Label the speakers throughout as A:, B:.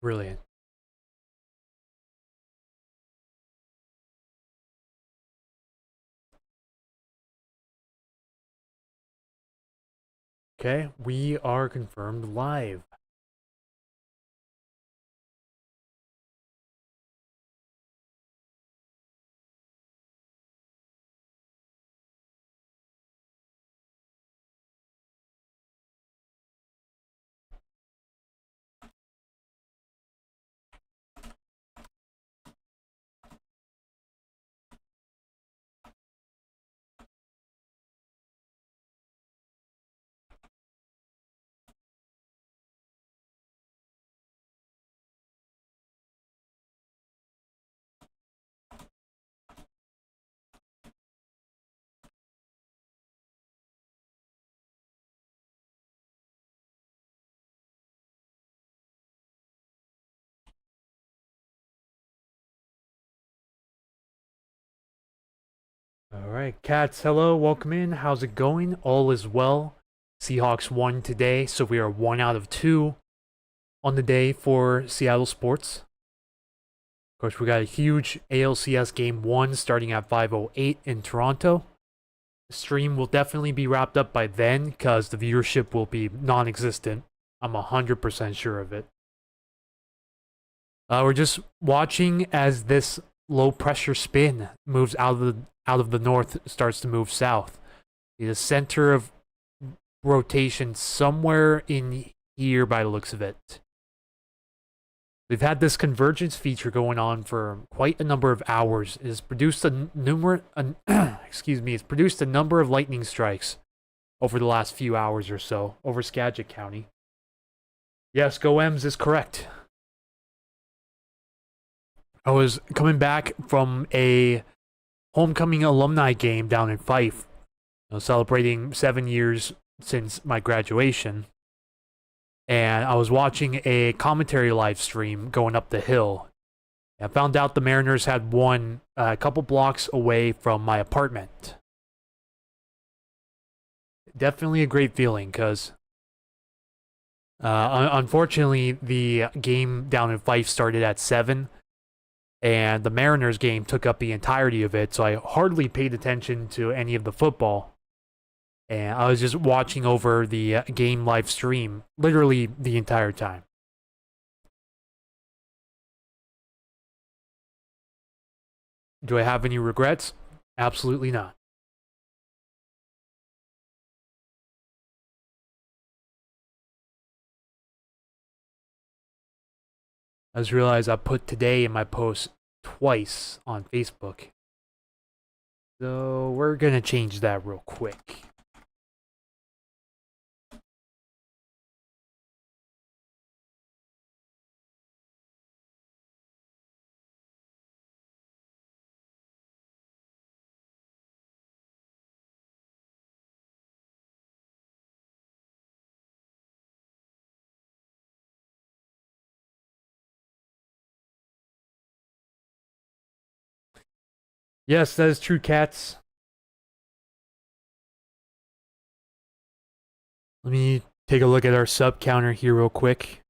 A: Brilliant. Okay, we are confirmed live. All right, cats, hello, welcome in. How's it going? All is well. Seahawks won today, so we are 1 out of 2 on the day for Seattle sports. Of course, we got a huge ALCS Game 1 starting at 5:08 in Toronto. The stream will definitely be wrapped up by then because the viewership will be non-existent. I'm 100% sure of it. We're just watching as this low pressure spin moves out of the north, starts to move south. The center of rotation somewhere in here by the looks of it. We've had this convergence feature going on for quite a number of hours. It has produced it's produced a number of lightning strikes over the last few hours or so over Skagit County. Yes, Go M's is correct. I was coming back from a homecoming alumni game down in Fife, celebrating 7 years since my graduation. And I was watching a commentary live stream going up the hill. I found out the Mariners had won a couple blocks away from my apartment. Definitely a great feeling, because unfortunately the game down in Fife started at 7, and the Mariners game took up the entirety of it, so I hardly paid attention to any of the football. And I was just watching over the game live stream literally the entire time. Do I have any regrets? Absolutely not. I just realized I put today in my post twice on Facebook. So we're going to change that real quick. Yes, that is true, cats. Let me take a look at our sub counter here real quick.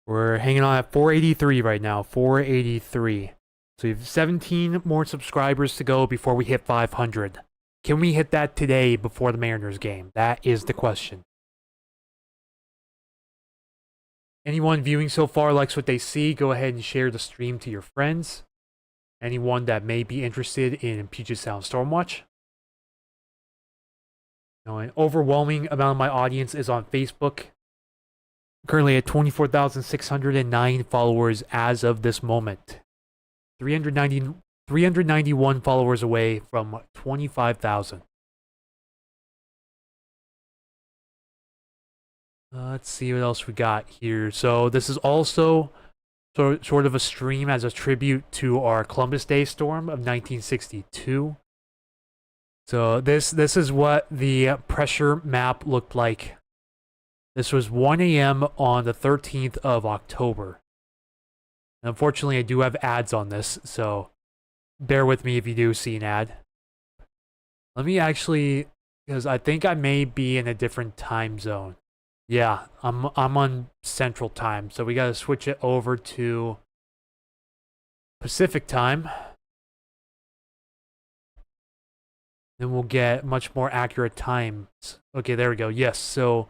A: We're hanging on at 483 right now, 483. So we have 17 more subscribers to go before we hit 500. Can we hit that today before the Mariners game? That is the question. Anyone viewing so far likes what they see, go ahead and share the stream to your friends. Anyone that may be interested in Puget Sound Stormwatch. An overwhelming amount of my audience is on Facebook. Currently at 24,609 followers as of this moment. 391 followers away from 25,000. Let's see what else we got here. So this is also sort of a stream as a tribute to our Columbus Day storm of 1962. So this is what the pressure map looked like. This was 1 a.m. on the 13th of October. Unfortunately, I do have ads on this, so bear with me if you do see an ad. Let me actually, because I think I may be in a different time zone. Yeah, I'm on Central Time, so we gotta switch it over to Pacific Time. Then we'll get much more accurate times. Okay, there we go. Yes, so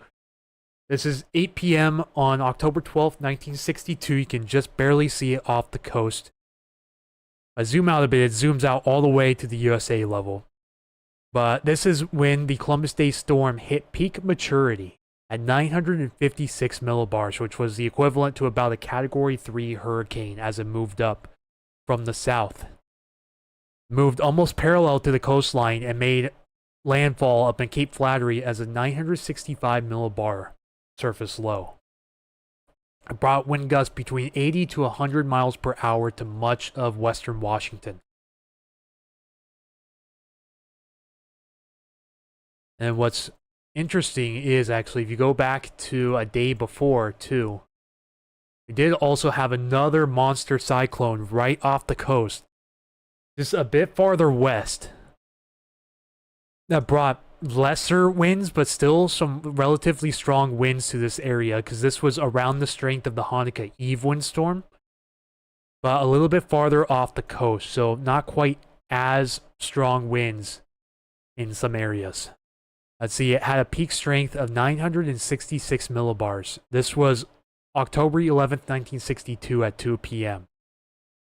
A: this is 8 p.m. on October 12th, 1962. You can just barely see it off the coast. I zoom out a bit, it zooms out all the way to the USA level. But this is when the Columbus Day storm hit peak maturity at 956 millibars, which was the equivalent to about a Category 3 hurricane as it moved up from the south. Moved almost parallel to the coastline and made landfall up in Cape Flattery as a 965 millibar surface low. It brought wind gusts between 80 to 100 miles per hour to much of western Washington. And what's interesting is actually, if you go back to a day before, too, we did also have another monster cyclone right off the coast, just a bit farther west, that brought lesser winds, but still some relatively strong winds to this area, because this was around the strength of the Hanukkah Eve windstorm, but a little bit farther off the coast, so not quite as strong winds in some areas. Let's see, it had a peak strength of 966 millibars. This was October 11th, 1962 at 2 p.m.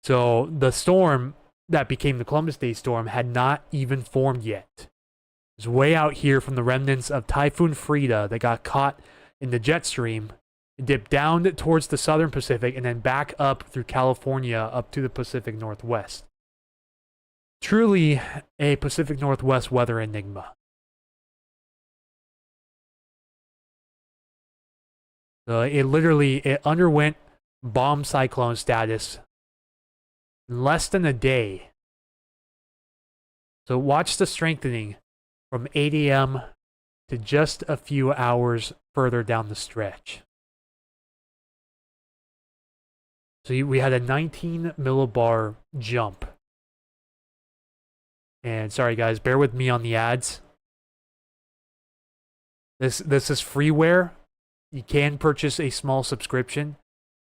A: So the storm that became the Columbus Day storm had not even formed yet. It was way out here from the remnants of Typhoon Frida that got caught in the jet stream. It dipped down towards the southern Pacific and then back up through California up to the Pacific Northwest. Truly a Pacific Northwest weather enigma. It underwent bomb cyclone status in less than a day. So watch the strengthening from 8 a.m. to just a few hours further down the stretch. So we had a 19 millibar jump. And sorry guys, bear with me on the ads. This is freeware. You can purchase a small subscription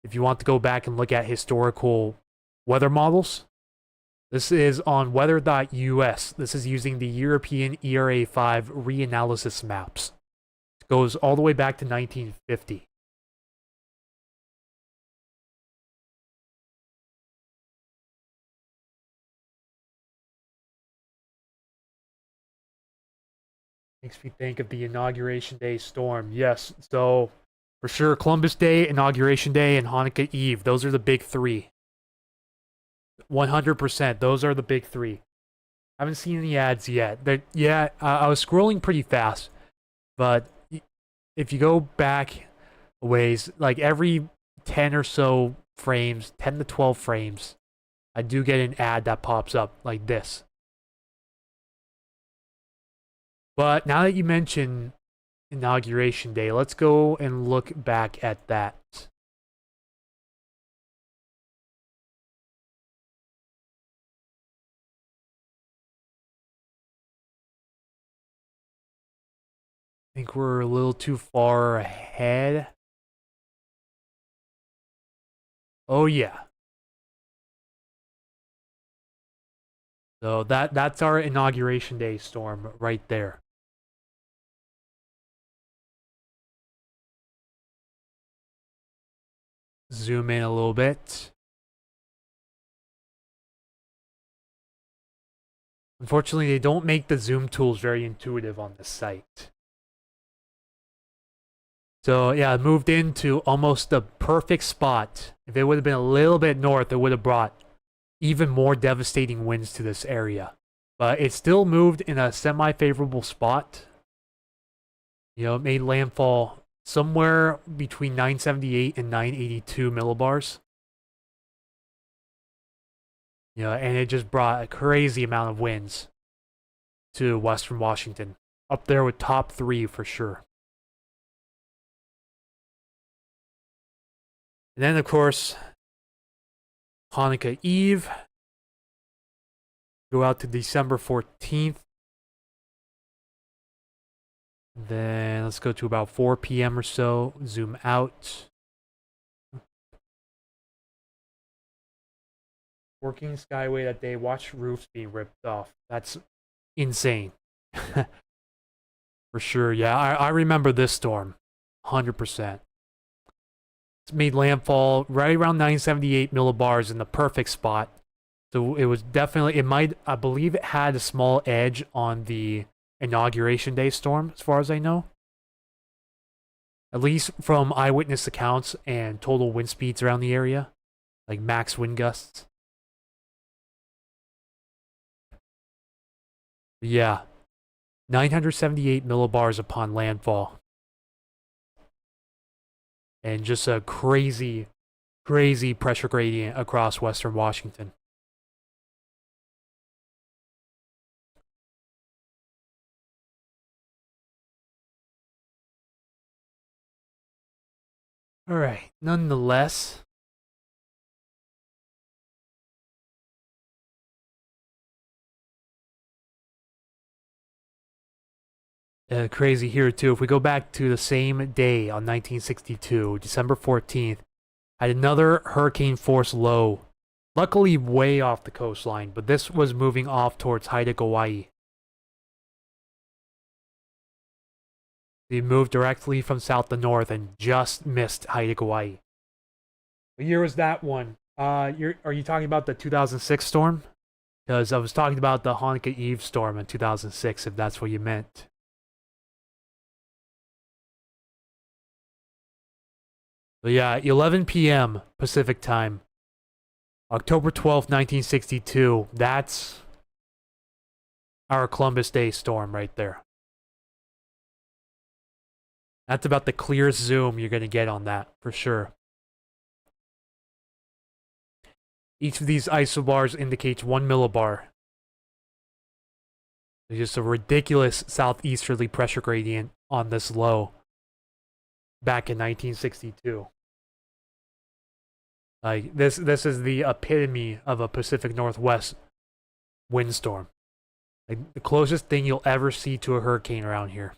A: if you want to go back and look at historical weather models. This is on weather.us. This is using the European ERA5 reanalysis maps. It goes all the way back to 1950. Makes me think of the Inauguration Day storm. Yes, so for sure, Columbus Day, Inauguration Day, and Hanukkah Eve. Those are the big three. 100%. Those are the big three. I haven't seen any ads yet. I was scrolling pretty fast, but if you go back a ways, like every 10 or so frames, 10 to 12 frames, I do get an ad that pops up like this. But now that you mention Inauguration Day, let's go and look back at that. I think we're a little too far ahead. Oh yeah. So that's our Inauguration Day storm right there. Zoom in a little bit. Unfortunately, they don't make the zoom tools very intuitive on this site. So yeah, it moved into almost the perfect spot. If it would have been a little bit north, it would have brought even more devastating winds to this area. But it still moved in a semi-favorable spot. You know, it made landfall somewhere between 978 and 982 millibars. You know, and it just brought a crazy amount of winds to western Washington. Up there with top 3 for sure. And then, of course, Hanukkah Eve. Go out to December 14th. Then let's go to about 4 p.m. or so. Zoom out. Working Skyway that day. Watch roofs being ripped off. That's insane. For sure. Yeah, I remember this storm. 100%. It's made landfall right around 978 millibars in the perfect spot. So it was definitely, I believe it had a small edge on the Inauguration Day storm, as far as I know. At least from eyewitness accounts and total wind speeds around the area. Like max wind gusts. Yeah. 978 millibars upon landfall. And just a crazy, crazy pressure gradient across western Washington. All right, nonetheless. Crazy here too. If we go back to the same day on 1962, December 14th, had another hurricane force low. Luckily way off the coastline, but this was moving off towards Haida Gwaii. They moved directly from south to north and just missed Haida Gwaii. What year was that one? Are you talking about the 2006 storm? Because I was talking about the Hanukkah Eve storm in 2006, if that's what you meant. But yeah, 11 p.m. Pacific time. October 12th, 1962. That's our Columbus Day storm right there. That's about the clearest zoom you're going to get on that, for sure. Each of these isobars indicates 1 millibar. There's just a ridiculous southeasterly pressure gradient on this low back in 1962. Like, this is the epitome of a Pacific Northwest windstorm. Like, the closest thing you'll ever see to a hurricane around here.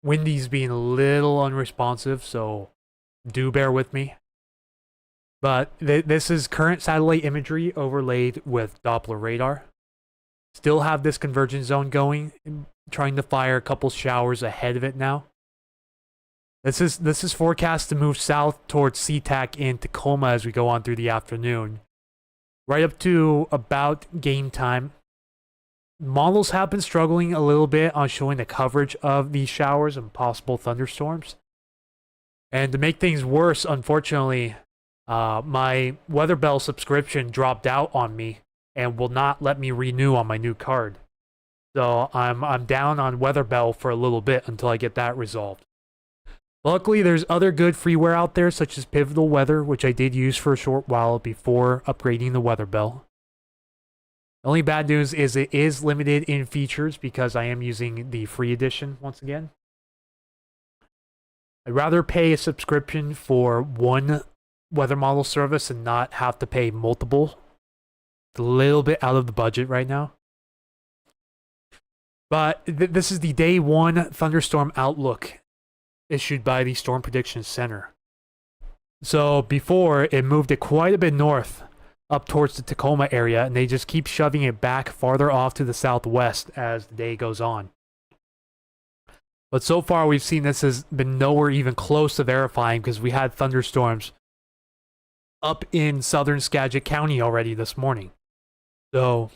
A: Windy's being a little unresponsive, so do bear with me. But this is current satellite imagery overlaid with Doppler radar. Still have this convergence zone going, trying to fire a couple showers ahead of it now. This is forecast to move south towards SeaTac and Tacoma as we go on through the afternoon. Right up to about game time. Models have been struggling a little bit on showing the coverage of these showers and possible thunderstorms. And to make things worse, unfortunately, my WeatherBell subscription dropped out on me and will not let me renew on my new card. So I'm down on WeatherBell for a little bit until I get that resolved. Luckily, there's other good freeware out there, such as Pivotal Weather, which I did use for a short while before upgrading the WeatherBell. The only bad news is it is limited in features because I am using the free edition once again. I'd rather pay a subscription for one weather model service and not have to pay multiple. It's a little bit out of the budget right now. But this is the day 1 thunderstorm outlook issued by the Storm Prediction Center. So before, it moved it quite a bit north up towards the Tacoma area, and they just keep shoving it back farther off to the southwest as the day goes on. But so far, we've seen this has been nowhere even close to verifying because we had thunderstorms up in southern Skagit County already this morning. So,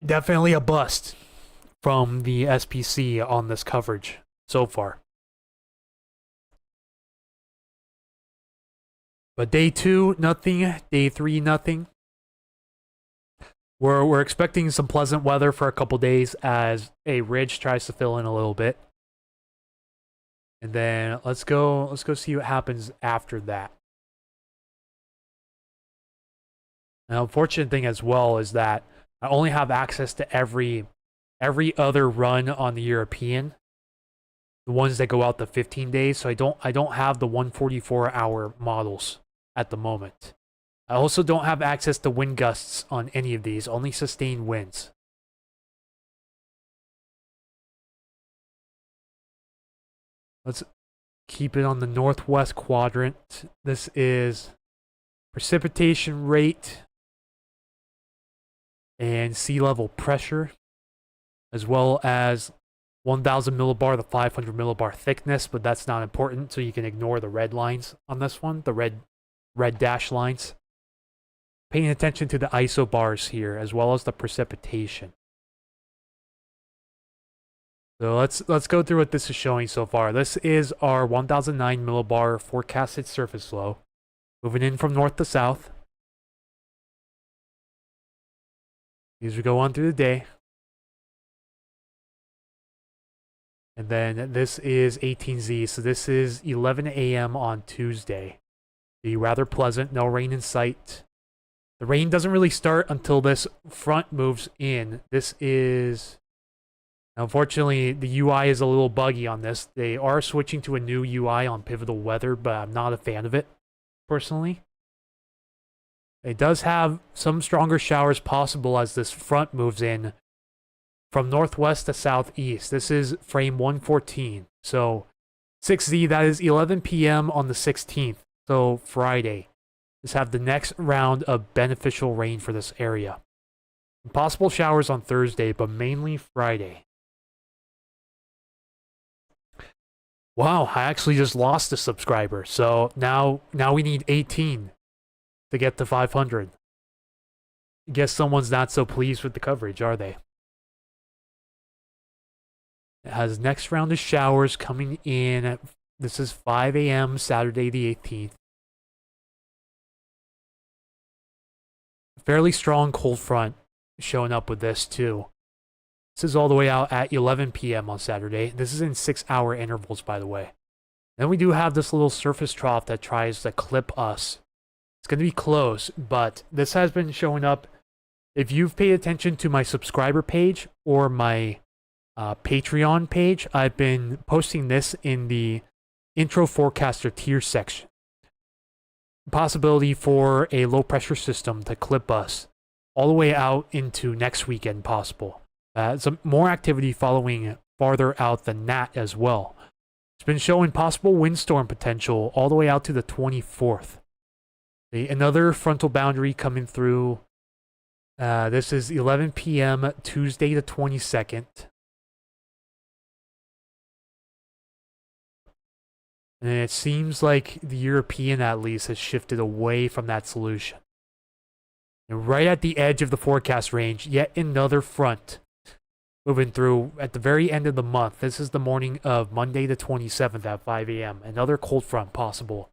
A: definitely a bust from the SPC on this coverage so far. But day 2, nothing. Day 3, nothing. We're expecting some pleasant weather for a couple days as a ridge tries to fill in a little bit. And then let's go see what happens after that. An unfortunate thing as well is that I only have access to every other run on the European. The ones that go out the 15 days, so I don't have the 144-hour models at the moment. I also don't have access to wind gusts on any of these, only sustained winds. Let's keep it on the northwest quadrant. This is precipitation rate and sea level pressure, as well as 1000 millibar to 500 millibar thickness, but that's not important, so you can ignore the red lines on this one, the red dash lines. Paying attention to the isobars here, as well as the precipitation. So let's go through what this is showing so far. This is our 1009 millibar forecasted surface low, moving in from north to south. As we go on through the day. And then this is 18Z, so this is 11 a.m. on Tuesday. Be rather pleasant, no rain in sight. The rain doesn't really start until this front moves in. This is... Unfortunately, the UI is a little buggy on this. They are switching to a new UI on Pivotal Weather, but I'm not a fan of it, personally. It does have some stronger showers possible as this front moves in from northwest to southeast. This is frame 114. So 6Z, that is 11 p.m. on the 16th. So Friday. Let's have the next round of beneficial rain for this area. Possible showers on Thursday, but mainly Friday. Wow, I actually just lost a subscriber. So now we need 18 to get to 500. Guess someone's not so pleased with the coverage, are they? It has next round of showers coming in. This is 5 a.m. Saturday the 18th. Fairly strong cold front showing up with this too. This is all the way out at 11 p.m. on Saturday. This is in 6-hour intervals, by the way. Then we do have this little surface trough that tries to clip us. It's going to be close, but this has been showing up. If you've paid attention to my subscriber page or my Patreon page, I've been posting this in the intro forecaster tier section. Possibility for a low pressure system to clip us all the way out into next weekend possible. Some more activity following farther out than that as well. It's been showing possible windstorm potential all the way out to the 24th. Another frontal boundary coming through. This is 11 p.m. Tuesday the 22nd. And it seems like the European, at least, has shifted away from that solution. And right at the edge of the forecast range, yet another front moving through at the very end of the month. This is the morning of Monday the 27th at 5 a.m. Another cold front possible.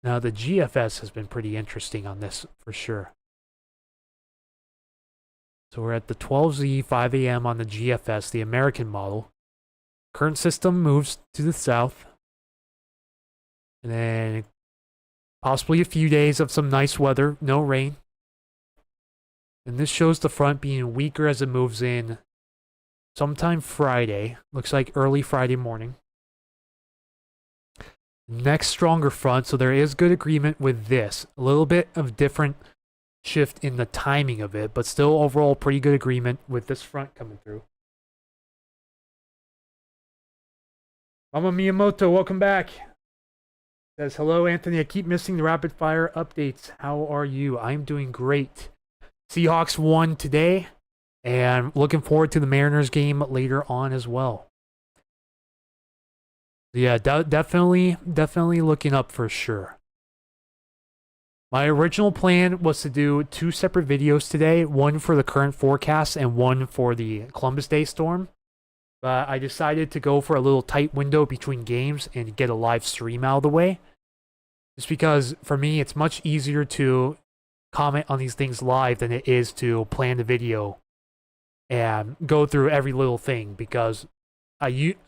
A: Now, the GFS has been pretty interesting on this for sure. So we're at the 12Z, 5 a.m. on the GFS, the American model. Current system moves to the south. And then possibly a few days of some nice weather, no rain. And this shows the front being weaker as it moves in sometime Friday. Looks like early Friday morning. Next stronger front, so there is good agreement with this. A little bit of different shift in the timing of it, but still overall pretty good agreement with this front coming through. Mama Miyamoto, welcome back. Says, hello, Anthony. I keep missing the rapid fire updates. How are you? I'm doing great. Seahawks won today, and looking forward to the Mariners game later on as well. Yeah, definitely looking up for sure. My original plan was to do 2 separate videos today, one for the current forecast and one for the Columbus Day storm. But I decided to go for a little tight window between games and get a live stream out of the way. Just because, for me, it's much easier to comment on these things live than it is to plan the video and go through every little thing. Because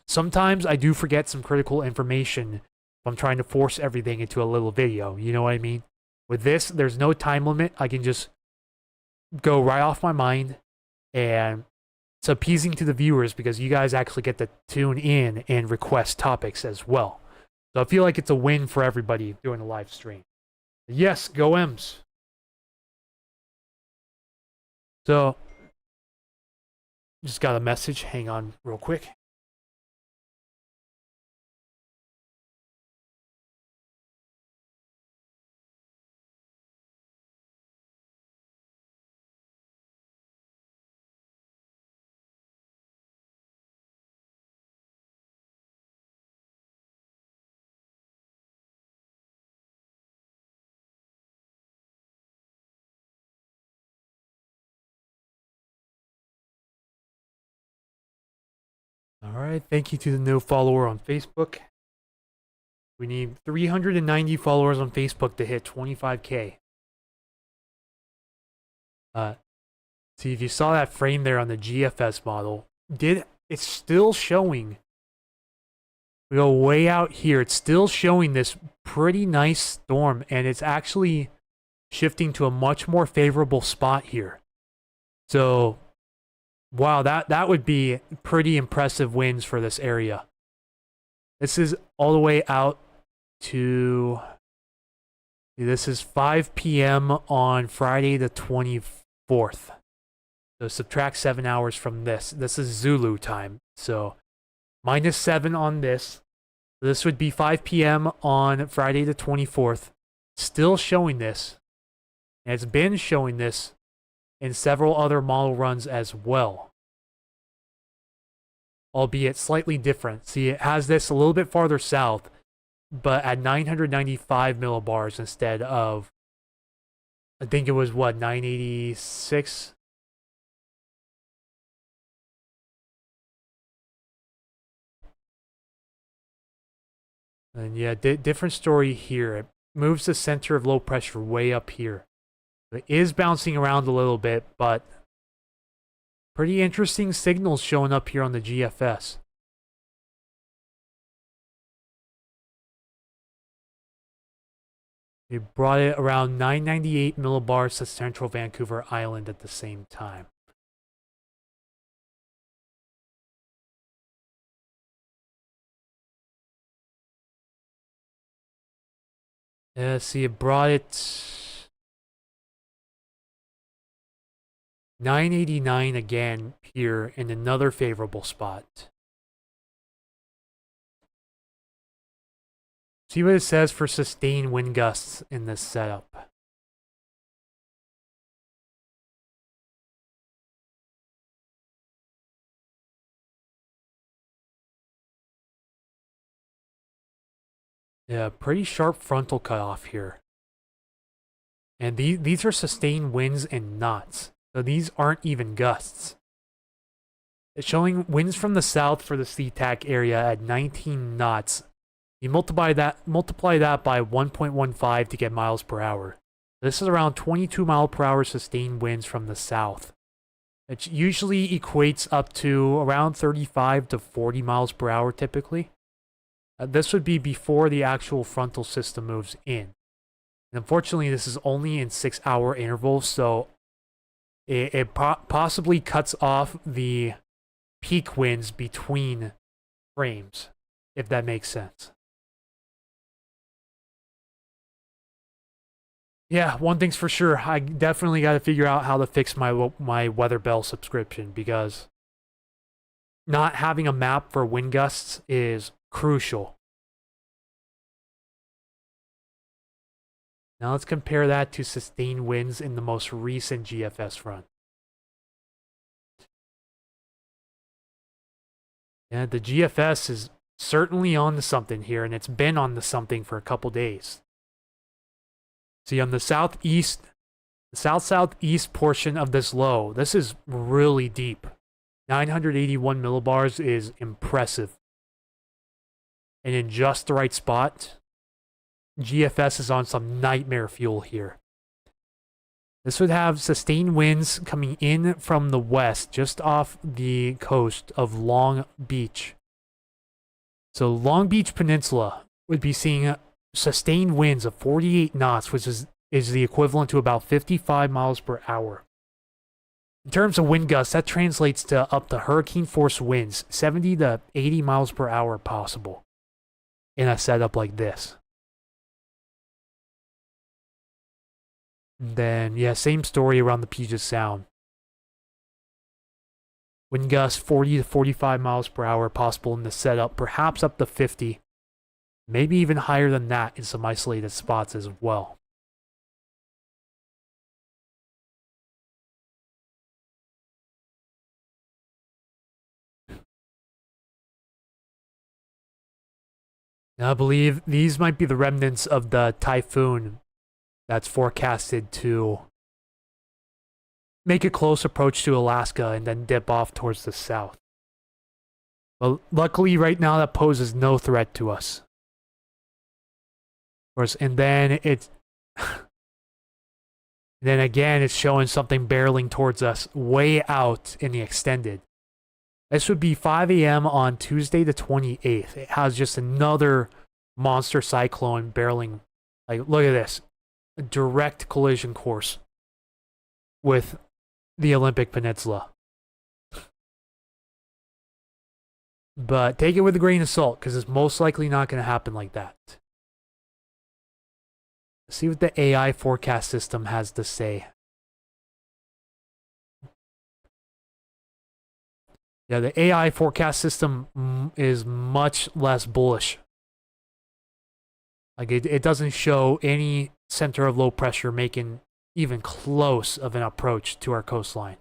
A: sometimes I do forget some critical information if I'm trying to force everything into a little video. You know what I mean? With this, there's no time limit. I can just go right off my mind and it's appeasing to the viewers because you guys actually get to tune in and request topics as well. So I feel like it's a win for everybody doing a live stream. Yes, go M's. So, just got a message. Hang on real quick. All right, thank you to the new follower on Facebook. We need 390 followers on Facebook to hit 25K. See, if you saw that frame there on the GFS model, it's still showing. We go way out here. It's still showing this pretty nice storm, and it's actually shifting to a much more favorable spot here. So, wow, that would be pretty impressive winds for this area. This is all the way out to... This is 5 p.m. on Friday the 24th. So subtract 7 hours from this. This is Zulu time. So -7 on this. This would be 5 p.m. on Friday the 24th. Still showing this. And it's been showing this in several other model runs as well. Albeit slightly different. See, it has this a little bit farther south, but at 995 millibars instead of, I think it was what, 986? And yeah, different story here. It moves the center of low pressure way up here. It is bouncing around a little bit, but pretty interesting signals showing up here on the GFS. They brought it around 998 millibars to central Vancouver Island at the same time. Yeah, see, it brought it 989 again here in another favorable spot. See what it says for sustained wind gusts in this setup. Yeah, pretty sharp frontal cutoff here. And these are sustained winds and knots. So these aren't even gusts. It's showing winds from the south for the SeaTac area at 19 knots. You multiply that by 1.15 to get miles per hour. This is around 22 mile per hour sustained winds from the south. It usually equates up to around 35 to 40 miles per hour typically. This would be before the actual frontal system moves in. And unfortunately, this is only in 6-hour intervals, so it possibly cuts off the peak winds between frames, if that makes sense. Yeah, one thing's for sure. I definitely got to figure out how to fix my WeatherBell subscription, because not having a map for wind gusts is crucial. Now let's compare that to sustained winds in the most recent GFS run. Yeah, the GFS is certainly on to something here, and it's been on to something for a couple days. See, on the southeast, the south-southeast portion of this low, this is really deep. 981 millibars is impressive. And in just the right spot, GFS is on some nightmare fuel here. This would have sustained winds coming in from the west, just off the coast of Long Beach. So Long Beach Peninsula would be seeing sustained winds of 48 knots, which is the equivalent to about 55 miles per hour. In terms of wind gusts, that translates to up to hurricane force winds, 70 to 80 miles per hour possible in a setup like this. And then, yeah, same story around the Puget Sound. Wind gusts 40 to 45 miles per hour possible in the setup, perhaps up to 50. Maybe even higher than that in some isolated spots as well. Now, I believe these might be the remnants of the typhoon that's forecasted to make a close approach to Alaska and then dip off towards the south. But luckily, right now, that poses no threat to us. Of course, and then it's... then again, it's showing something barreling towards us way out in the extended. This would be 5 a.m. on Tuesday the 28th. It has just another monster cyclone barreling. Like, look at this. A direct collision course with the Olympic Peninsula. But take it with a grain of salt, because it's most likely not going to happen like that. Let's see what the AI forecast system has to say. Yeah, the AI forecast system is much less bullish. Like, it doesn't show any center of low pressure making even close of an approach to our coastline.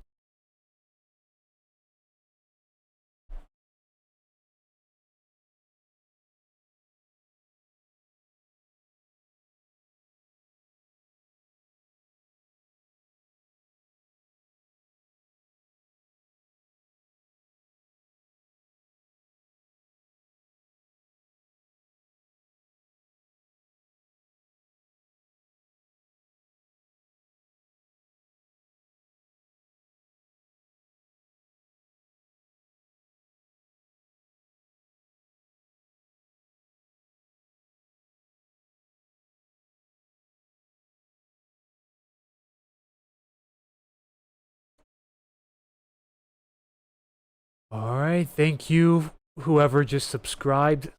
A: Alright, thank you, whoever just subscribed.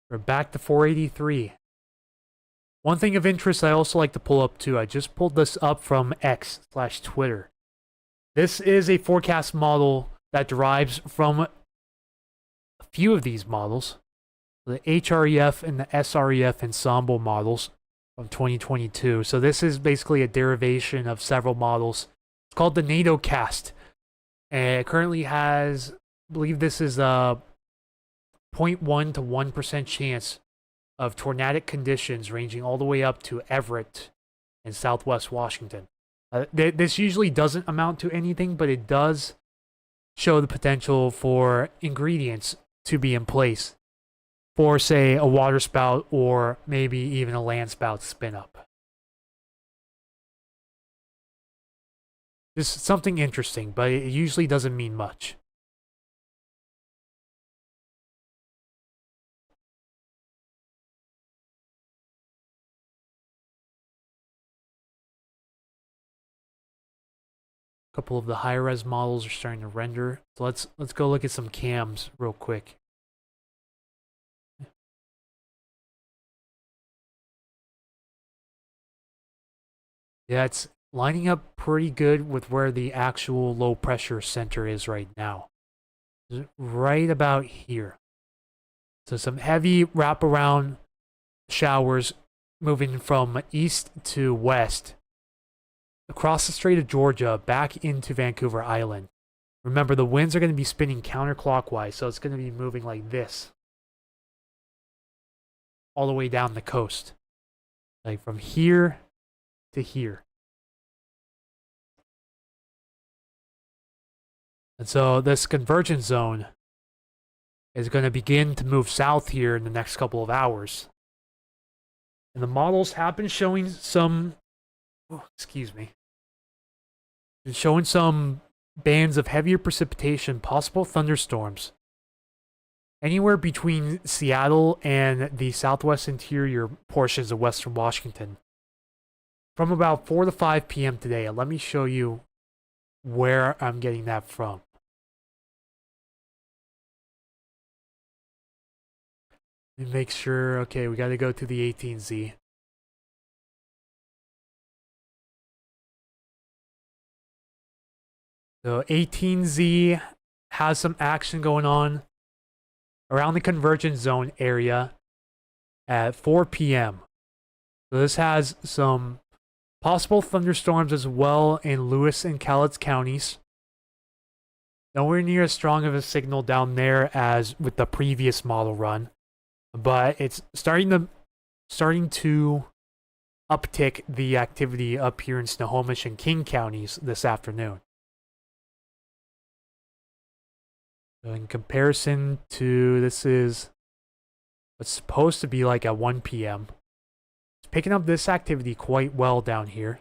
A: We're back to 483. One thing of interest I also like to pull up too, I just pulled this up from X/Twitter. This is a forecast model that derives from a few of these models. The HREF and the SREF ensemble models from 2022. So this is basically a derivation of several models. It's called the NATOcast. And it currently has, I believe this is a 0.1 to 1% chance of tornadic conditions ranging all the way up to Everett in southwest Washington. This usually doesn't amount to anything, but it does show the potential for ingredients to be in place for, say, a water spout or maybe even a land spout spin up. Just something interesting, but it usually doesn't mean much. A couple of the higher res models are starting to render. So let's go look at some cams real quick. Yeah, it's lining up pretty good with where the actual low pressure center is right now. Right about here. So some heavy wraparound showers moving from east to west across the Strait of Georgia back into Vancouver Island. Remember, the winds are going to be spinning counterclockwise, so it's going to be moving like this all the way down the coast, like from here to here. And so this convergence zone is going to begin to move south here in the next couple of hours. And the models have been showing some, showing some bands of heavier precipitation, possible thunderstorms, anywhere between Seattle and the southwest interior portions of western Washington from about 4 to 5 p.m. today. Let me show you where I'm getting that from. Let me make sure. Okay, we got to go to the 18Z. So 18Z has some action going on around the convergence zone area at 4 p.m. So this has some possible thunderstorms as well in Lewis and Cowlitz counties. Nowhere near as strong of a signal down there as with the previous model run, but it's starting to uptick the activity up here in Snohomish and King counties this afternoon. So in comparison to, this is what's supposed to be like at 1 p.m. It's picking up this activity quite well down here.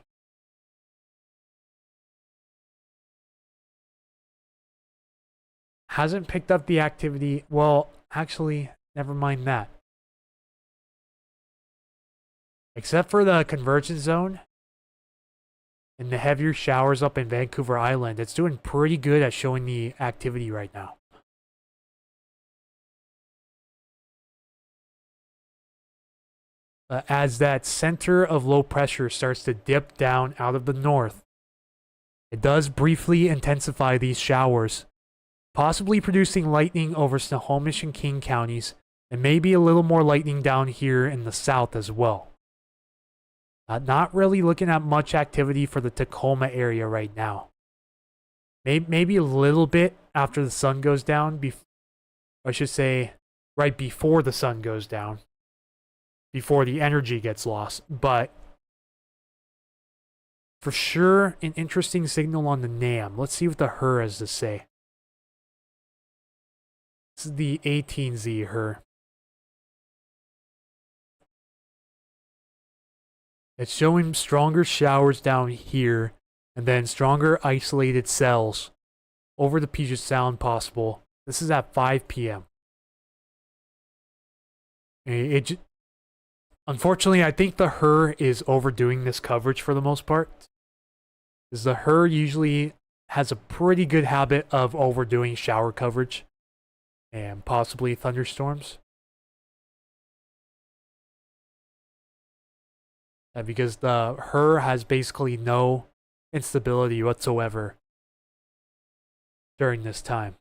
A: Hasn't picked up the activity. Well, actually, never mind that. Except for the convergence zone and the heavier showers up in Vancouver Island, it's doing pretty good at showing the activity right now. As that center of low pressure starts to dip down out of the north, it does briefly intensify these showers, possibly producing lightning over Snohomish and King counties, and maybe a little more lightning down here in the south as well. Not really looking at much activity for the Tacoma area right now. Maybe a little bit after the sun goes down, I should say right before the sun goes down, before the energy gets lost. But for sure, an interesting signal on the NAM. Let's see what the HRRR has to say. This is the 18Z HRRR. It's showing stronger showers down here, and then stronger isolated cells over the Puget Sound possible. This is at 5 p.m. Unfortunately, I think the HRRR is overdoing this coverage for the most part. Because the HRRR usually has a pretty good habit of overdoing shower coverage and possibly thunderstorms. Because the HRRR has basically no instability whatsoever during this time.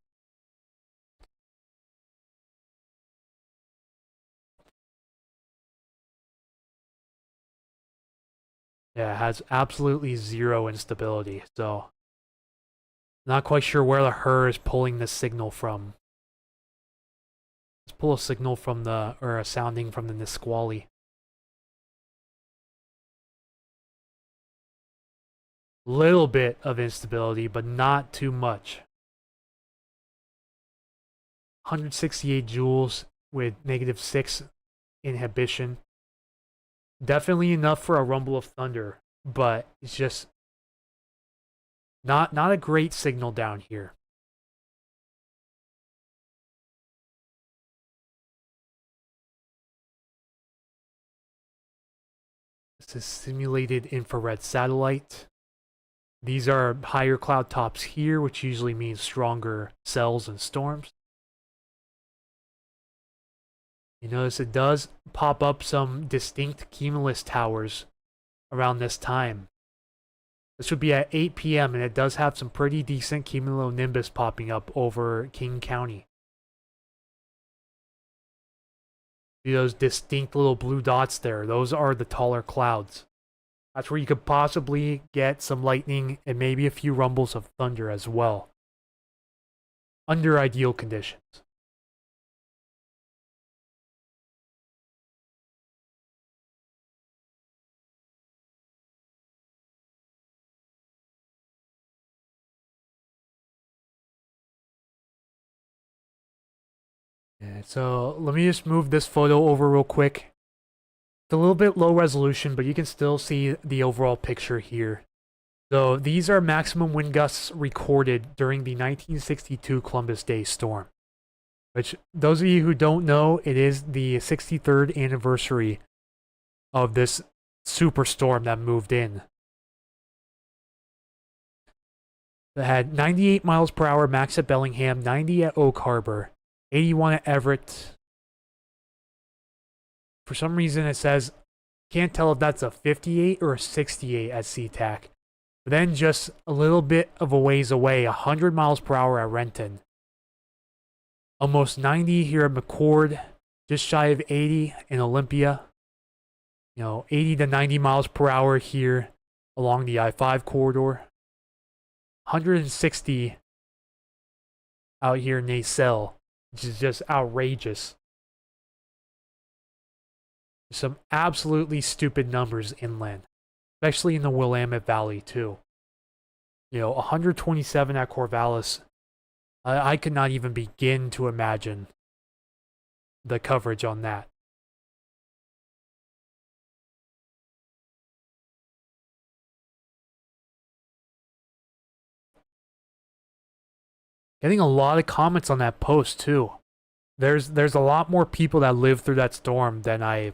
A: Yeah, it has absolutely zero instability, so not quite sure where the HRRR is pulling this signal from. Let's pull a signal from or a sounding from the Nisqually. Little bit of instability, but not too much. 168 joules with -6 inhibition. Definitely enough for a rumble of thunder, but it's just not a great signal down here. This is simulated infrared satellite. These are higher cloud tops here, which usually means stronger cells and storms. You notice it does pop up some distinct cumulus towers around this time. This would be at 8 p.m. and it does have some pretty decent cumulonimbus popping up over King County. See those distinct little blue dots there? Those are the taller clouds. That's where you could possibly get some lightning and maybe a few rumbles of thunder as well, under ideal conditions. Yeah, so let me just move this photo over real quick. It's a little bit low resolution, but you can still see the overall picture here. So these are maximum wind gusts recorded during the 1962 Columbus Day storm. Which, those of you who don't know, it is the 63rd anniversary of this superstorm that moved in. It had 98 miles per hour max at Bellingham, 90 at Oak Harbor, 81 at Everett. For some reason, it says, can't tell if that's a 58 or a 68 at SeaTac. But then just a little bit of a ways away, 100 miles per hour at Renton. Almost 90 here at McCord, just shy of 80 in Olympia. 80 to 90 miles per hour here along the I-5 corridor. 160 out here in Nacelle, which is just outrageous. Some absolutely stupid numbers inland, especially in the Willamette Valley too. 127 at Corvallis. I could not even begin to imagine the coverage on that. Getting a lot of comments on that post too. There's a lot more people that lived through that storm than I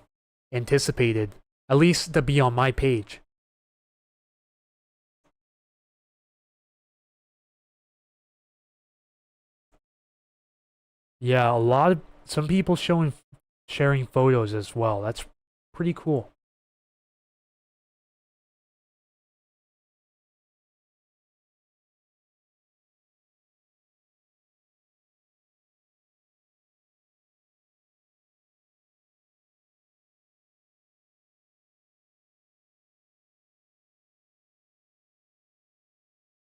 A: anticipated, at least to be on my page. Yeah, some people sharing photos as well. That's pretty cool.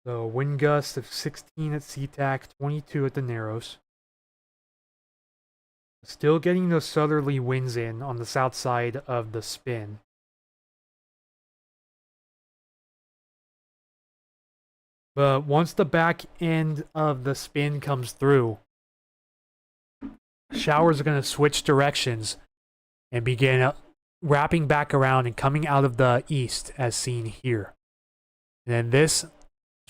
A: So wind gusts of 16 at SeaTac, 22 at the Narrows. Still getting those southerly winds in on the south side of the spin. But once the back end of the spin comes through, showers are going to switch directions and begin wrapping back around and coming out of the east as seen here. And then this is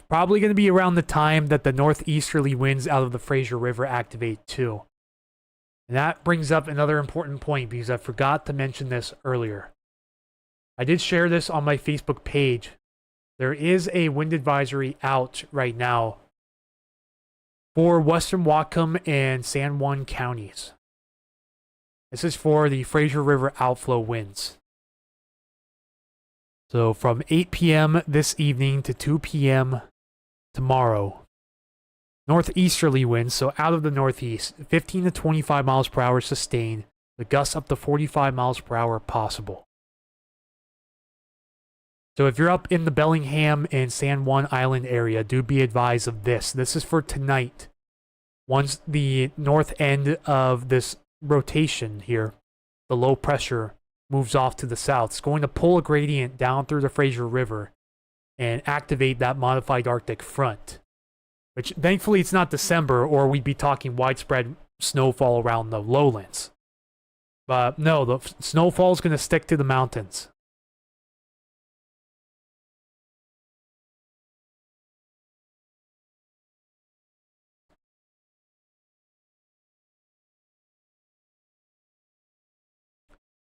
A: probably going to be around the time that the northeasterly winds out of the Fraser River activate too. And that brings up another important point because I forgot to mention this earlier. I did share this on my Facebook page. There is a wind advisory out right now for western Whatcom and San Juan counties. This is for the Fraser River outflow winds. So from 8 p.m. this evening to 2 p.m. tomorrow, northeasterly winds, so out of the northeast, 15 to 25 miles per hour sustained, the gusts up to 45 miles per hour possible. So if you're up in the Bellingham and San Juan Island area, do be advised of this. This is for tonight. Once the north end of this rotation here, the low pressure moves off to the south, it's going to pull a gradient down through the Fraser River and activate that modified Arctic front. Which, thankfully, it's not December, or we'd be talking widespread snowfall around the lowlands. But no, the snowfall is going to stick to the mountains.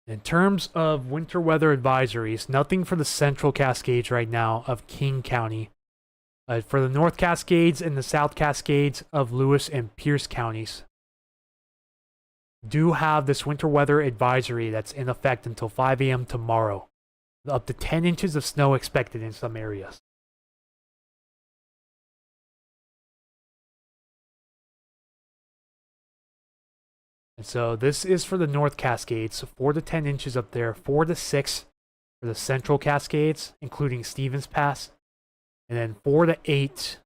A: In terms of winter weather advisories, nothing for the Central Cascades right now of King County. For the North Cascades and the South Cascades of Lewis and Pierce counties, do have this winter weather advisory that's in effect until 5 a.m. tomorrow. Up to 10 inches of snow expected in some areas. And so this is for the North Cascades, 4 to 10 inches up there, 4 to 6 for the Central Cascades, including Stevens Pass, and then 4 to 8,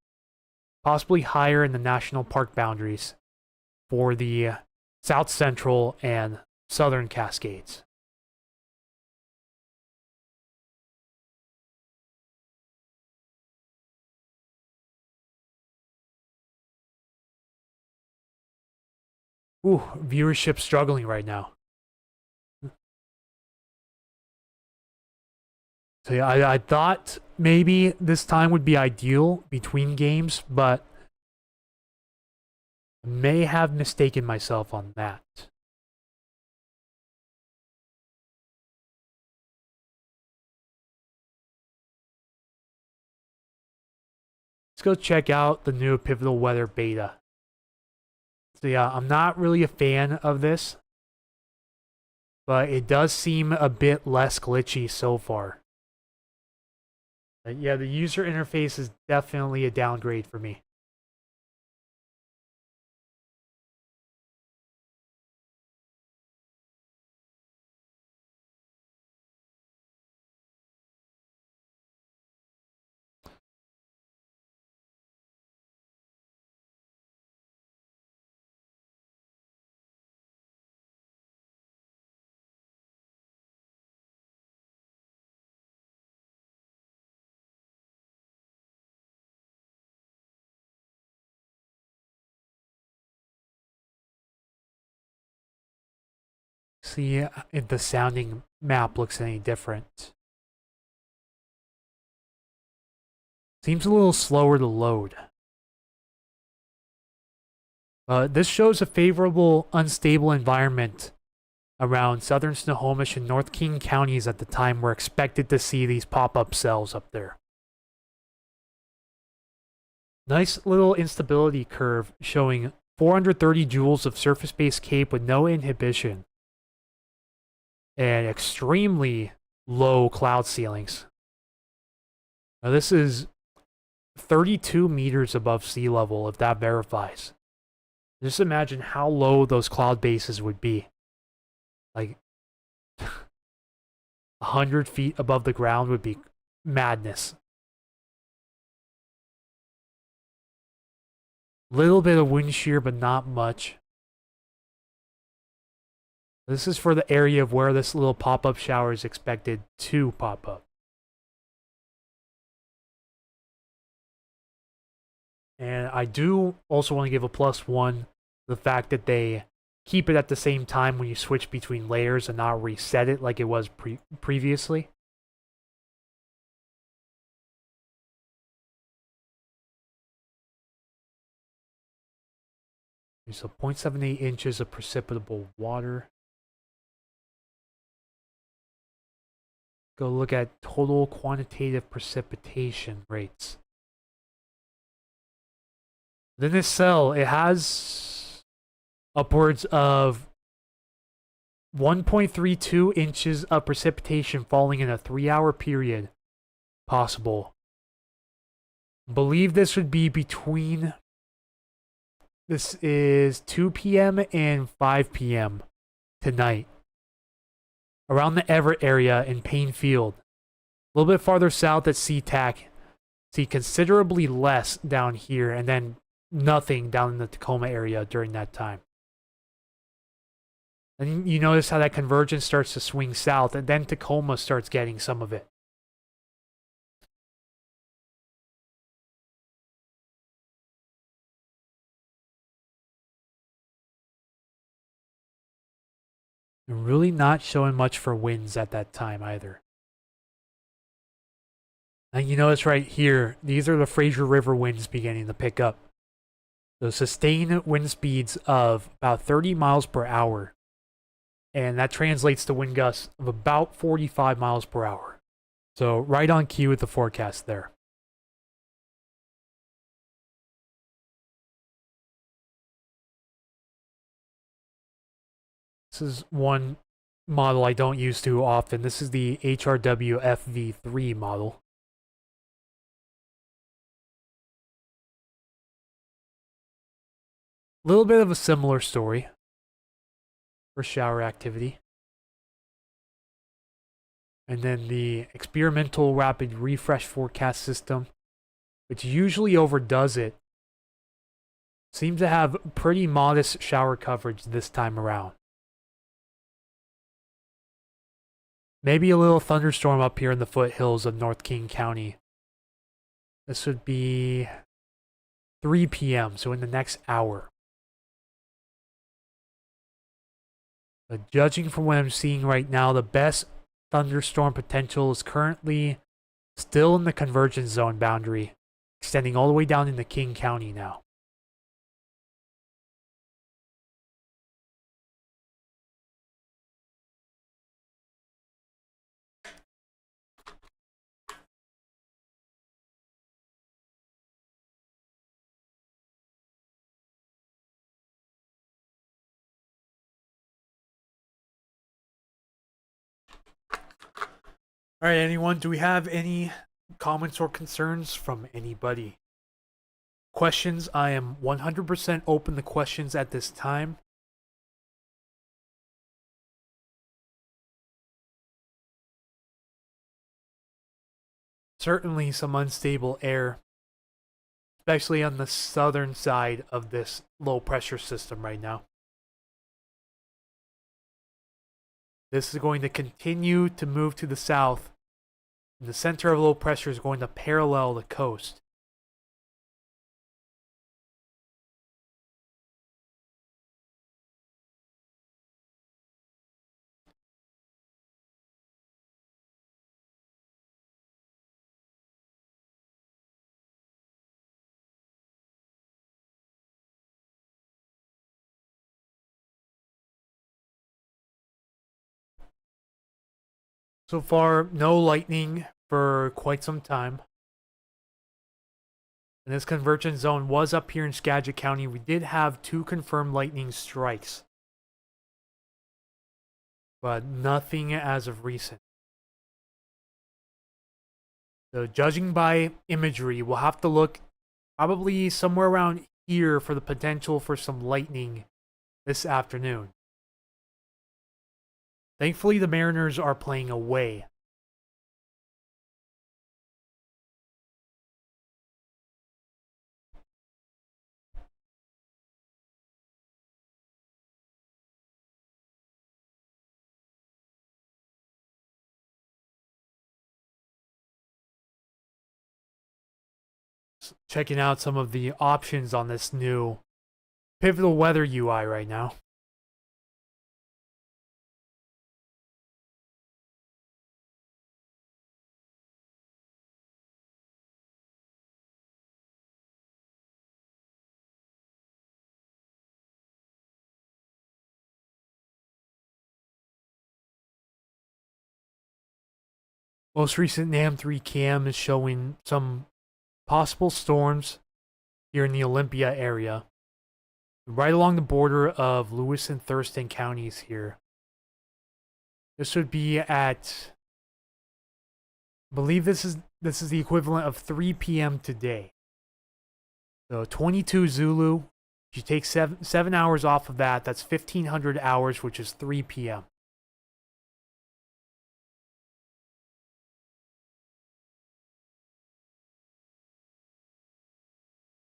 A: possibly higher in the national park boundaries for the South Central and Southern Cascades. Ooh, viewership struggling right now. So yeah, I thought maybe this time would be ideal between games, but may have mistaken myself on that. let's go check out the new Pivotal Weather beta. So yeah, I'm not really a fan of this, but it does seem a bit less glitchy so far. Yeah, the user interface is definitely a downgrade for me. See if the sounding map looks any different. Seems a little slower to load. This shows a favorable, unstable environment around southern Snohomish and North King counties at the time. We're expected to see these pop-up cells up there. Nice little instability curve showing 430 joules of surface-based CAPE with no inhibition. And extremely low cloud ceilings. Now this is 32 meters above sea level, if that verifies. Just imagine how low those cloud bases would be. Like, 100 feet above the ground would be madness. Little bit of wind shear, but not much. This is for the area of where this little pop-up shower is expected to pop up. And I do also want to give a +1 the fact that they keep it at the same time when you switch between layers and not reset it like it was previously. There's a 0.78 inches of precipitable water. Go look at total quantitative precipitation rates. Then this cell, it has upwards of 1.32 inches of precipitation falling in a 3-hour period possible. Believe this would be between, this is 2 p.m. and 5 p.m. tonight. Around the Everett area in Payne Field. A little bit farther south at SeaTac. See considerably less down here, and then nothing down in the Tacoma area during that time. And you notice how that convergence starts to swing south, and then Tacoma starts getting some of it. Really not showing much for winds at that time either. And you notice right here, these are the Fraser River winds beginning to pick up. So sustained wind speeds of about 30 miles per hour. And that translates to wind gusts of about 45 miles per hour. So right on cue with the forecast there. This is one model I don't use too often. This is the HRW FV3 model. A little bit of a similar story for shower activity. And then the experimental rapid refresh forecast system, which usually overdoes it, seems to have pretty modest shower coverage this time around. Maybe a little thunderstorm up here in the foothills of North King County. This would be 3 p.m., so in the next hour. But judging from what I'm seeing right now, the best thunderstorm potential is currently still in the convergence zone boundary, extending all the way down into King County now. All right, anyone, do we have any comments or concerns from anybody? Questions, I am 100% open to questions at this time. Certainly some unstable air, especially on the southern side of this low pressure system right now. This is going to continue to move to the south, and the center of low pressure is going to parallel the coast. So far, no lightning for quite some time. And this convergence zone was up here in Skagit County. We did have 2 confirmed lightning strikes, but nothing as of recent. So judging by imagery, we'll have to look probably somewhere around here for the potential for some lightning this afternoon. Thankfully, the Mariners are playing away. Checking out some of the options on this new Pivotal Weather UI right now. Most recent NAM3 cam is showing some possible storms here in the Olympia area, right along the border of Lewis and Thurston counties here. This would be at, I believe this is the equivalent of 3 p.m. today. So 22 Zulu. If you take 7 hours off of that, that's 1,500 hours, which is 3 p.m.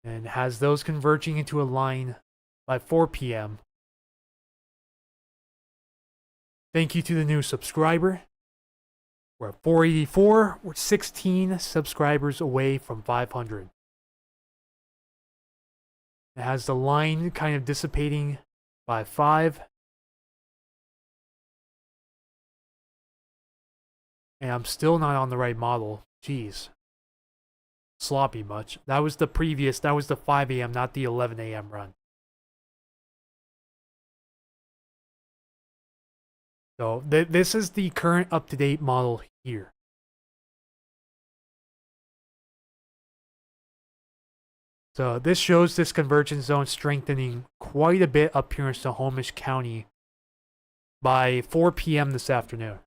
A: And has those converging into a line by 4 p.m. Thank you to the new subscriber. We're at 484. We're 16 subscribers away from 500. It has the line kind of dissipating by 5. And I'm still not on the right model. Jeez. Sloppy much. That was the 5 a.m., not the 11 a.m. run. So this is the current up-to-date model here. So this shows this convergence zone strengthening quite a bit up here in Snohomish County by 4 p.m. this afternoon.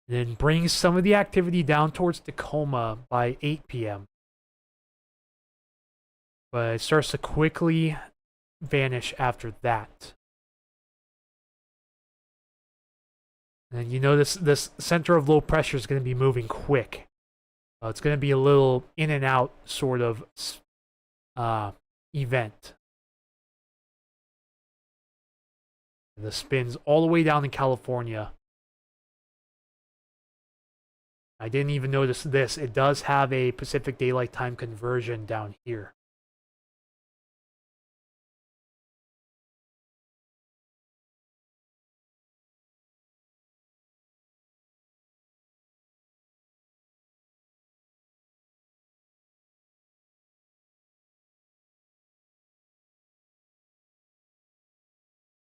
A: And then brings some of the activity down towards Tacoma by 8 p.m. But it starts to quickly vanish after that. And you know this center of low pressure is going to be moving quick. It's going to be a little in and out sort of event. And the spins all the way down in California. I didn't even notice this. It does have a Pacific Daylight Time conversion down here.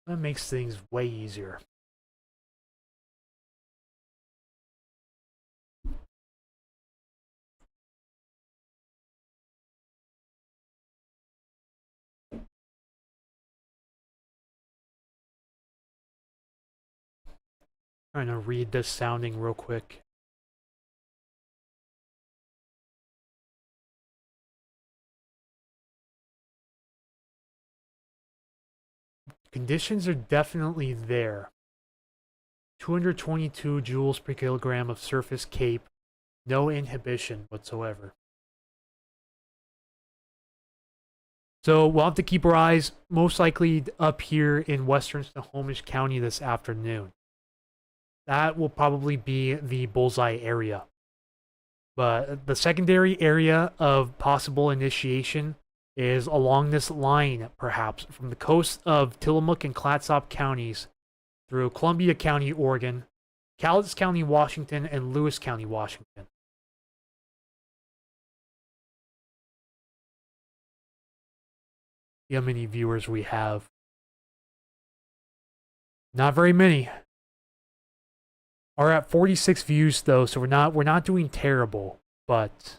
A: That makes things way easier. Trying to read this sounding real quick. Conditions are definitely there. 222 joules per kilogram of surface CAPE, no inhibition whatsoever. So we'll have to keep our eyes most likely up here in western Snohomish County this afternoon. That will probably be the bullseye area. But the secondary area of possible initiation is along this line, perhaps, from the coast of Tillamook and Clatsop counties through Columbia County, Oregon, Cowlitz County, Washington, and Lewis County, Washington. See how many viewers we have. Not very many. Are at 46 views though, so we're not doing terrible, but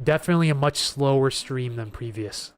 A: definitely a much slower stream than previous.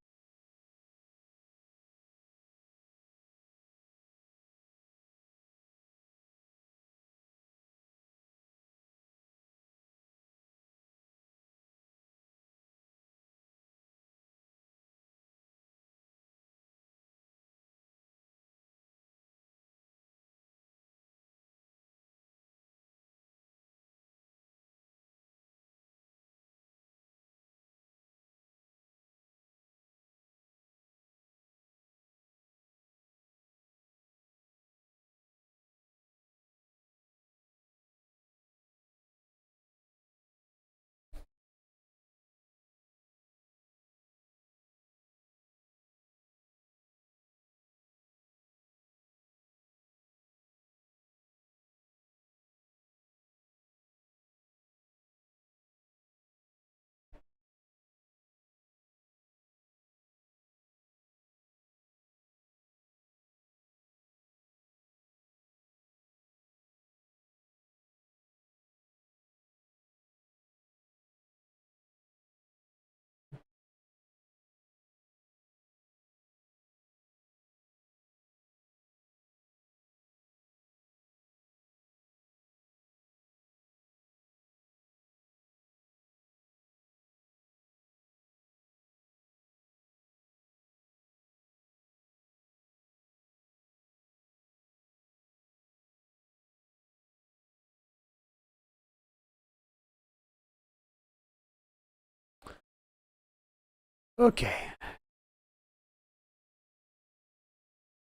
A: Okay.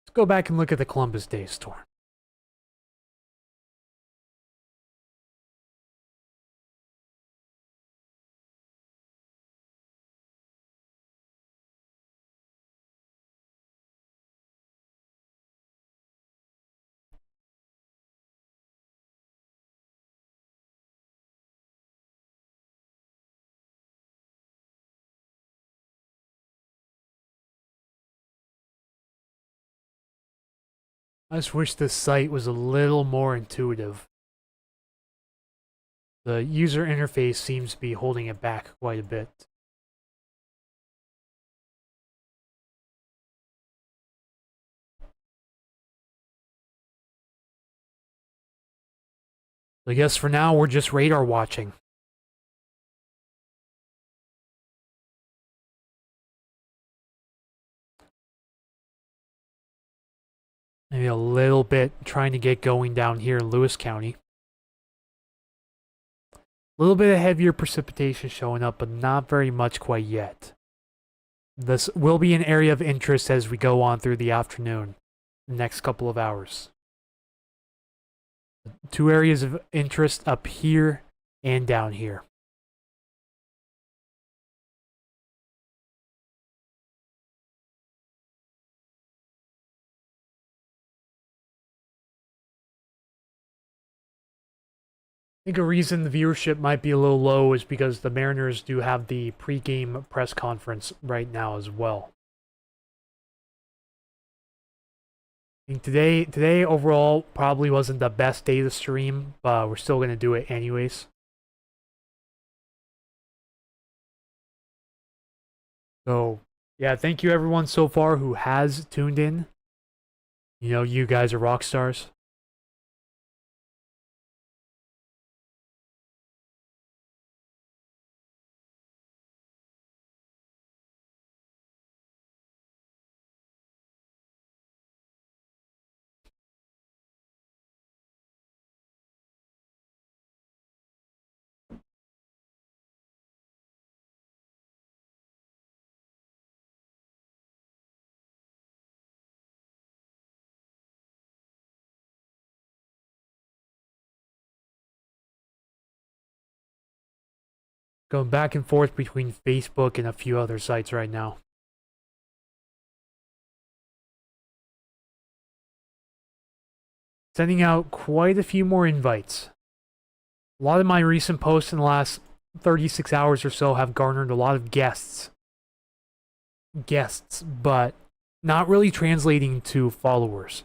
A: Let's go back and look at the Columbus Day storm. I just wish this site was a little more intuitive. The user interface seems to be holding it back quite a bit. I guess for now we're just radar watching. Maybe a little bit trying to get going down here in Lewis County. A little bit of heavier precipitation showing up, but not very much quite yet. This will be an area of interest as we go on through the afternoon, the next couple of hours. Two areas of interest up here and down here. I think a reason the viewership might be a little low is because the Mariners do have the pre-game press conference right now as well. I think today overall probably wasn't the best day to stream, but we're still going to do it anyways. So, yeah, thank you everyone so far who has tuned in. You know, you guys are rock stars. Going back and forth between Facebook and a few other sites right now. Sending out quite a few more invites. A lot of my recent posts in the last 36 hours or so have garnered a lot of guests, but not really translating to followers.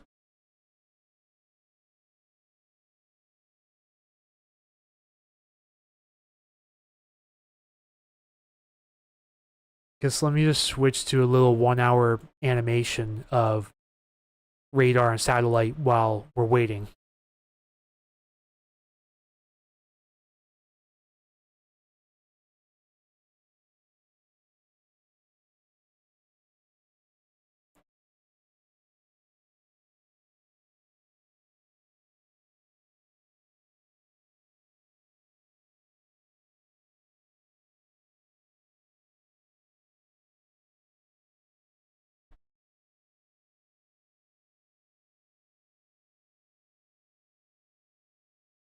A: Guess let me just switch to a little 1-hour animation of radar and satellite while we're waiting.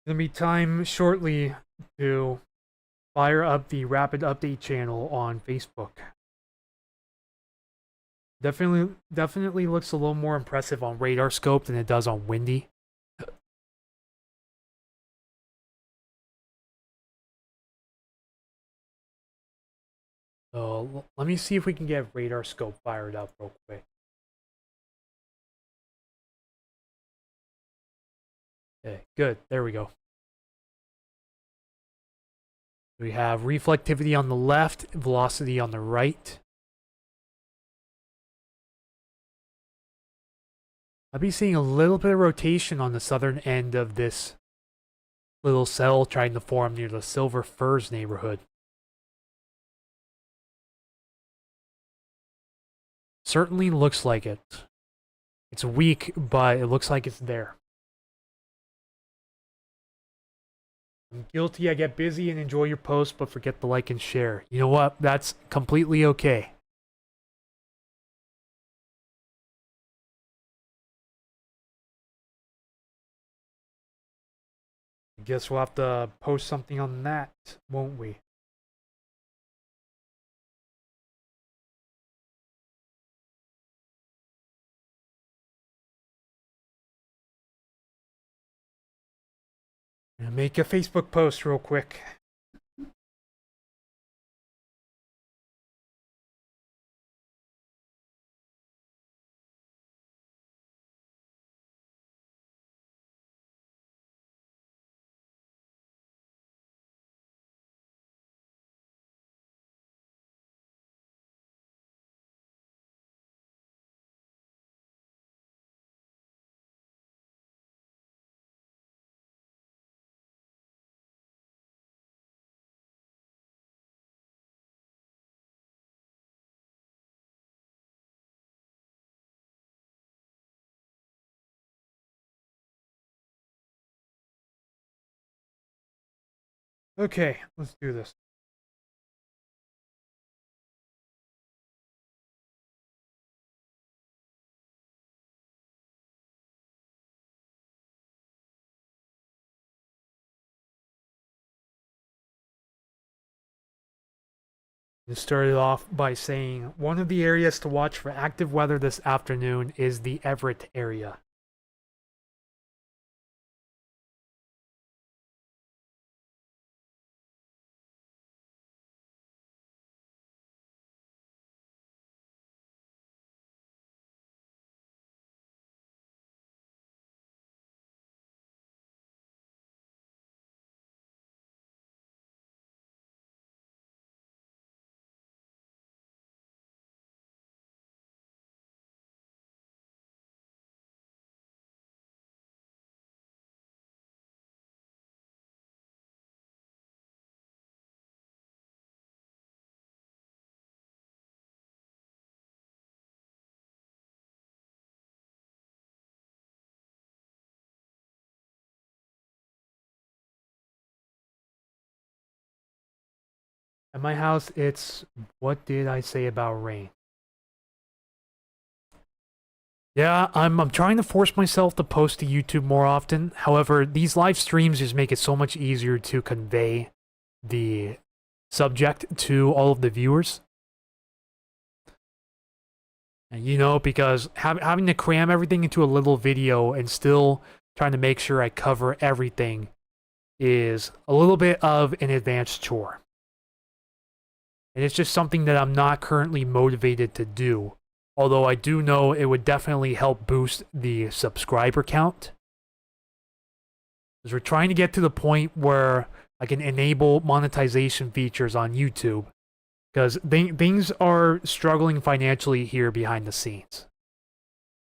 A: Gonna be time shortly to fire up the rapid update channel on Facebook. Definitely looks a little more impressive on Radar Scope than it does on Windy. So let me see if we can get Radar Scope fired up real quick. Okay, good. There we go. We have reflectivity on the left, velocity on the right. I'll be seeing a little bit of rotation on the southern end of this little cell trying to form near the Silver Firs neighborhood. Certainly looks like it. It's weak, but it looks like it's there. I'm guilty. I get busy and enjoy your posts, but forget to like and share. You know what? That's completely okay. I guess we'll have to post something on that, won't we? I'm gonna make a Facebook post real quick. Okay, let's do this. And started off by saying one of the areas to watch for active weather this afternoon is the Everett area. At my house, it's what did I say about rain? Yeah, I'm trying to force myself to post to YouTube more often. However, these live streams just make it so much easier to convey the subject to all of the viewers. And, you know, because having to cram everything into a little video and still trying to make sure I cover everything is a little bit of an advanced chore. And it's just something that I'm not currently motivated to do. Although I do know it would definitely help boost the subscriber count. Because we're trying to get to the point where I can enable monetization features on YouTube. Because things are struggling financially here behind the scenes.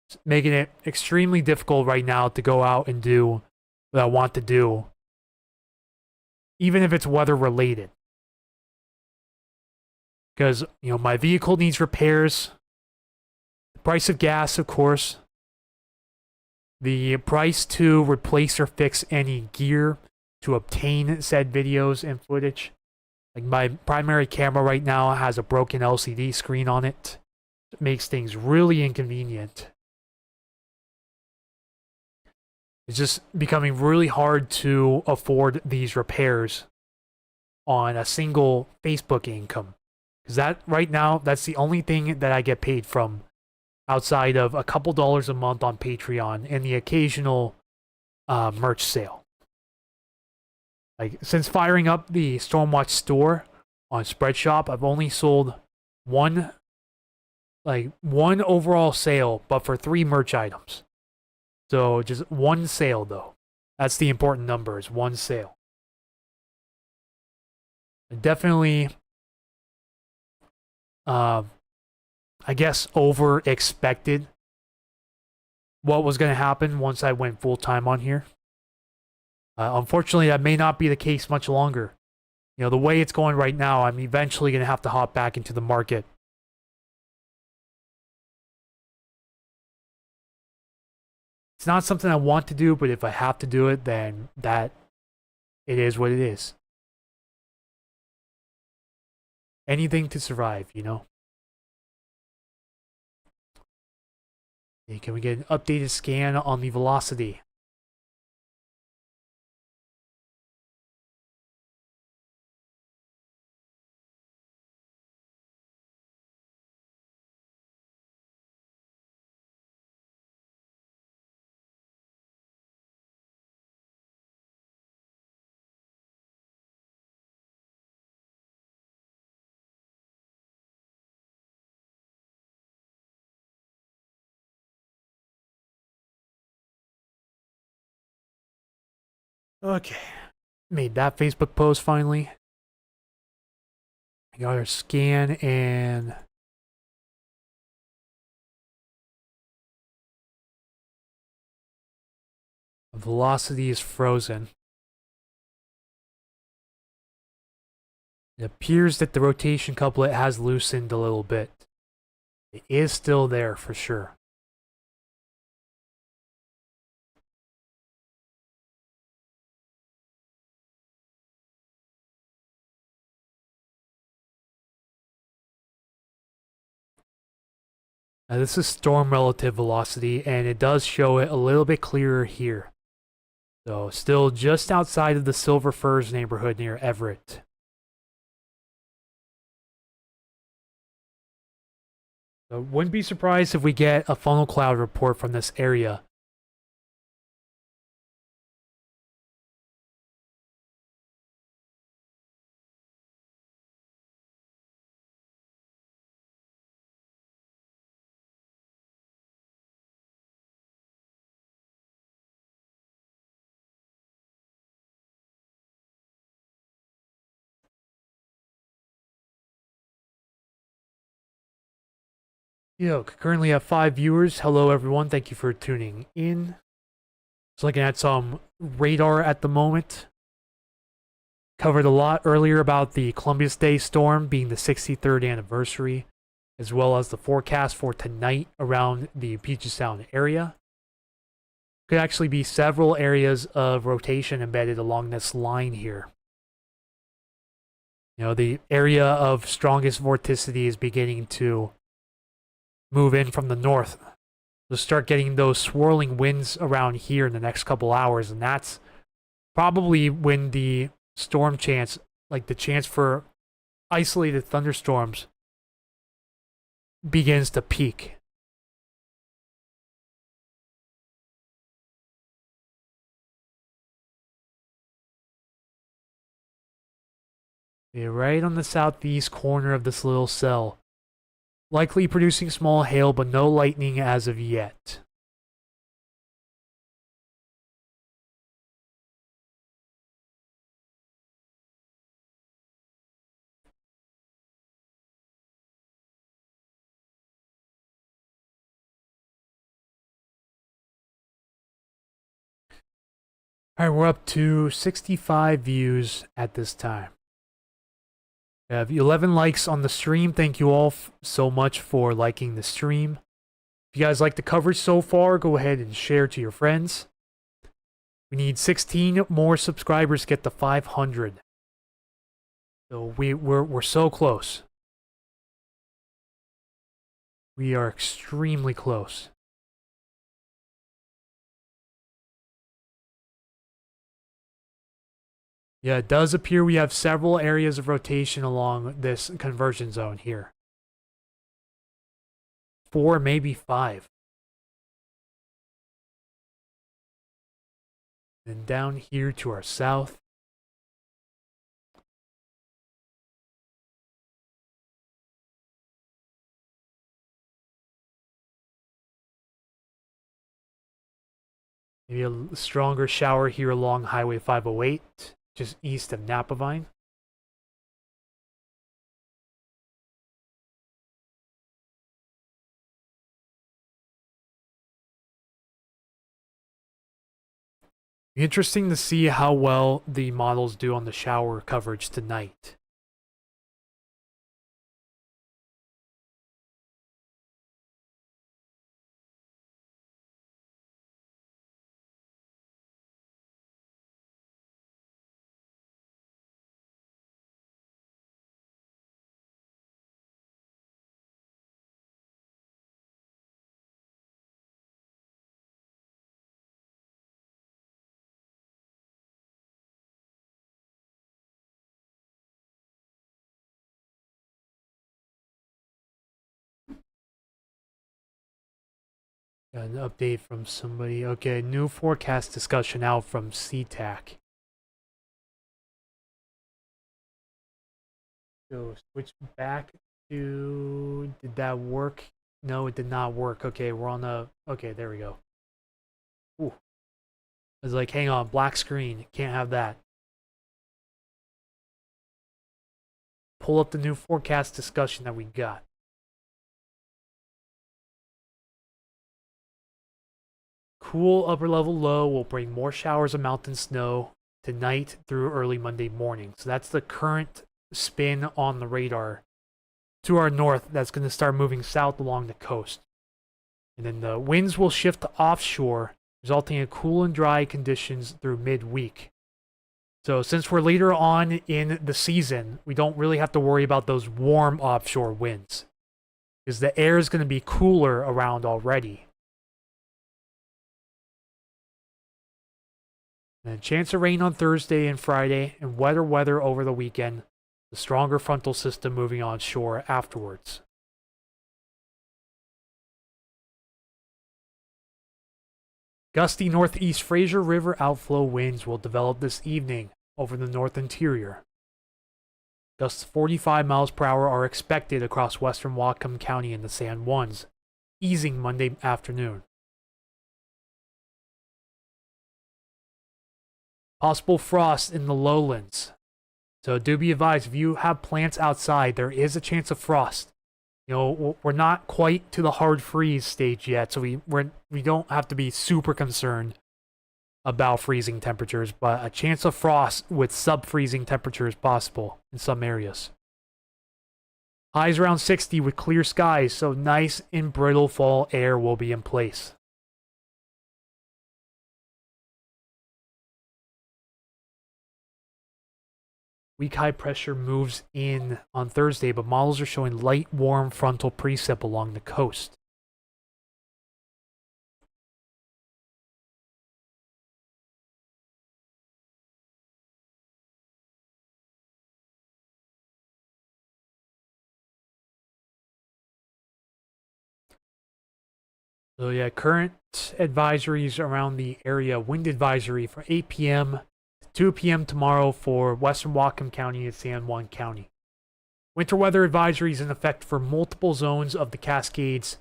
A: It's making it extremely difficult right now to go out and do what I want to do. Even if it's weather related. Because, you know, my vehicle needs repairs. The price of gas, of course. The price to replace or fix any gear to obtain said videos and footage. Like my primary camera right now has a broken LCD screen on it. It makes things really inconvenient. It's just becoming really hard to afford these repairs on a single Facebook income. Because that, right now, that's the only thing that I get paid from outside of a couple dollars a month on Patreon and the occasional merch sale. Like, since firing up the Stormwatch store on Spreadshop, I've only sold one overall sale, but for 3 merch items. So, just one sale, though. That's the important number, is one sale. Definitely, I guess, over-expected what was going to happen once I went full-time on here. Unfortunately, that may not be the case much longer. You know, the way it's going right now, I'm eventually going to have to hop back into the market. It's not something I want to do, but if I have to do it, then it is what it is. Anything to survive, you know? Okay, can we get an updated scan on the velocity? Okay, made that Facebook post finally. I got our scan and velocity is frozen. It appears that the rotation couplet has loosened a little bit. It is still there for sure. Now this is storm relative velocity, and it does show it a little bit clearer here. So still just outside of the Silver Firs neighborhood near Everett. So wouldn't be surprised if we get a funnel cloud report from this area. Yo, currently have 5 viewers. Hello everyone, thank you for tuning in. Just looking at some radar at the moment. Covered a lot earlier about the Columbus Day storm being the 63rd anniversary, as well as the forecast for tonight around the Puget Sound area. Could actually be several areas of rotation embedded along this line here. You know, the area of strongest vorticity is beginning to move in from the north. We'll start getting those swirling winds around here in the next couple hours, and that's probably when the storm chance, like the chance for isolated thunderstorms begins to peak. Yeah, right on the southeast corner of this little cell, likely producing small hail but no lightning as of yet. Alright, we're up to 65 views at this time. We have 11 likes on the stream. Thank you all so much for liking the stream. If you guys like the coverage so far, go ahead and share to your friends. We need 16 more subscribers to get to 500. So we're so close. We are extremely close. Yeah, it does appear we have several areas of rotation along this conversion zone here. 4, maybe 5. And down here to our south. Maybe a stronger shower here along Highway 508, just east of Napavine. Interesting to see how well the models do on the shower coverage tonight. Got an update from somebody. Okay, new forecast discussion out from SeaTac. So switch back to... Did that work? No, it did not work. Okay, we're on the... Okay, there we go. Ooh. I was like, hang on, black screen. Can't have that. Pull up the new forecast discussion that we got. Cool upper level low will bring more showers of mountain snow tonight through early Monday morning. So that's the current spin on the radar to our north. That's going to start moving south along the coast. And then the winds will shift to offshore, resulting in cool and dry conditions through midweek. So since we're later on in the season, we don't really have to worry about those warm offshore winds, because the air is going to be cooler around already. And chance of rain on Thursday and Friday, and wetter weather over the weekend. The stronger frontal system moving on shore afterwards. Gusty northeast Fraser River outflow winds will develop this evening over the north interior. Gusts 45 miles per hour are expected across western Whatcom County and the San Juans, easing Monday afternoon. Possible frost in the lowlands. So do be advised, if you have plants outside, there is a chance of frost. You know, we're not quite to the hard freeze stage yet, so we don't have to be super concerned about freezing temperatures, but a chance of frost with sub-freezing temperatures possible in some areas. Highs around 60 with clear skies, so nice and brittle fall air will be in place. Weak high pressure moves in on Thursday, but models are showing light, warm frontal precip along the coast. So yeah, current advisories around the area. Wind advisory from 8 p.m. to 2 p.m. tomorrow for western Whatcom County and San Juan County. Winter weather advisory is in effect for multiple zones of the Cascades,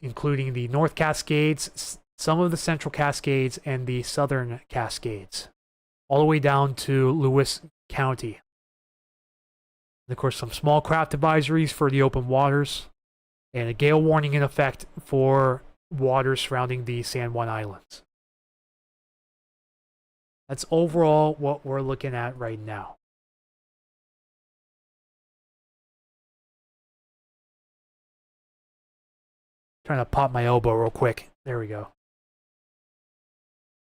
A: including the North Cascades, some of the Central Cascades, and the Southern Cascades, all the way down to Lewis County. And of course, some small craft advisories for the open waters, and a gale warning in effect for waters surrounding the San Juan Islands. That's overall what we're looking at right now. Trying to pop my elbow real quick. There we go.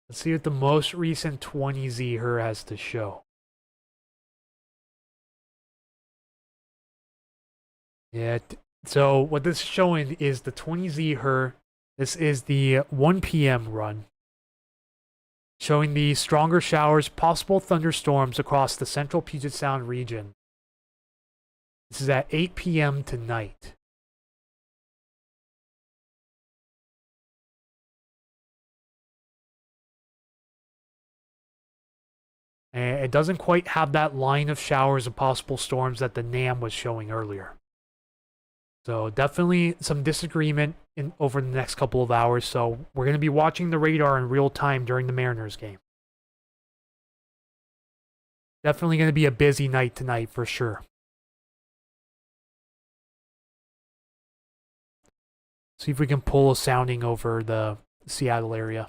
A: Let's see what the most recent 20Z HRRR has to show. Yeah, so what this is showing is the 20Z HRRR. This is the 1 p.m. run. Showing the stronger showers, possible thunderstorms across the central Puget Sound region. This is at 8 p.m. tonight. And it doesn't quite have that line of showers and possible storms that the NAM was showing earlier. So definitely some disagreement over the next couple of hours. So we're going to be watching the radar in real time during the Mariners game. Definitely going to be a busy night tonight for sure. See if we can pull a sounding over the Seattle area.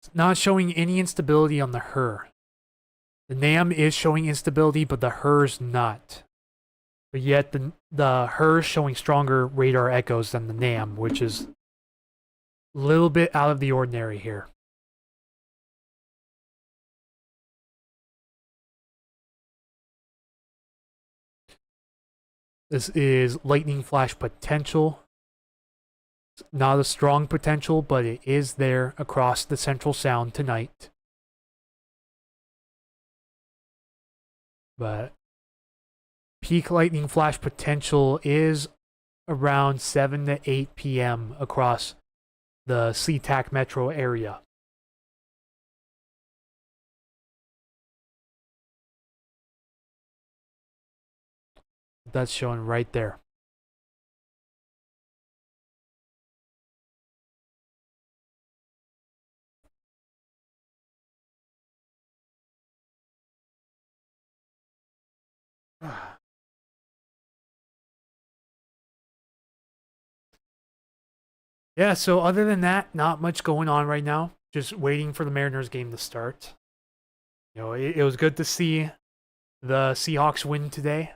A: It's not showing any instability on the HRRR. The NAM is showing instability, but the HRRR's not. But yet the HRRR is showing stronger radar echoes than the NAM, which is a little bit out of the ordinary here. This is lightning flash potential. It's not a strong potential, but it is there across the Central Sound tonight. But peak lightning flash potential is around 7 to 8 p.m. across the SeaTac metro area. That's showing right there. Yeah, so other than that, not much going on right now. Just waiting for the Mariners game to start. You know, it was good to see the Seahawks win today.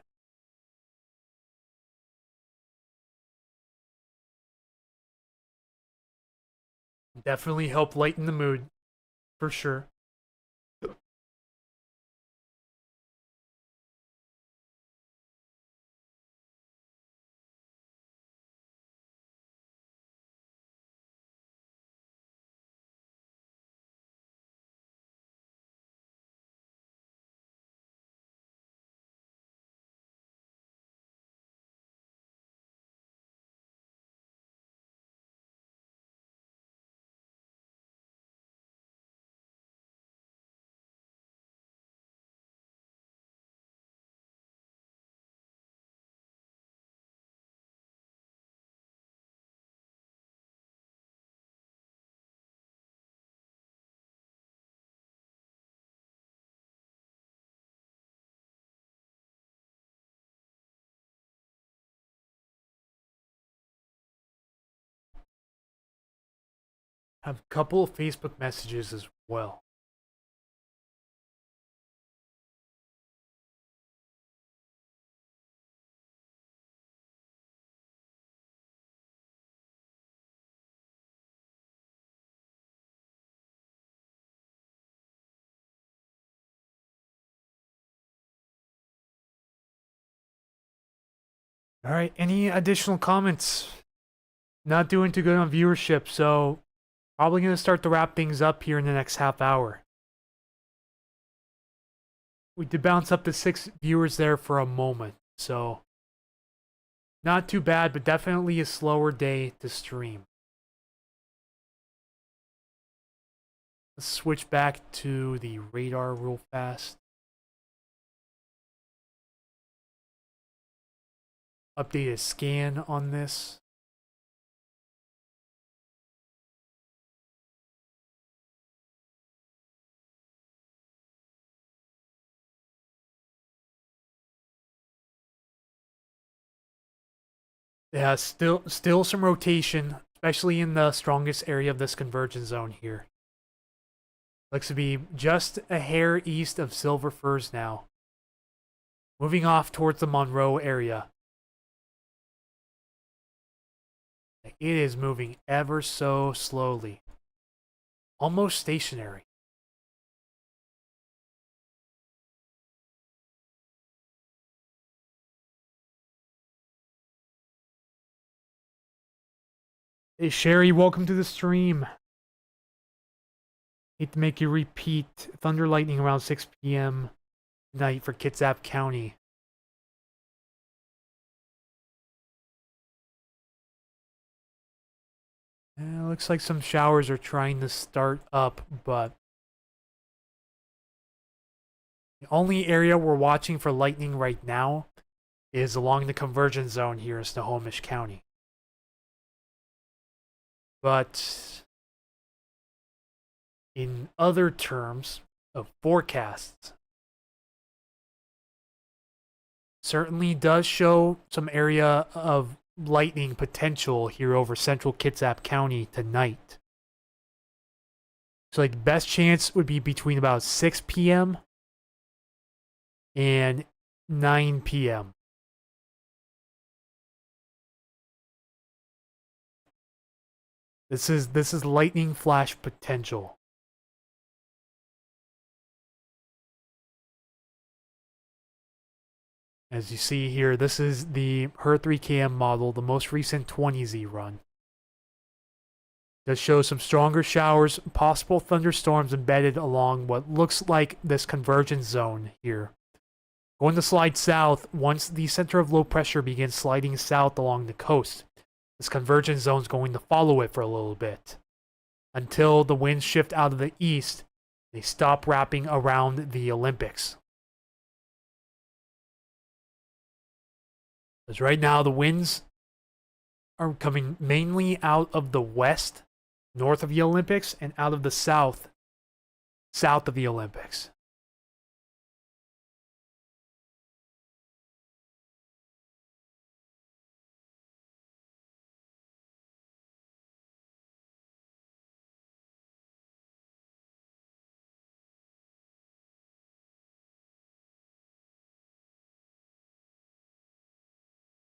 A: Definitely helped lighten the mood, for sure. Have a couple of Facebook messages as well. All right, any additional comments? Not doing too good on viewership, so probably going to start to wrap things up here in the next half hour. we did bounce up to 6 viewers there for a moment, so not too bad, but definitely a slower day to stream. Let's switch back to the radar real fast. Update a scan on this. Yeah, still some rotation, especially in the strongest area of this convergence zone here. Looks to be just a hair east of Silver Firs now. Moving off towards the Monroe area. It is moving ever so slowly. Almost stationary. Hey Sherry, welcome to the stream. Hate to make you repeat. Thunder lightning around 6 p.m. night for Kitsap County. Looks like some showers are trying to start up, but the only area we're watching for lightning right now is along the convergence zone here in Snohomish County. But in other terms of forecasts, certainly does show some area of lightning potential here over central Kitsap County tonight. So like the best chance would be between about 6 p.m. and 9 p.m. This is lightning flash potential. As you see here, this is the HER3KM model, the most recent 20Z run. Does show some stronger showers, possible thunderstorms embedded along what looks like this convergence zone here. Going to slide south once the center of low pressure begins sliding south along the coast. This convergence zone is going to follow it for a little bit until the winds shift out of the east. They stop wrapping around the Olympics. Because right now the winds are coming mainly out of the west, north of the Olympics, and out of the south, south of the Olympics.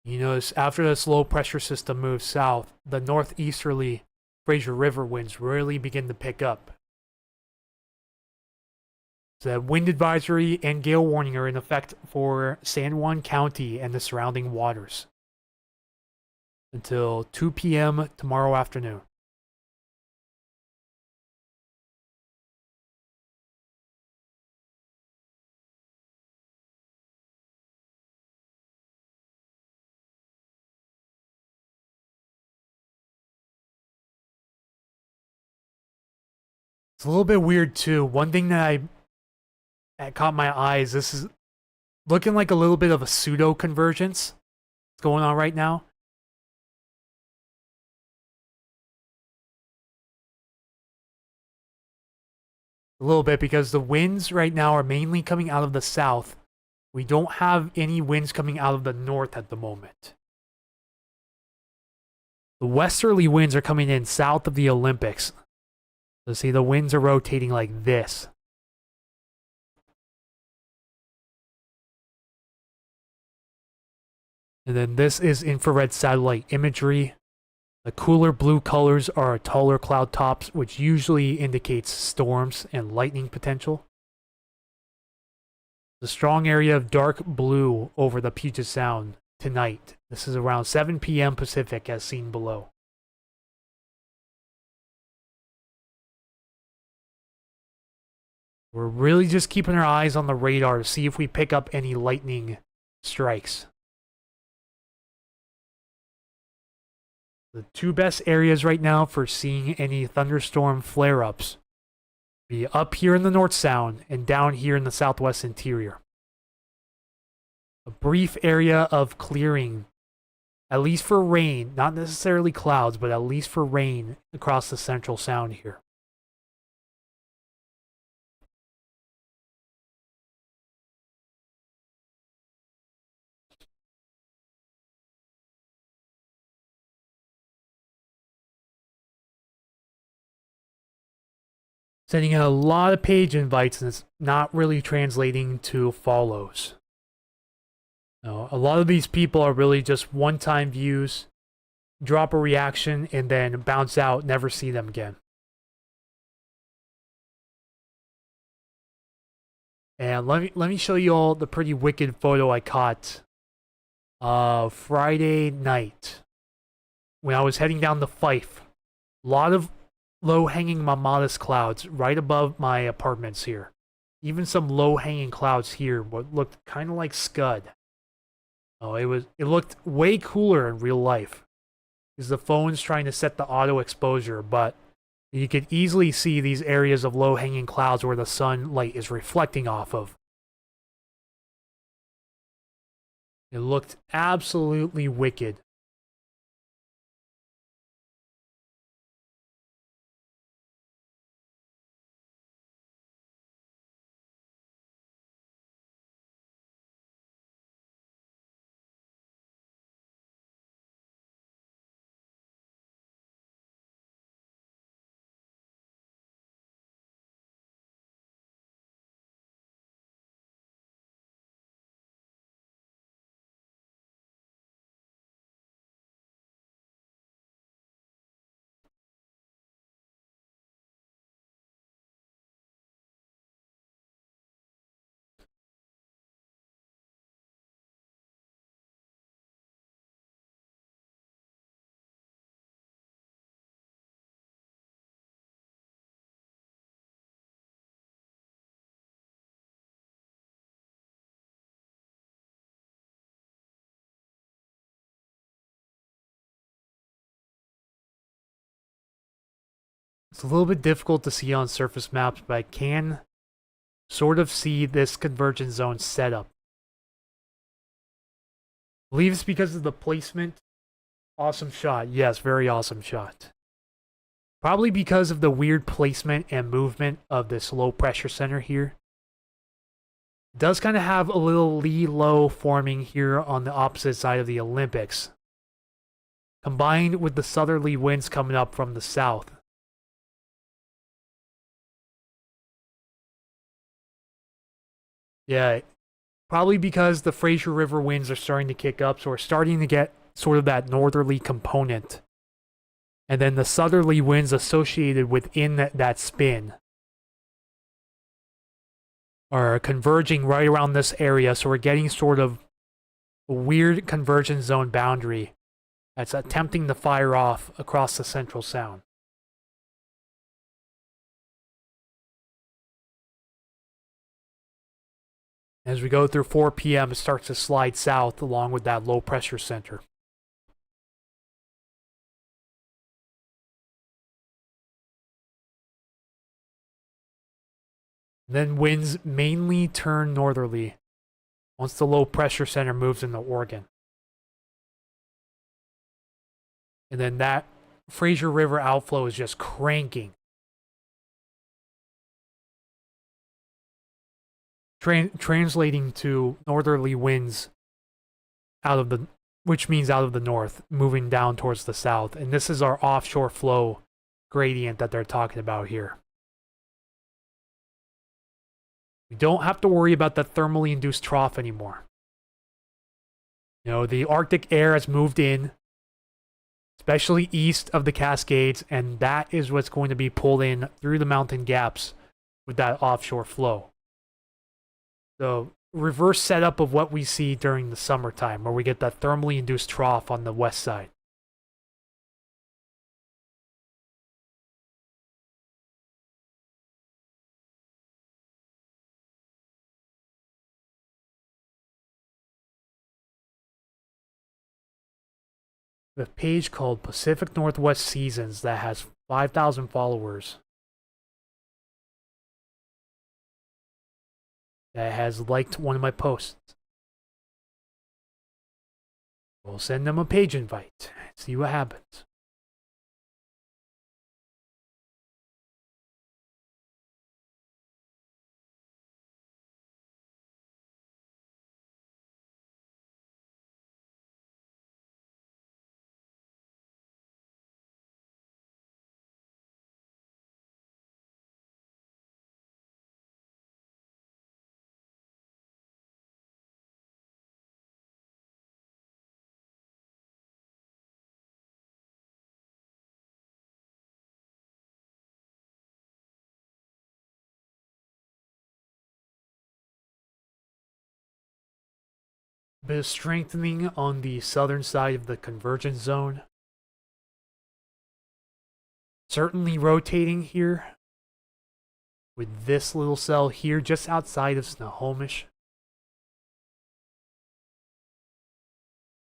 A: You notice after this low pressure system moves south, the northeasterly Fraser River winds really begin to pick up. The wind advisory and gale warning are in effect for San Juan County and the surrounding waters until 2 p.m. tomorrow afternoon. It's a little bit weird too. One thing that caught my eye is this is looking like a little bit of a pseudo convergence that's going on right now. A little bit because the winds right now are mainly coming out of the south. We don't have any winds coming out of the north at the moment. The westerly winds are coming in south of the Olympics. So see, the winds are rotating like this. And then this is infrared satellite imagery. The cooler blue colors are taller cloud tops, which usually indicates storms and lightning potential. The strong area of dark blue over the Puget Sound tonight. This is around 7 p.m. Pacific as seen below. We're really just keeping our eyes on the radar to see if we pick up any lightning strikes. The two best areas right now for seeing any thunderstorm flare-ups be up here in the North Sound and down here in the Southwest Interior. A brief area of clearing, at least for rain, not necessarily clouds, but at least for rain across the Central Sound here. Sending out a lot of page invites and it's not really translating to follows. No, a lot of these people are really just one-time views, drop a reaction, and then bounce out, never see them again. And let me show you all the pretty wicked photo I caught Friday night when I was heading down to Fife. A lot of low-hanging Mammatus clouds right above my apartments here. Even some low-hanging clouds here, what looked kind of like scud. Oh, it looked way cooler in real life. Because the phone's trying to set the auto exposure, but you could easily see these areas of low-hanging clouds where the sunlight is reflecting off of. It looked absolutely wicked. It's a little bit difficult to see on surface maps, but I can sort of see this convergence zone setup. I believe it's because of the placement. Awesome shot. Yes, very awesome shot. Probably because of the weird placement and movement of this low pressure center here. It does kind of have a little lee low forming here on the opposite side of the Olympics, combined with the southerly winds coming up from the south. Yeah, probably because the Fraser River winds are starting to kick up, so we're starting to get sort of that northerly component. And then the southerly winds associated within that spin are converging right around this area, so we're getting sort of a weird convergence zone boundary that's attempting to fire off across the Central Sound. As we go through 4 p.m., it starts to slide south along with that low pressure center. Then winds mainly turn northerly once the low pressure center moves into Oregon. And then that Fraser River outflow is just cranking. Translating to northerly winds which means out of the north, moving down towards the south. And this is our offshore flow gradient that they're talking about here. We don't have to worry about the thermally induced trough anymore. You know, the Arctic air has moved in, especially east of the Cascades, and that is what's going to be pulled in through the mountain gaps with that offshore flow. So, reverse setup of what we see during the summertime, where we get that thermally induced trough on the west side. a page called Pacific Northwest Seasons that has 5,000 followers. That has liked one of my posts. We'll send them a page invite. See what happens. Bit of strengthening on the southern side of the convergence zone. Certainly rotating here with this little cell here just outside of Snohomish.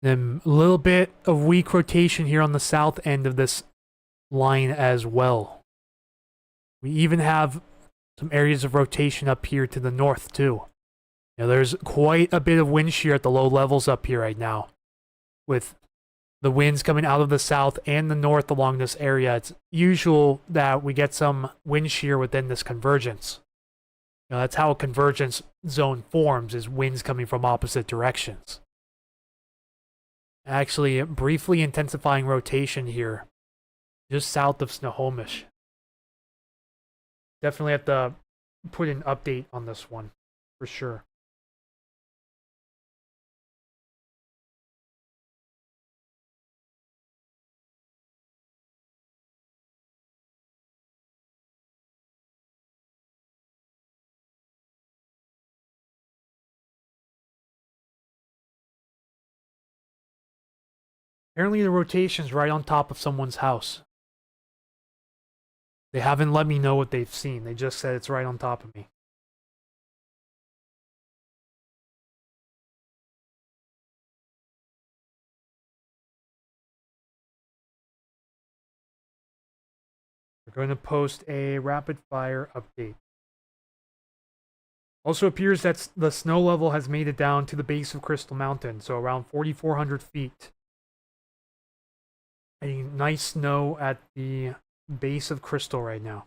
A: Then a little bit of weak rotation here on the south end of this line as well. We even have some areas of rotation up here to the north too. Now there's quite a bit of wind shear at the low levels up here right now, with the winds coming out of the south and the north along this area. It's usual that we get some wind shear within this convergence. You know, that's how a convergence zone forms, is winds coming from opposite directions. Actually, briefly intensifying rotation here, just south of Snohomish. Definitely have to put an update on this one, for sure. Apparently the rotation's right on top of someone's house. They haven't let me know what they've seen. They just said it's right on top of me. We're going to post a rapid fire update. Also appears that the snow level has made it down to the base of Crystal Mountain, so around 4,400 feet. A nice snow at the base of Crystal right now.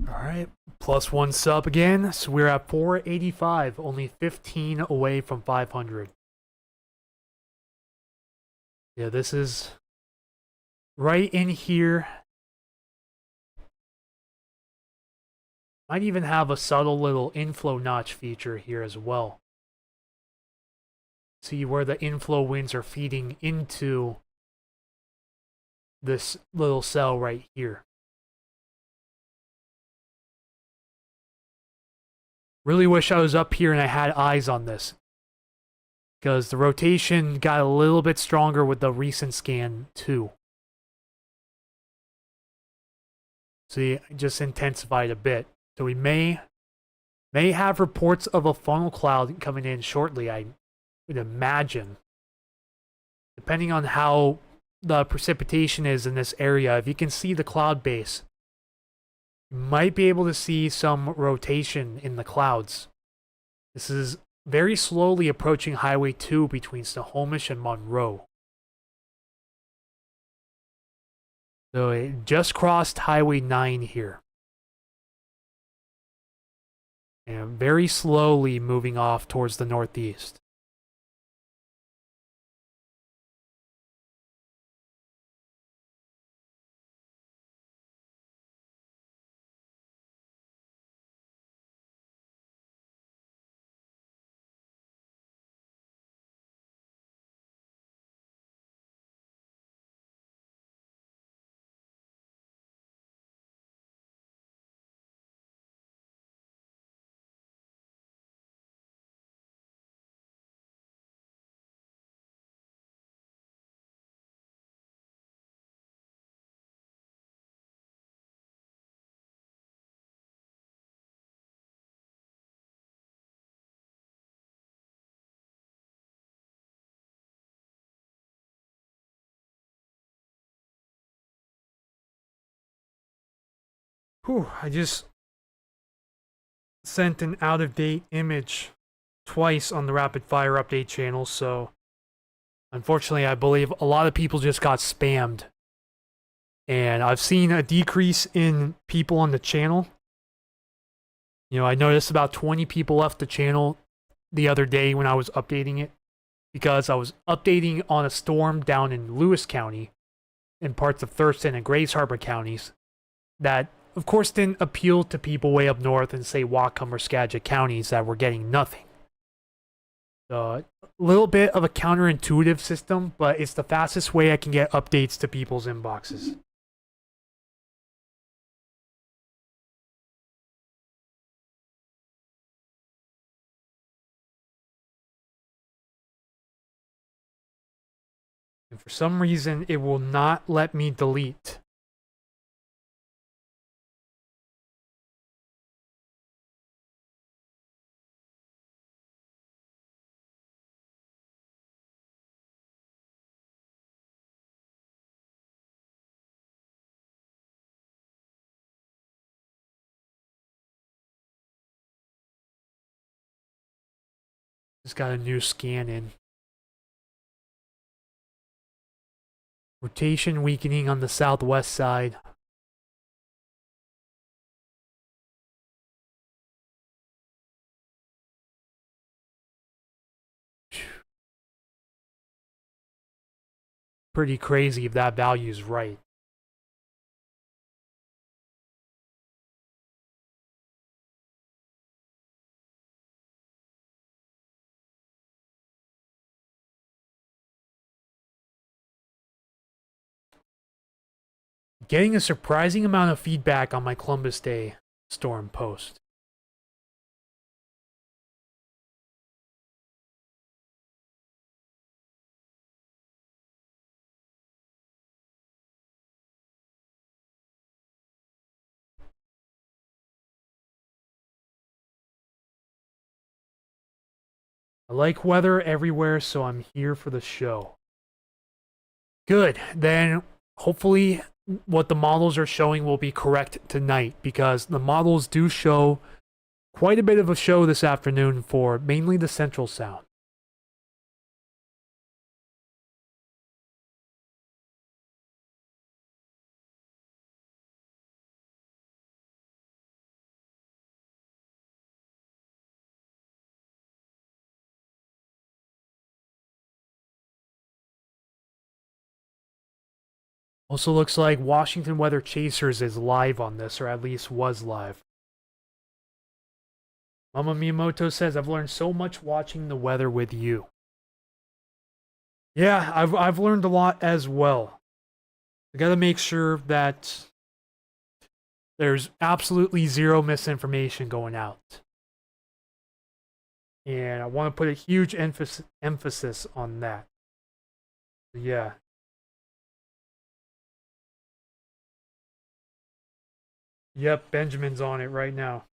A: Alright, +1 sub again, so we're at 485, only 15 away from 500. Yeah, this is right in here. Might even have a subtle little inflow notch feature here as well. See where the inflow winds are feeding into this little cell right here. Really wish I was up here and I had eyes on this, because the rotation got a little bit stronger with the recent scan too. See, it just intensified a bit. So we may have reports of a funnel cloud coming in shortly, I would imagine. Depending on how the precipitation is in this area, if you can see the cloud base, you might be able to see some rotation in the clouds. This is very slowly approaching Highway 2 between Snohomish and Monroe. So it just crossed Highway 9 here. And very slowly moving off towards the northeast. Whew, I just sent an out of date image twice on the rapid fire update channel, so unfortunately I believe a lot of people just got spammed. And I've seen a decrease in people on the channel. You know, I noticed about 20 people left the channel the other day when I was updating it because I was updating on a storm down in Lewis County and parts of Thurston and Grays Harbor counties that, of course, didn't appeal to people way up north in, say, Whatcom or Skagit counties that were getting nothing. A little bit of a counterintuitive system, but it's the fastest way I can get updates to people's inboxes. And for some reason, it will not let me delete. Just got a new scan in. Rotation weakening on the southwest side. Pretty crazy if that value's right. Getting a surprising amount of feedback on my Columbus Day storm post. I like weather everywhere, so I'm here for the show. Good. Then hopefully what the models are showing will be correct tonight, because the models do show quite a bit of a show this afternoon for mainly the Central Sound. Also looks like Washington Weather Chasers is live on this, or at least was live. Mama Miyamoto says, I've learned so much watching the weather with you. Yeah, I've learned a lot as well. I gotta make sure that there's absolutely zero misinformation going out. And I want to put a huge emphasis on that. Yeah. Yep, Benjamin's on it right now.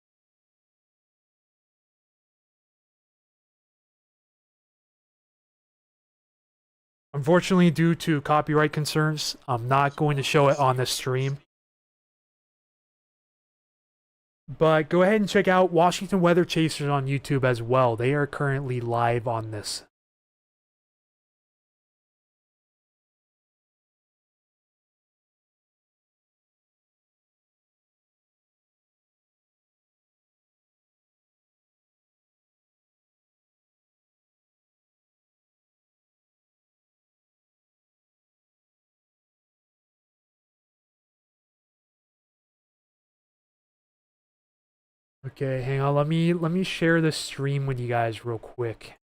A: Unfortunately, due to copyright concerns, I'm not going to show it on the stream. But go ahead and check out Washington Weather Chasers on YouTube as well. They are currently live on this. Okay, hang on. Let me share this stream with you guys real quick.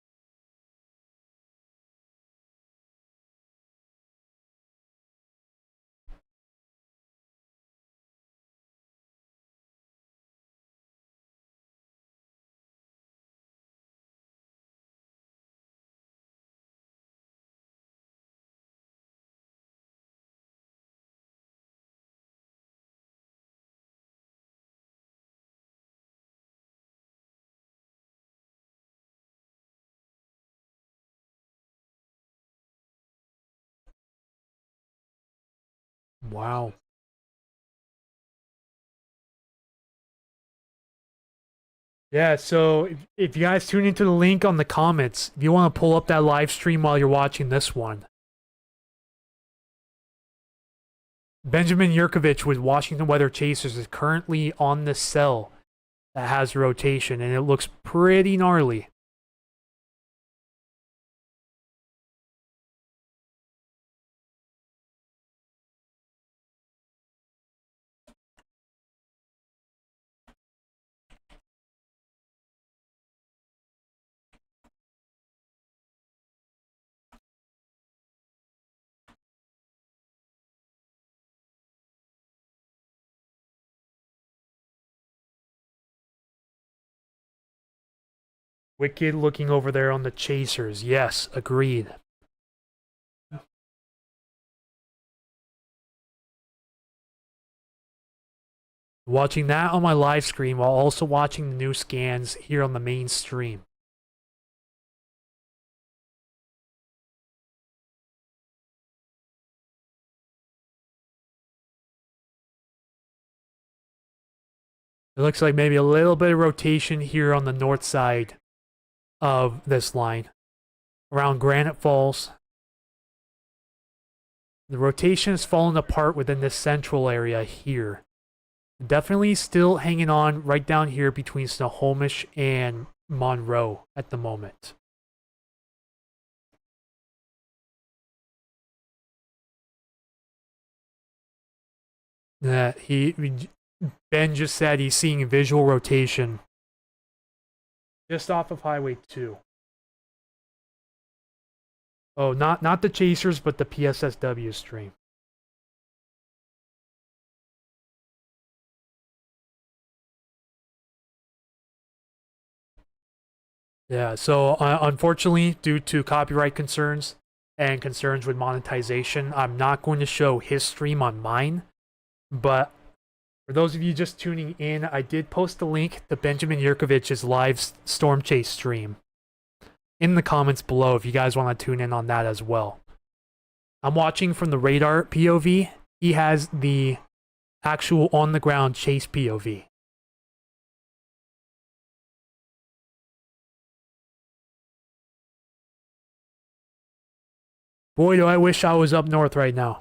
A: Wow. Yeah, so if you guys tune into the link on the comments, if you want to pull up that live stream while you're watching this one. Benjamin Yurkovich with Washington Weather Chasers is currently on the cell that has rotation, and it looks pretty gnarly. Wicked looking over there on the Chasers. Yes, agreed. Watching that on my live stream while also watching the new scans here on the main stream. It looks like maybe a little bit of rotation here on the north side of this line around Granite Falls. The rotation is falling apart within this central area here. Definitely still hanging on right down here between Snohomish and Monroe at the moment. Ben just said he's seeing visual rotation just off of Highway 2. Oh, not the Chasers, but the PSSW stream. Yeah, so unfortunately, due to copyright concerns and concerns with monetization, I'm not going to show his stream on mine. But for those of you just tuning in, I did post a link to Benjamin Yurkovich's live Storm Chase stream in the comments below if you guys want to tune in on that as well. I'm watching from the radar POV. He has the actual on-the-ground chase POV. Boy, do I wish I was up north right now.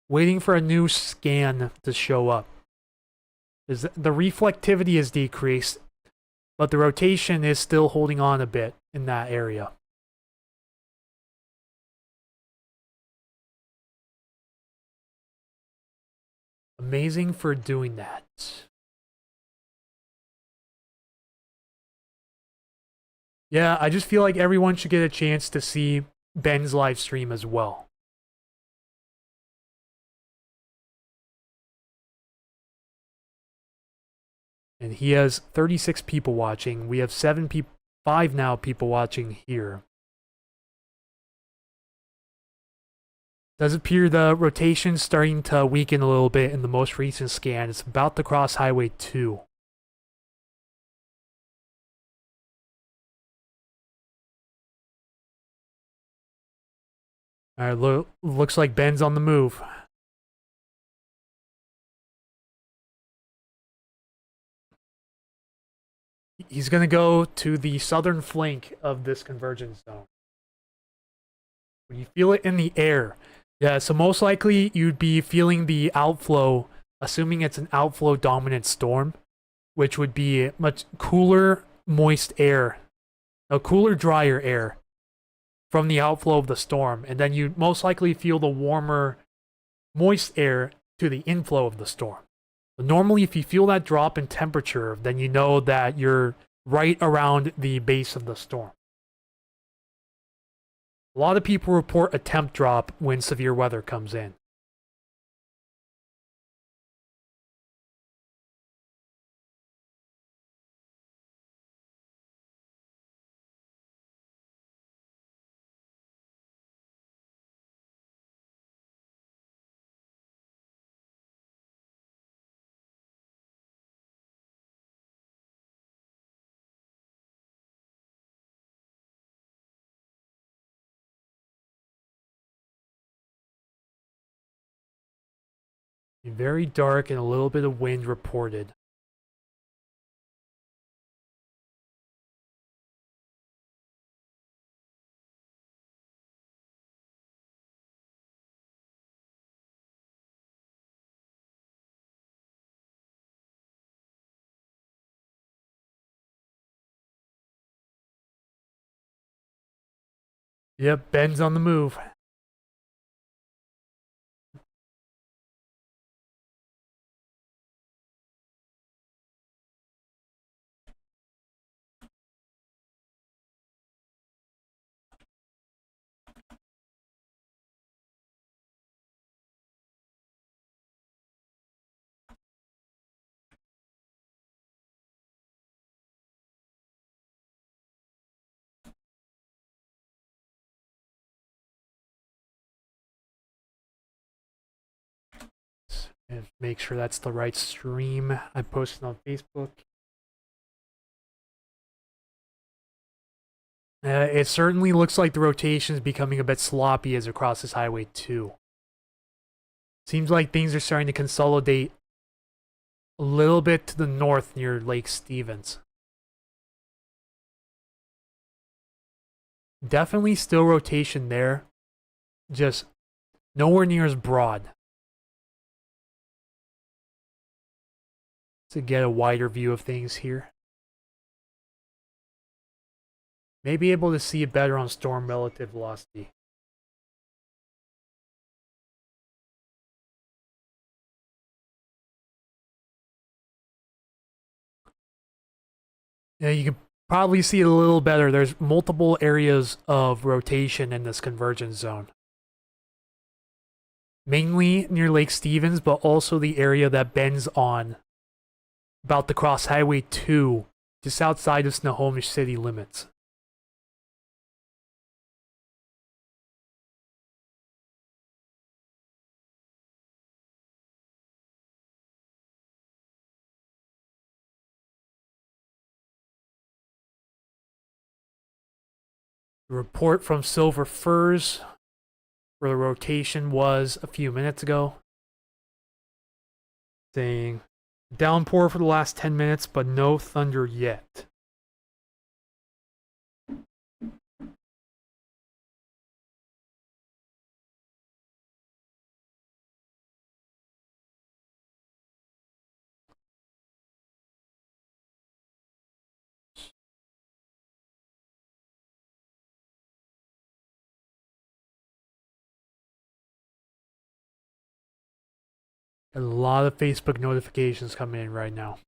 A: Waiting for a new scan to show up. The reflectivity is decreased, but the rotation is still holding on a bit in that area. Amazing for doing that. Yeah, I just feel like everyone should get a chance to see Ben's live stream as well. And he has 36 people watching. We have 5 now people watching here. Does appear the rotation's starting to weaken a little bit in the most recent scan. It's about to cross Highway 2. Alright, looks like Ben's on the move. He's going to go to the southern flank of this convergence zone. When you feel it in the air. Yeah, so most likely you'd be feeling the outflow, assuming it's an outflow dominant storm, which would be much cooler, moist air. A cooler, drier air from the outflow of the storm. And then you'd most likely feel the warmer, moist air to the inflow of the storm. But normally, if you feel that drop in temperature, then you know that you're right around the base of the storm. A lot of people report a temp drop when severe weather comes in. Very dark and a little bit of wind reported. Yep, Ben's on the move. And make sure that's the right stream I posted on Facebook. It certainly looks like the rotation is becoming a bit sloppy as it crosses Highway 2. Seems like things are starting to consolidate a little bit to the north near Lake Stevens. Definitely still rotation there, just nowhere near as broad. To get a wider view of things here. May be able to see it better on storm relative velocity. Yeah, you can probably see it a little better. There's multiple areas of rotation in this convergence zone. Mainly near Lake Stevens, but also the area that bends on about to cross Highway 2, just outside of Snohomish city limits. The report from Silver Firs, where the rotation was a few minutes ago, saying downpour for the last 10 minutes, but no thunder yet. A lot of Facebook notifications coming in right now.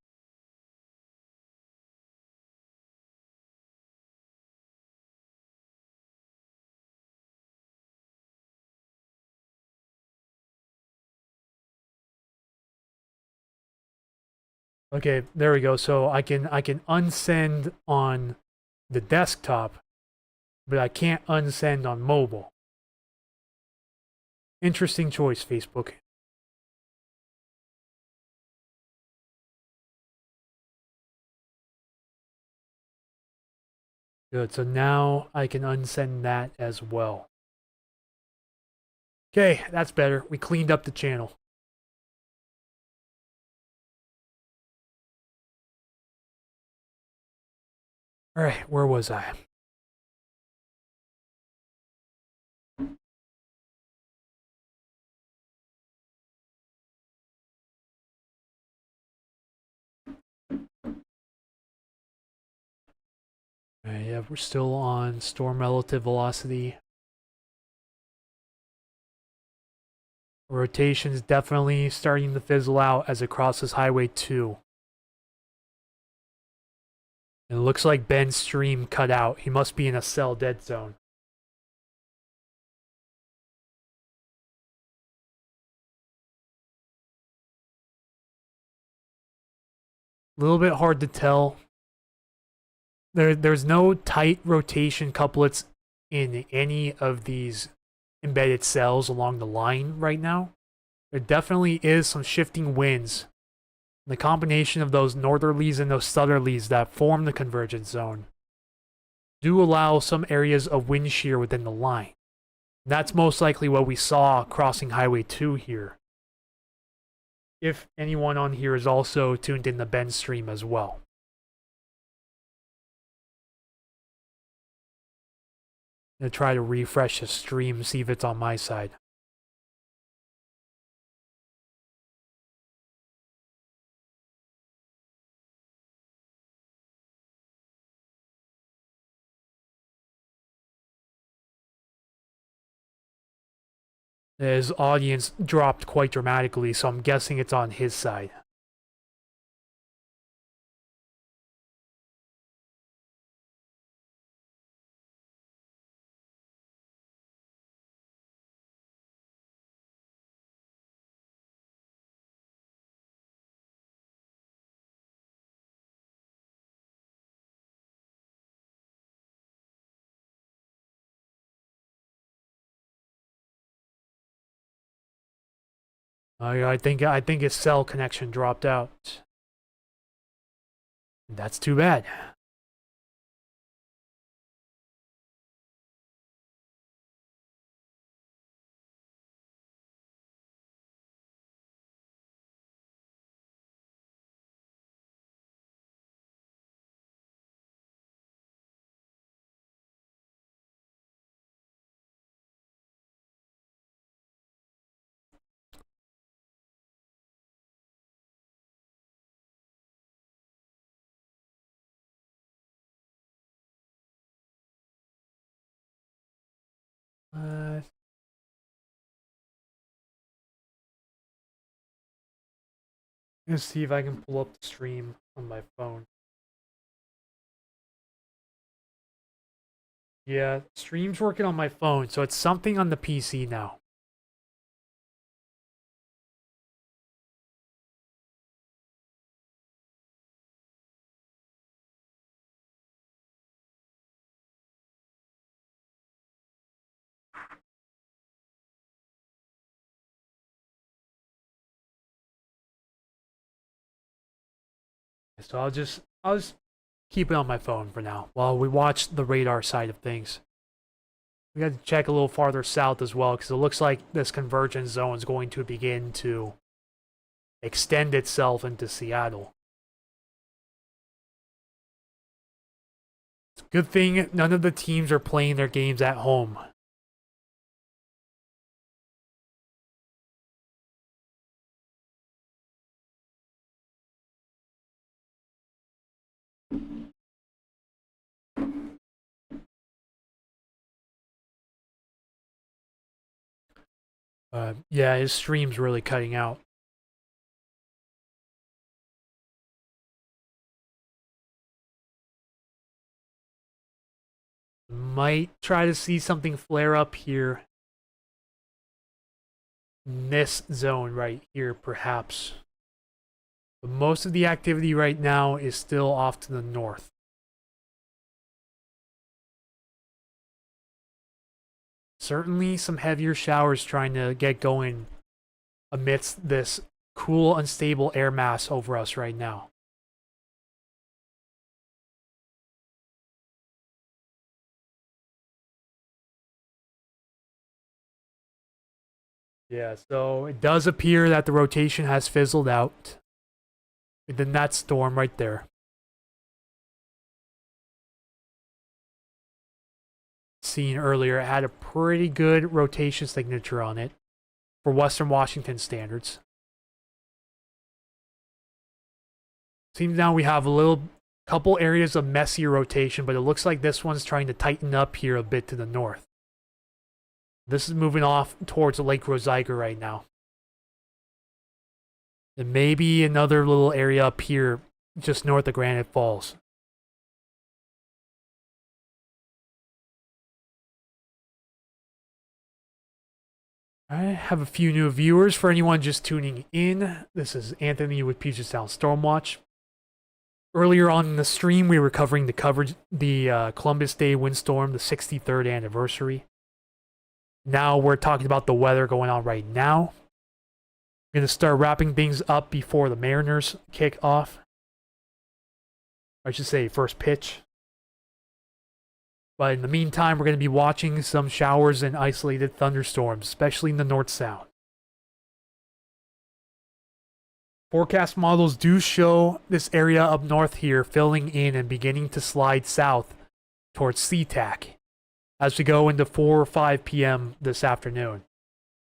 A: Okay, there we go. So I can unsend on the desktop, but I can't unsend on mobile. Interesting choice, Facebook. Good, so now I can unsend that as well. Okay, that's better. We cleaned up the channel. Alright, where was I? Yeah, we're still on storm relative velocity. Rotation's definitely starting to fizzle out as it crosses Highway 2. It looks like Ben's stream cut out. He must be in a cell dead zone. A little bit hard to tell. There's no tight rotation couplets in any of these embedded cells along the line right now. There definitely is some shifting winds. The combination of those northerlies and those southerlies that form the convergence zone do allow some areas of wind shear within the line. That's most likely what we saw crossing Highway 2 here. If anyone on here is also tuned in the Ben stream as well. I'm going to try to refresh the stream, see if it's on my side. His audience dropped quite dramatically, so I'm guessing it's on his side. I think his cell connection dropped out. That's too bad. Let's see if I can pull up the stream on my phone. Yeah, stream's working on my phone, so it's something on the PC now. So I'll just keep it on my phone for now while we watch the radar side of things. We got to check a little farther south as well, because it looks like this convergence zone is going to begin to extend itself into Seattle. It's a good thing none of the teams are playing their games at home. Yeah, his stream's really cutting out. Might try to see something flare up here. In this zone right here, perhaps. But most of the activity right now is still off to the north. Certainly some heavier showers trying to get going amidst this cool, unstable air mass over us right now. Yeah, so it does appear that the rotation has fizzled out within that storm right there. Seen earlier, it had a pretty good rotation signature on it for Western Washington standards. Seems now we have a couple areas of messier rotation, but it looks like this one's trying to tighten up here a bit to the north. This is moving off towards Lake Rosiger right now. And maybe another little area up here just north of Granite Falls. I have a few new viewers. For anyone just tuning in, this is Anthony with Puget Sound Stormwatch. Earlier on in the stream, we were covering the Columbus Day windstorm, the 63rd anniversary. Now we're talking about the weather going on right now. I'm going to start wrapping things up before the Mariners kick off. I should say first pitch. But in the meantime, we're going to be watching some showers and isolated thunderstorms, especially in the North Sound. Forecast models do show this area up north here filling in and beginning to slide south towards SeaTac as we go into 4 or 5 p.m. this afternoon,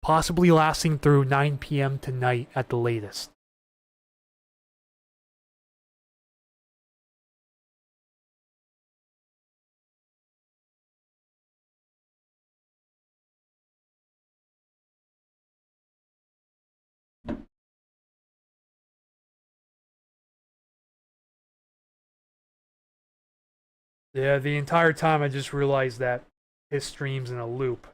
A: possibly lasting through 9 p.m. tonight at the latest. Yeah, the entire time I just realized that his stream's in a loop.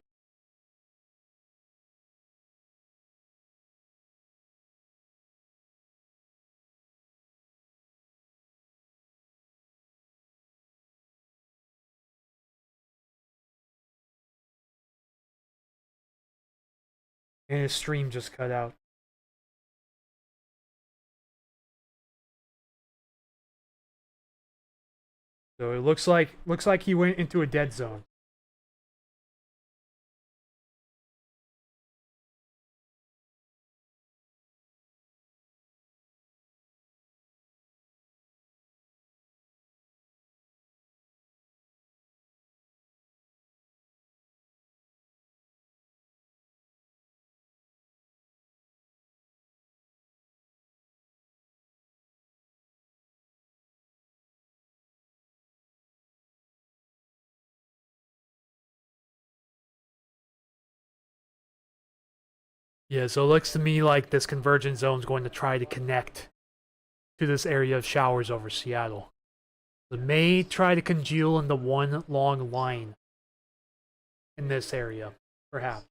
A: And his stream just cut out. So it looks like he went into a dead zone. Yeah, so it looks to me like this convergence zone is going to try to connect to this area of showers over Seattle. It may try to congeal into one long line in this area, perhaps.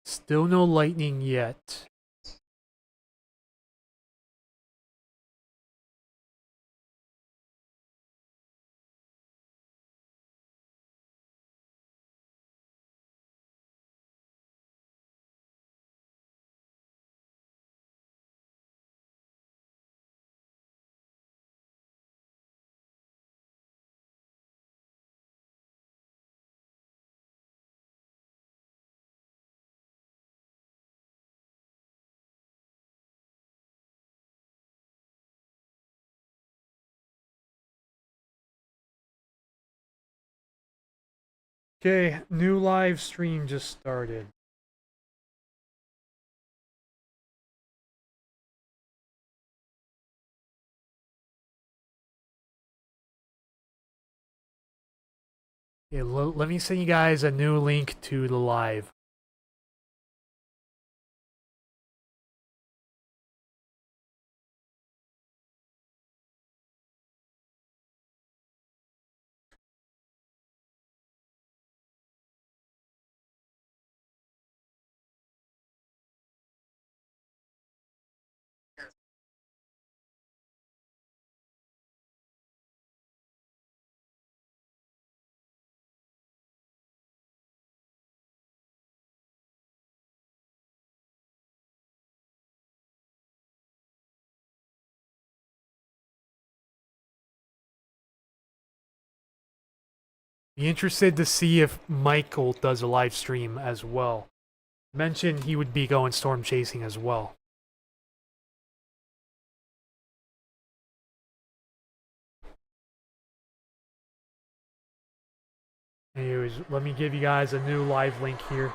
A: Still no lightning yet. Okay, new live stream just started. Yeah, let me send you guys a new link to the live. Be interested to see if Michael does a live stream as well. Mentioned he would be going storm chasing as well. Anyways, let me give you guys a new live link here.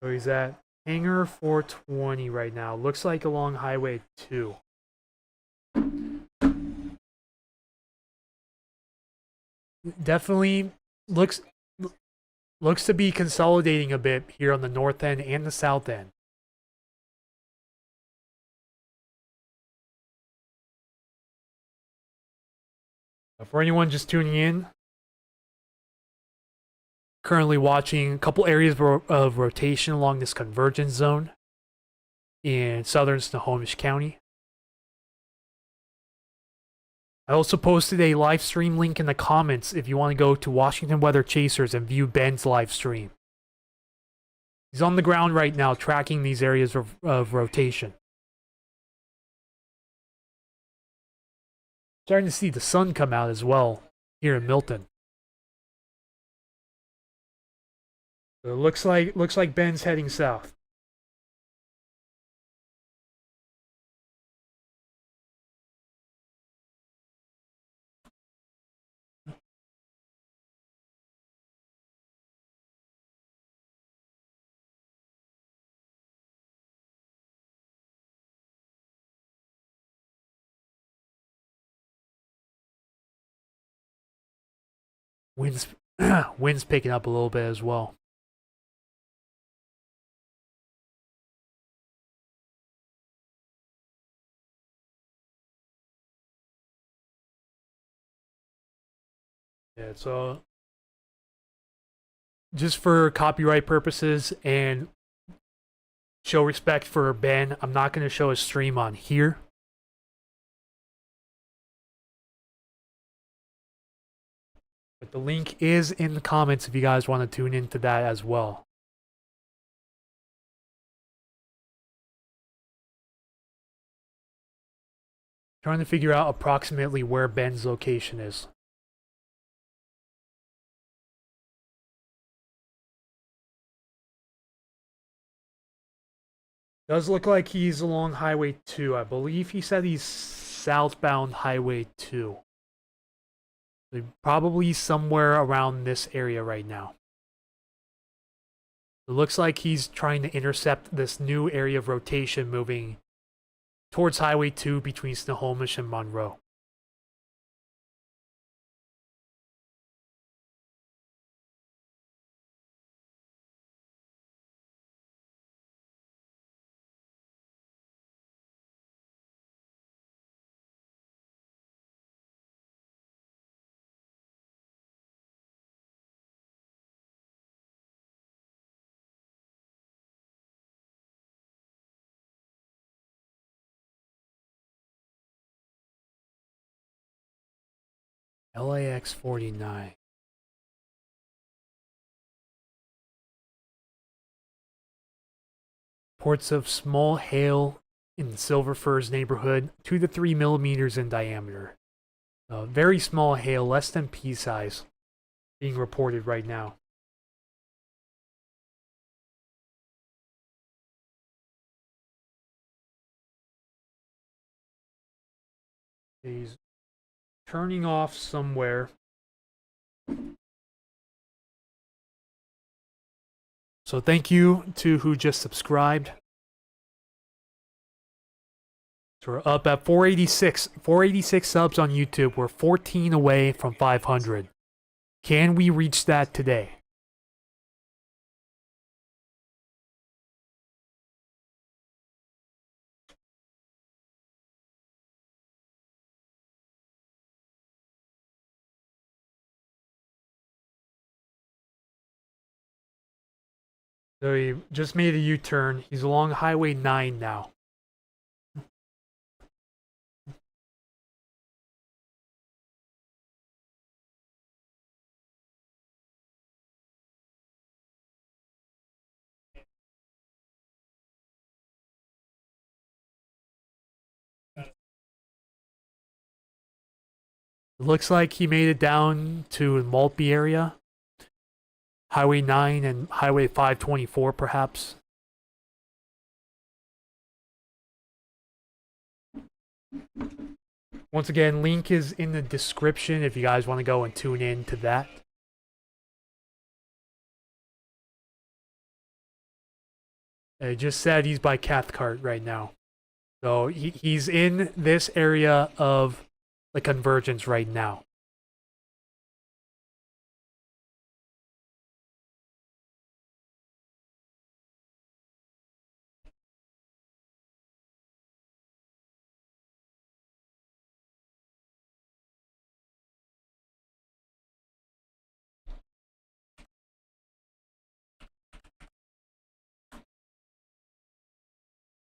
A: So he's at Hangar 420 right now. Looks like along Highway 2. Definitely looks to be consolidating a bit here on the north end and the south end. For anyone just tuning in, currently watching a couple areas of rotation along this convergence zone in southern Snohomish County. I also posted a live stream link in the comments if you want to go to Washington Weather Chasers and view Ben's live stream. He's on the ground right now tracking these areas of rotation. Starting to see the sun come out as well here in Milton. So it looks like Ben's heading south. Wind's picking up a little bit as well. Yeah, so just for copyright purposes and show respect for Ben, I'm not going to show a stream on here. But the link is in the comments if you guys want to tune into that as well. Trying to figure out approximately where Ben's location is. Does look like he's along Highway 2. I believe he said he's southbound Highway 2. So probably somewhere around this area right now. It looks like he's trying to intercept this new area of rotation moving towards Highway 2 between Snohomish and Monroe. LAX 49. Reports of small hail in Silver Firs neighborhood, 2 to 3 millimeters in diameter. Very small hail, less than pea size, being reported right now. He's turning off somewhere. So thank you to who just subscribed. So we're up at 486 subs on YouTube. We're 14 away from 500. Can we reach that today? So he just made a U-turn. He's along Highway 9 now. It looks like he made it down to the Maltby area. Highway 9 and Highway 524, perhaps. Once again, link is in the description if you guys want to go and tune in to that. It just said he's by Cathcart right now. So he's in this area of the convergence right now.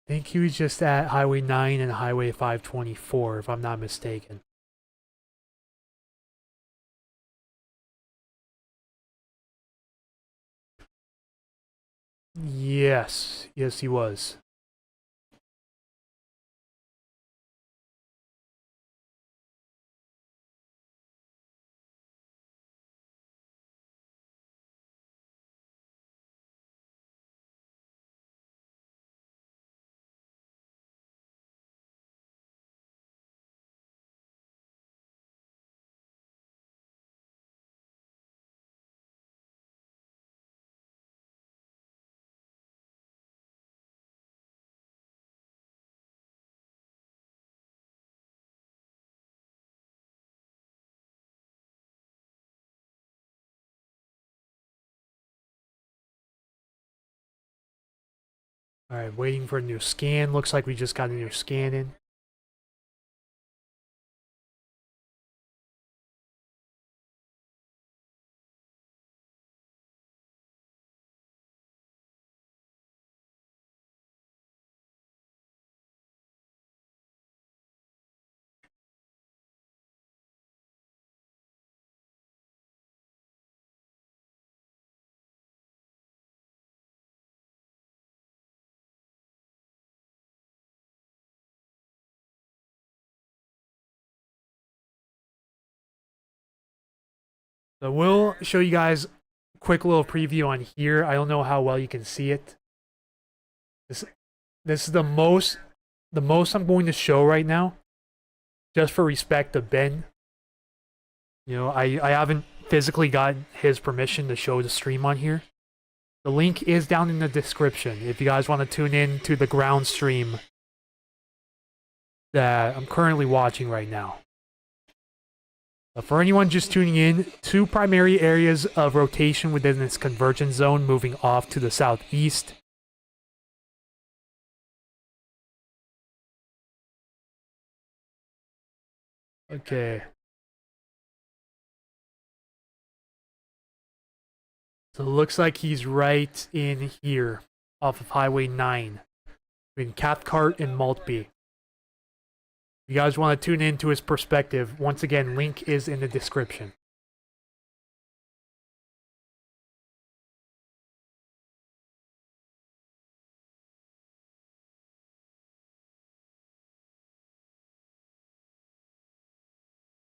A: I think he was just at Highway 9 and Highway 524, if I'm not mistaken. Yes, he was. Alright, waiting for a new scan. Looks like we just got a new scan in. So I will show you guys a quick little preview on here. I don't know how well you can see it. This is the most I'm going to show right now, just for respect of Ben. You know, I haven't physically gotten his permission to show the stream on here. The link is down in the description if you guys want to tune in to the ground stream that I'm currently watching right now. For anyone just tuning in, 2 primary areas of rotation within this convergence zone moving off to the southeast. Okay. So it looks like he's right in here, off of Highway 9, between Cathcart and Maltby. If you guys want to tune in to his perspective, once again, link is in the description.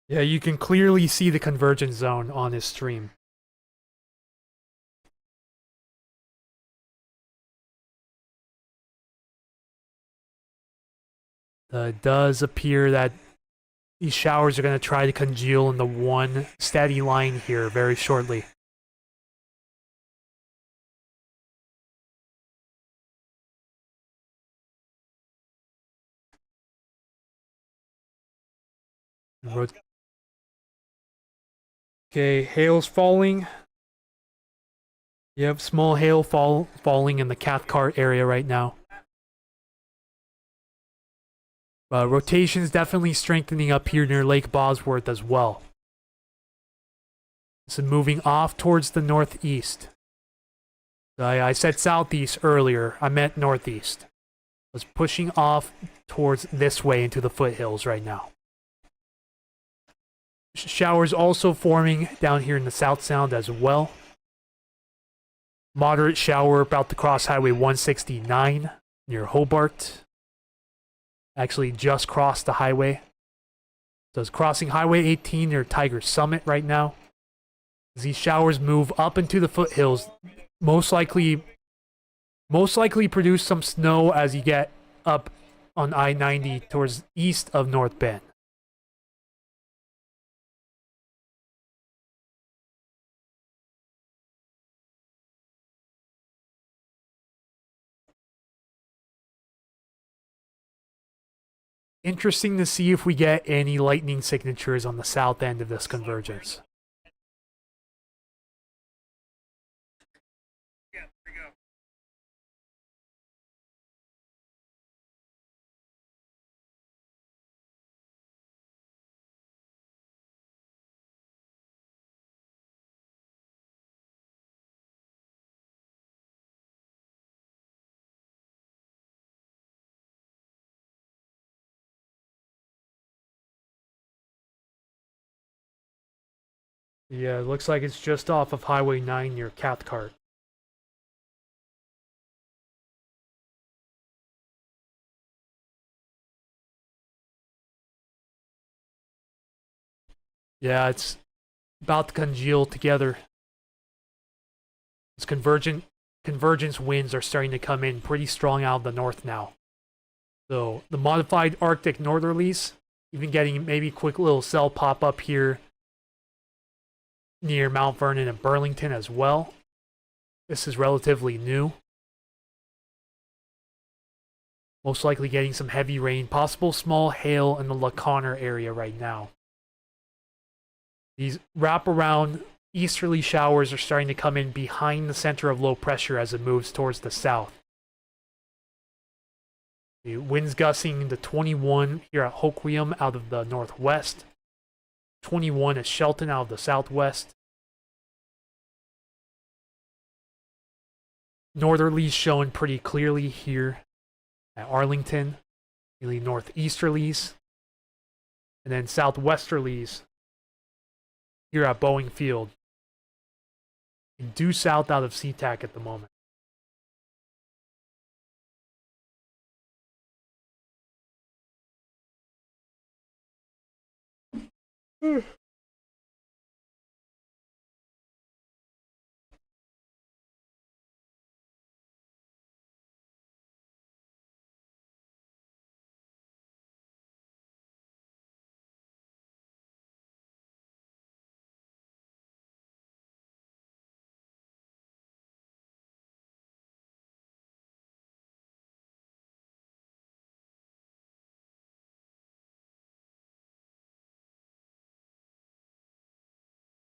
A: Yeah, you can clearly see the convergence zone on his stream. It does appear that these showers are going to try to congeal in the one steady line here very shortly. Okay, hail's falling. You have small hail falling in the Cathcart area right now. Rotation is definitely strengthening up here near Lake Bosworth as well. So moving off towards the northeast. I said southeast earlier. I meant northeast. It's pushing off towards this way into the foothills right now. Showers also forming down here in the South Sound as well. Moderate shower about to cross Highway 169 near Hobart. Actually just crossed the highway. So it's crossing Highway 18 near Tiger Summit right now. As these showers move up into the foothills, most likely produce some snow as you get up on I-90 towards east of North Bend. Interesting to see if we get any lightning signatures on the south end of this convergence. Yeah, it looks like it's just off of Highway 9 near Cathcart. Yeah, it's about to congeal together. This convergence winds are starting to come in pretty strong out of the north now. So the modified Arctic northerlies, even getting maybe a quick little cell pop up here near Mount Vernon and Burlington as well. This is relatively new. Most likely getting some heavy rain, possible small hail in the La Conner area right now. These wraparound easterly showers are starting to come in behind the center of low pressure as it moves towards the south. The winds gusting to 21 here at Hoquiam out of the northwest. 21 at Shelton out of the southwest. Northerlies showing pretty clearly here at Arlington. Really northeasterlies. And then southwesterlies here at Boeing Field. And due south out of SeaTac at the moment.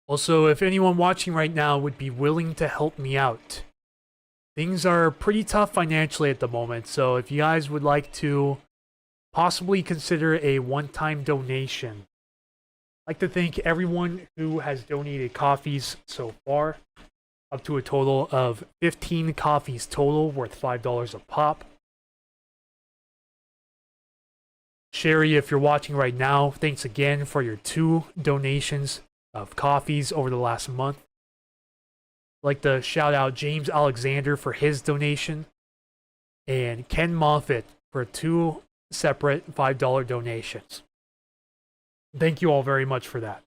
A: Also, if anyone watching right now would be willing to help me out, things are pretty tough financially at the moment, so if you guys would like to possibly consider a one-time donation, I'd like to thank everyone who has donated coffees so far, up to a total of 15 coffees total, worth $5 a pop. Sherry, if you're watching right now, thanks again for your 2 donations of coffees over the last month. I'd like to shout out James Alexander for his donation and Ken Moffitt for 2 separate $5 donations. Thank you all very much for that.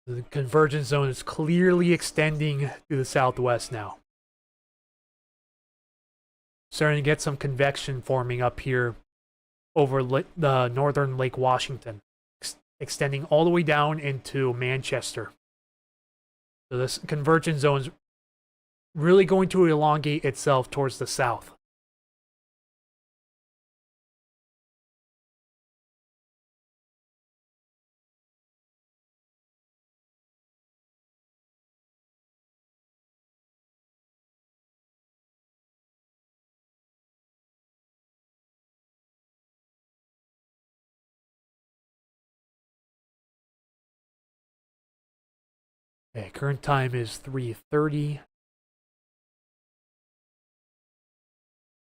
A: The convergence zone is clearly extending to the southwest now. Starting to get some convection forming up here over the northern Lake Washington, extending all the way down into Manchester. So this convergence zone is really going to elongate itself towards the south. Okay, current time is 3:30.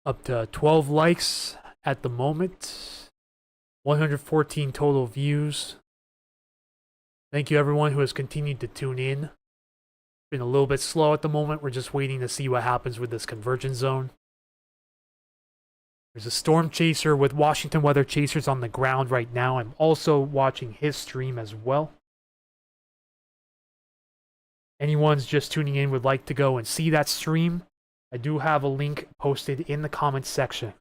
A: Up to 12 likes at the moment. 114 total views. Thank you everyone who has continued to tune in. Been a little bit slow at the moment. We're just waiting to see what happens with this convergence zone. There's a storm chaser with Washington Weather Chasers on the ground right now. I'm also watching his stream as well. Anyone's just tuning in would like to go and see that stream, I do have a link posted in the comments section.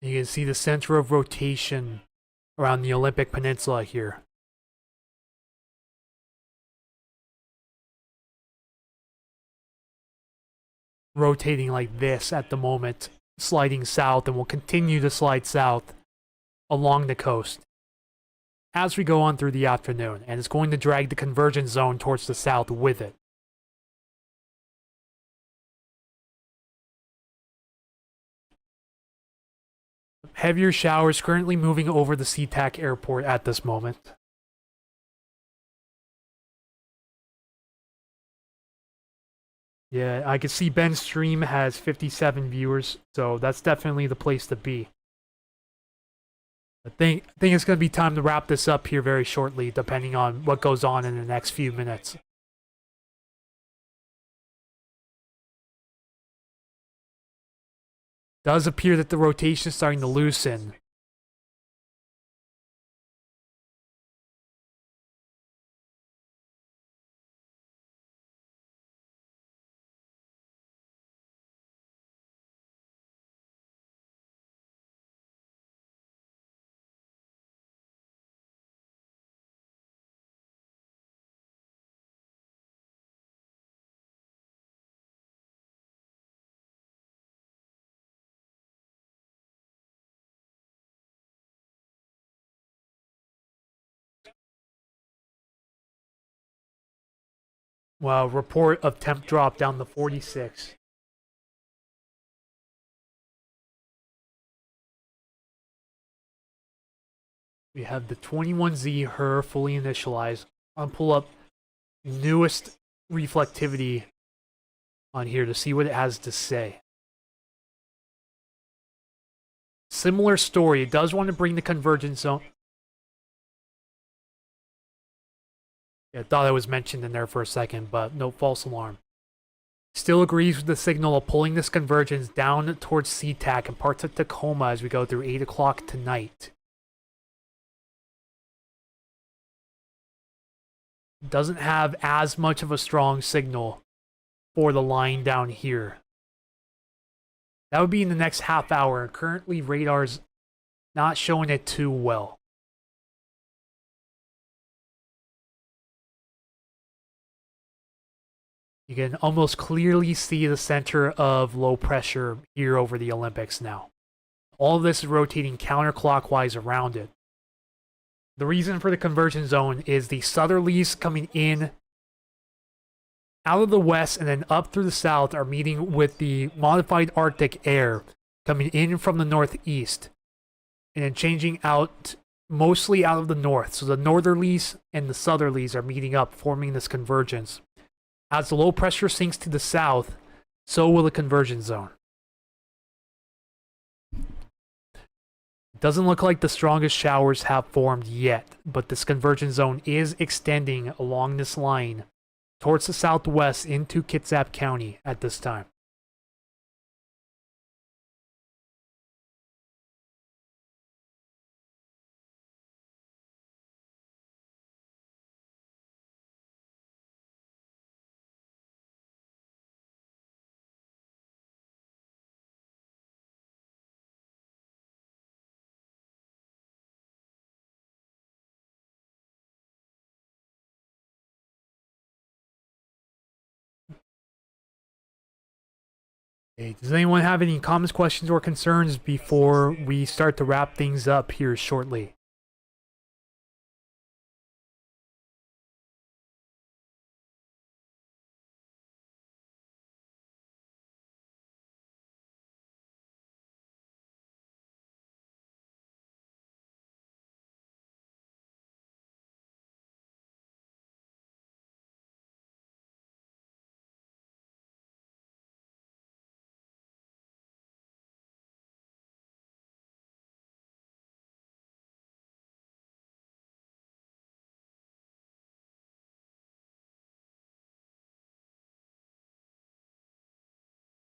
A: You can see the center of rotation around the Olympic Peninsula here. Rotating like this at the moment, sliding south, and will continue to slide south along the coast as we go on through the afternoon, and it's going to drag the convergence zone towards the south with it. Heavier showers currently moving over the SeaTac airport at this moment. Yeah, I can see Ben's stream has 57 viewers, so that's definitely the place to be. I think it's going to be time to wrap this up here very shortly, depending on what goes on in the next few minutes. Does appear that the rotation is starting to loosen. Wow, report of temp drop down to 46. We have the 21Z HER fully initialized. I'll pull up newest reflectivity on here to see what it has to say. Similar story. It does want to bring the convergence zone. Yeah, I thought it was mentioned in there for a second, but no false alarm. Still agrees with the signal of pulling this convergence down towards SeaTac and parts of Tacoma as we go through 8 o'clock tonight. Doesn't have as much of a strong signal for the line down here. That would be in the next half hour. Currently, radar's not showing it too well. You can almost clearly see the center of low pressure here over the Olympics now. All of this is rotating counterclockwise around it. The reason for the convergence zone is the southerlies coming in out of the west and then up through the south are meeting with the modified Arctic air coming in from the northeast and then changing out mostly out of the north. So the northerlies and the southerlies are meeting up, forming this convergence. As the low pressure sinks to the south, so will the convergence zone. It doesn't look like the strongest showers have formed yet, but this convergence zone is extending along this line towards the southwest into Kitsap County at this time. Hey, does anyone have any comments, questions, or concerns before we start to wrap things up here shortly?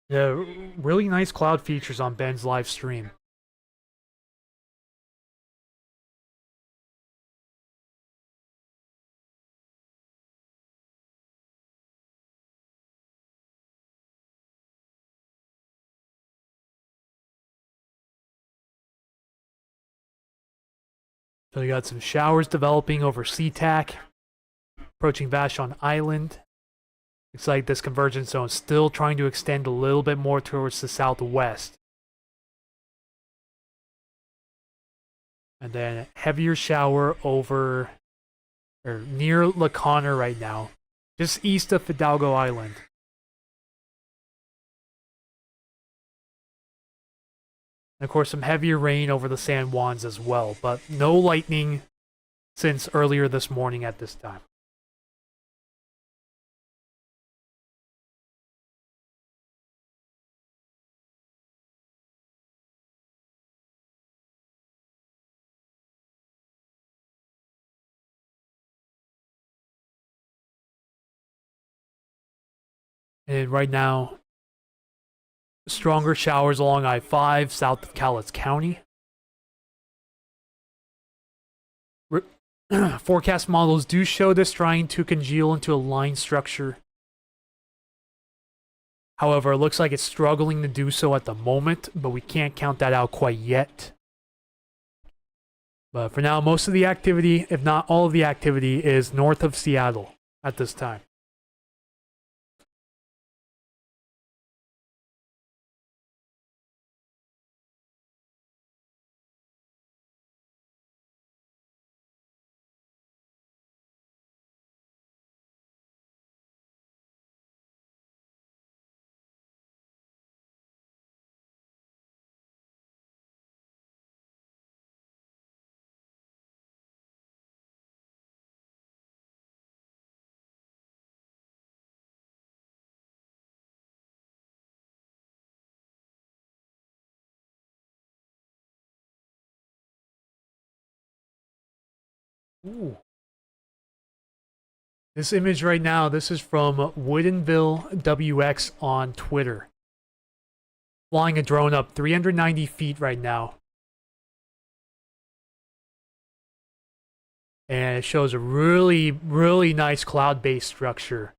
A: Yeah, really nice cloud features on Ben's live stream. So you got some showers developing over SeaTac, approaching Vashon Island. Looks like this convergence zone is still trying to extend a little bit more towards the southwest. And then heavier shower over, or near La Conner right now, just east of Fidalgo Island. And of course, some heavier rain over the San Juans as well, but no lightning since earlier this morning at this time. And right now, stronger showers along I-5 south of Cowlitz County. Forecast models do show this trying to congeal into a line structure. However, it looks like it's struggling to do so at the moment, but we can't count that out quite yet. But for now, most of the activity, if not all of the activity, is north of Seattle at this time. Ooh. This image right now, this is from Woodinville WX on Twitter. Flying a drone up 390 feet right now. And it shows a really, really nice cloud-based structure.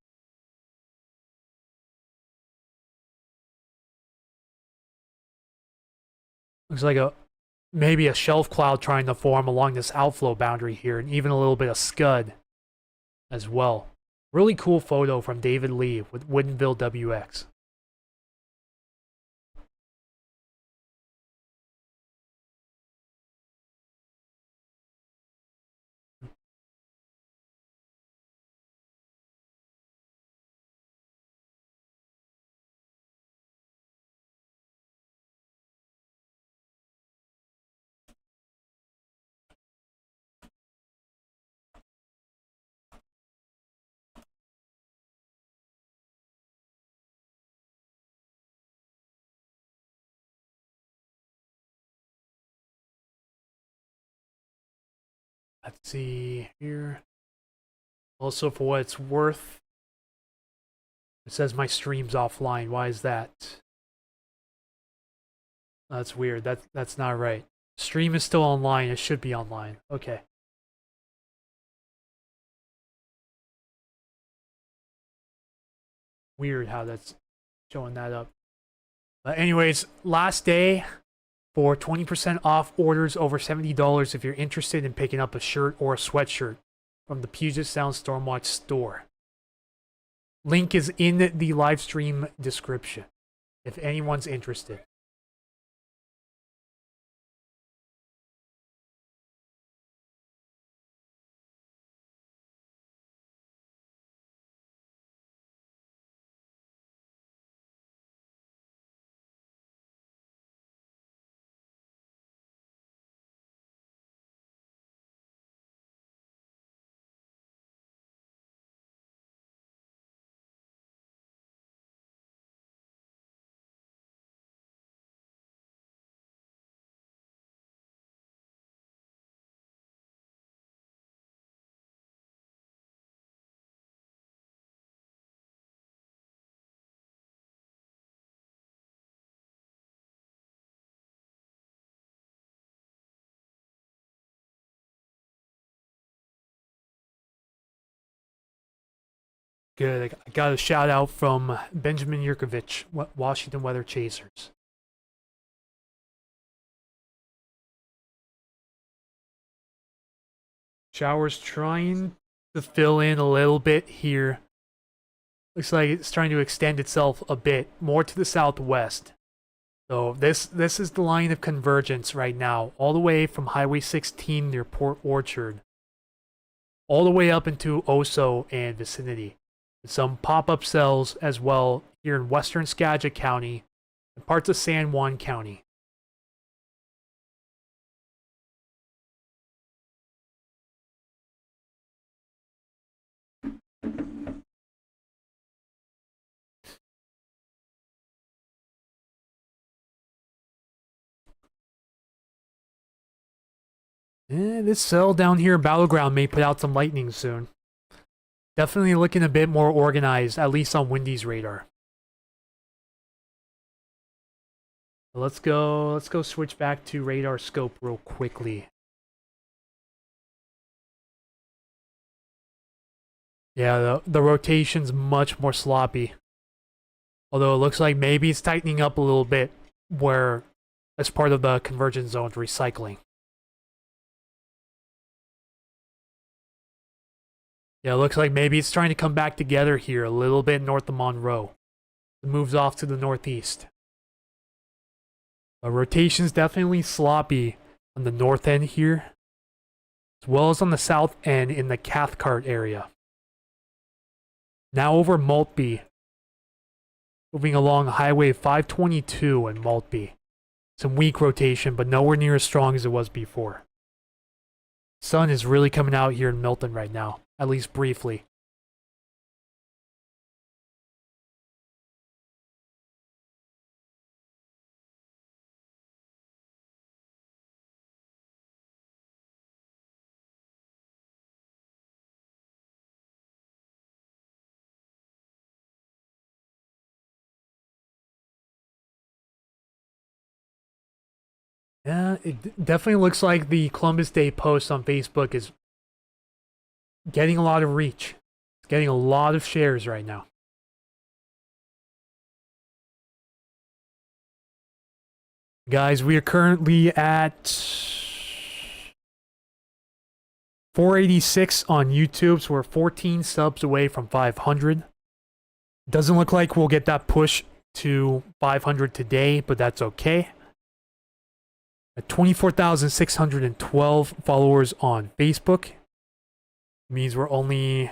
A: Looks like maybe a shelf cloud trying to form along this outflow boundary here, and even a little bit of scud as well. Really cool photo from David Lee with Woodinville WX. Let's see here. Also, for what it's worth, it says my stream's offline. Why is that? That's weird. That's not right. Stream is still online. It should be online. Okay. Weird how that's showing that up. But anyways, last day for 20% off orders over $70 if you're interested in picking up a shirt or a sweatshirt from the Puget Sound Stormwatch store. Link is in the live stream description. if anyone's interested. Good. I got a shout out from Benjamin Yurkovich, Washington Weather Chasers. Showers trying to fill in a little bit here. Looks like it's trying to extend itself a bit more to the southwest. So this is the line of convergence right now, all the way from Highway 16 near Port Orchard, all the way up into Oso and vicinity. Some pop-up cells as well here in western Skagit County and parts of San Juan County. This cell down here, Battleground, may put out some lightning soon. Definitely looking a bit more organized, at least on Windy's radar. Let's go switch back to radar scope real quickly. Yeah, the rotation's much more sloppy. Although it looks like maybe it's tightening up a little bit where as part of the convergence zone recycling. Yeah, it looks like maybe it's trying to come back together here a little bit north of Monroe. It moves off to the northeast. The rotation's definitely sloppy on the north end here, as well as on the south end in the Cathcart area. Now over Maltby, moving along Highway 522 in Maltby. Some weak rotation, but nowhere near as strong as it was before. Sun is really coming out here in Milton right now, at least briefly. Yeah, it definitely looks like the Columbus Day post on Facebook is getting a lot of reach. It's getting a lot of shares right now. Guys, we are currently at 486 on YouTube, so we're 14 subs away from 500. Doesn't look like we'll get that push to 500 today, but that's okay. At 24,612 followers on Facebook. Means we're only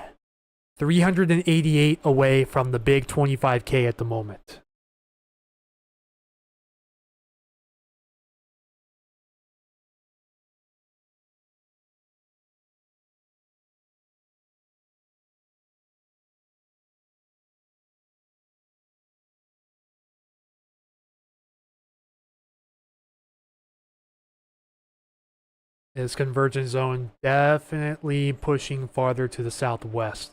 A: 388 away from the big 25K at the moment. This convergence zone definitely pushing farther to the southwest.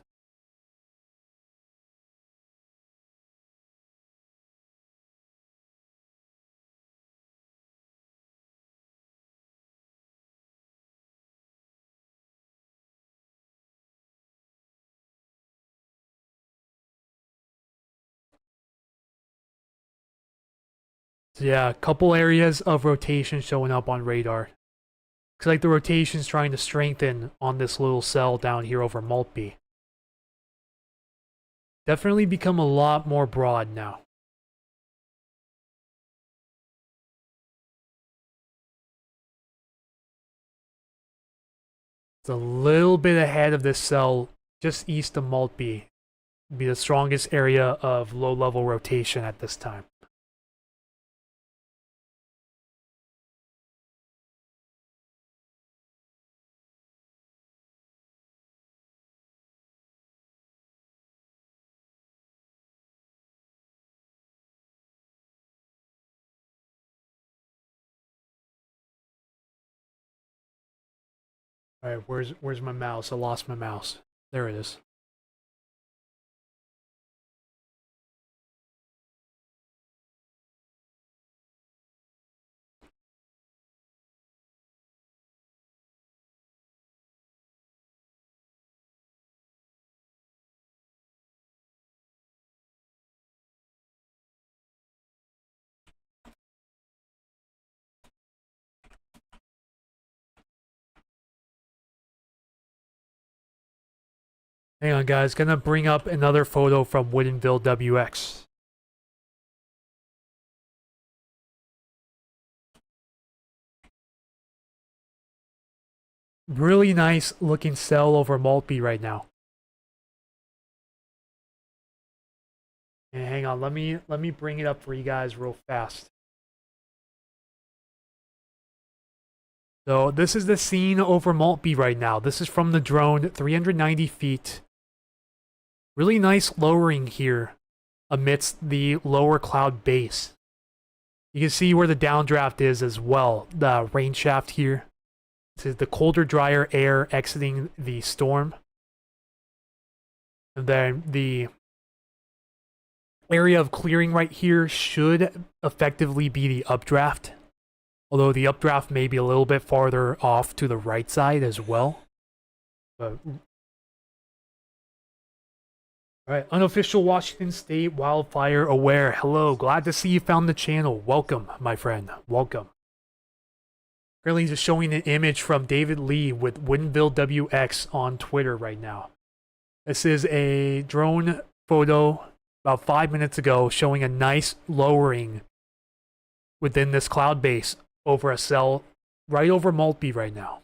A: So yeah, a couple areas of rotation showing up on radar. Looks like the rotation's trying to strengthen on this little cell down here over Maltby. Definitely become a lot more broad now. It's a little bit ahead of this cell just east of Maltby. Be the strongest area of low-level rotation at this time. All right, where's my mouse? I lost my mouse. There it is. Hang on, guys. Gonna bring up another photo from Woodinville WX. Really nice looking cell over Maltby right now. And hang on, let me bring it up for you guys real fast. So this is the scene over Maltby right now. This is from the drone, 390 feet. Really nice lowering here amidst the lower cloud base. You can see where the downdraft is as well. The rain shaft here. This is the colder, drier air exiting the storm. And then the area of clearing right here should effectively be the updraft. Although the updraft may be a little bit farther off to the right side as well. But all right, unofficial Washington State wildfire aware. Hello, glad to see you found the channel. Welcome, my friend. Welcome. Currently just showing an image from David Lee with Woodinville WX on Twitter right now. This is a drone photo about 5 minutes ago showing a nice lowering within this cloud base over a cell right over Maltby right now.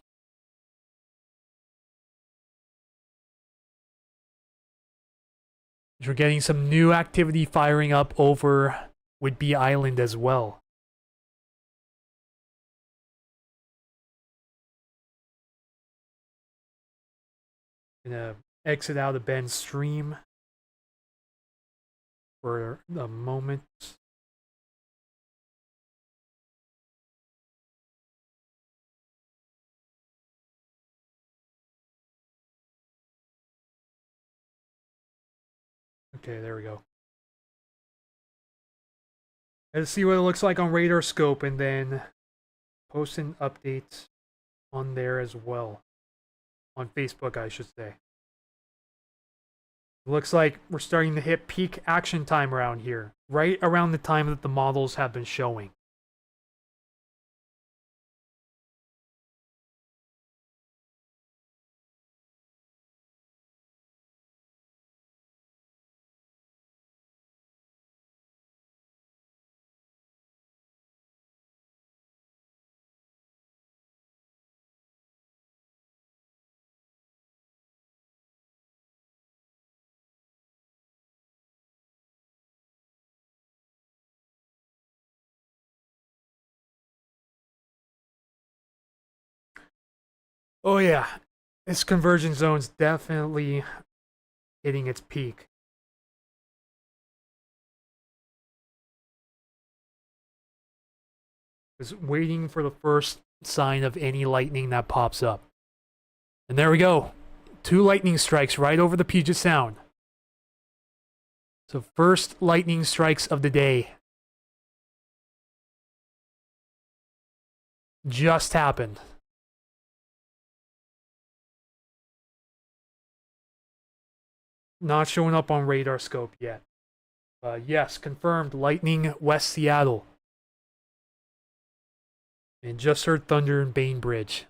A: We're getting some new activity firing up over Whidbey Island as well. Gonna exit out of Ben's stream for a moment. Okay, there we go. Let's see what it looks like on Radar Scope and then post an update on there as well. On Facebook, I should say. Looks like we're starting to hit peak action time around here, right around the time that the models have been showing. Oh yeah, this conversion zone's definitely hitting its peak. Just waiting for the first sign of any lightning that pops up. And there we go. 2 lightning strikes right over the Puget Sound. So first lightning strikes of the day just happened. Not showing up on Radar Scope yet. Yes, confirmed lightning West Seattle. And just heard thunder in Bainbridge.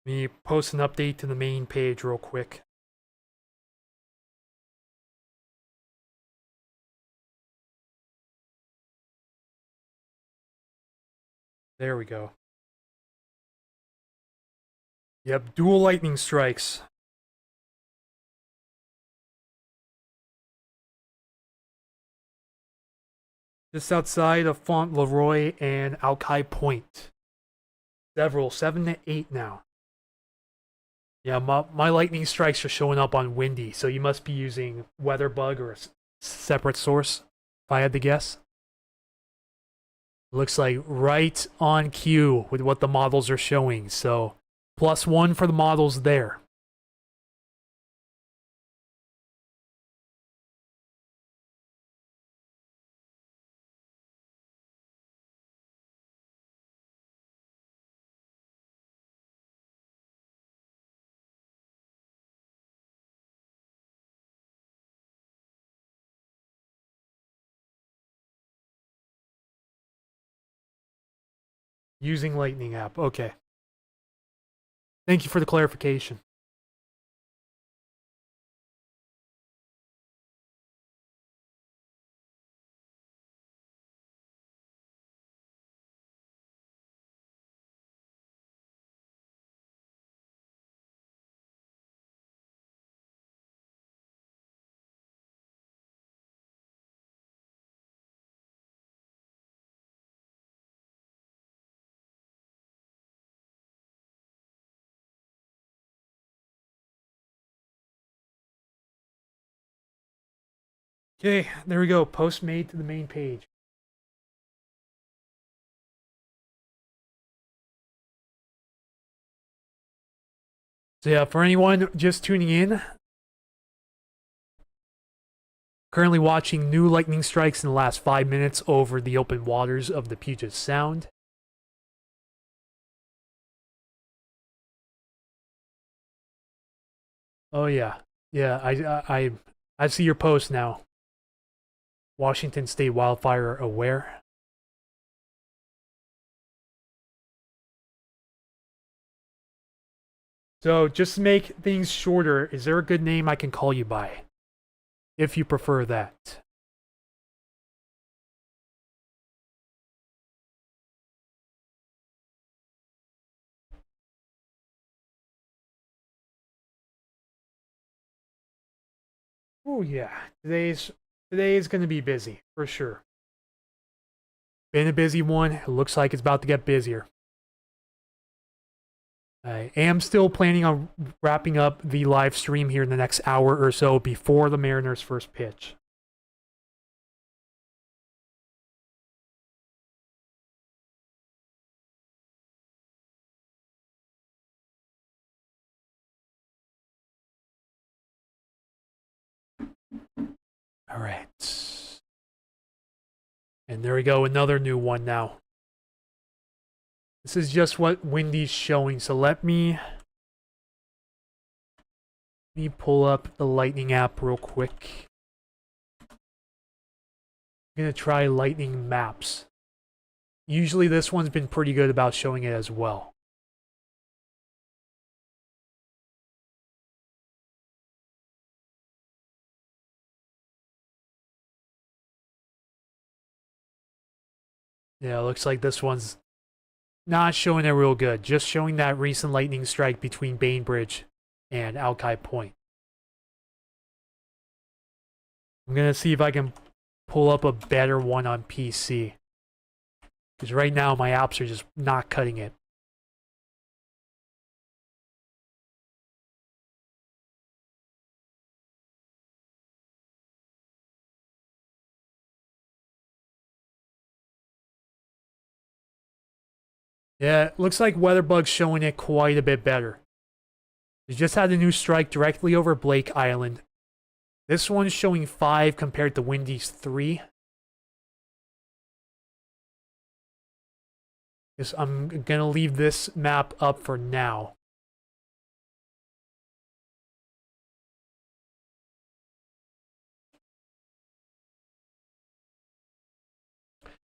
A: Let me post an update to the main page real quick. There we go. Yep, dual lightning strikes. Just outside of Fauntleroy and Alki Point. Several, 7 to 8 now. Yeah, my lightning strikes are showing up on Windy, so you must be using WeatherBug or a separate source, if I had to guess. Looks like right on cue with what the models are showing, so +1 for the models there. Using Lightning app, okay. Thank you for the clarification. Okay, there we go. Post made to the main page. So yeah, for anyone just tuning in, currently watching new lightning strikes in the last 5 minutes over the open waters of the Puget Sound. Oh yeah, yeah. I see your post now. Washington State wildfire aware. So just to make things shorter, is there a good name I can call you by? If you prefer that. Oh yeah, today is going to be busy for sure. Been a busy one. It looks like it's about to get busier. I am still planning on wrapping up the live stream here in the next hour or so before the Mariners' first pitch. All right. And there we go, another new one now. This is just what Windy's showing, so let me pull up the Lightning app real quick. I'm gonna try Lightning Maps. Usually this one's been pretty good about showing it as well. Yeah, it looks like this one's not showing it real good. Just showing that recent lightning strike between Bainbridge and Alki Point. I'm gonna see if I can pull up a better one on PC. Because right now my apps are just not cutting it. Yeah, it looks like WeatherBug's showing it quite a bit better. We just had a new strike directly over Blake Island. This one's showing 5 compared to Windy's 3. I'm gonna leave this map up for now.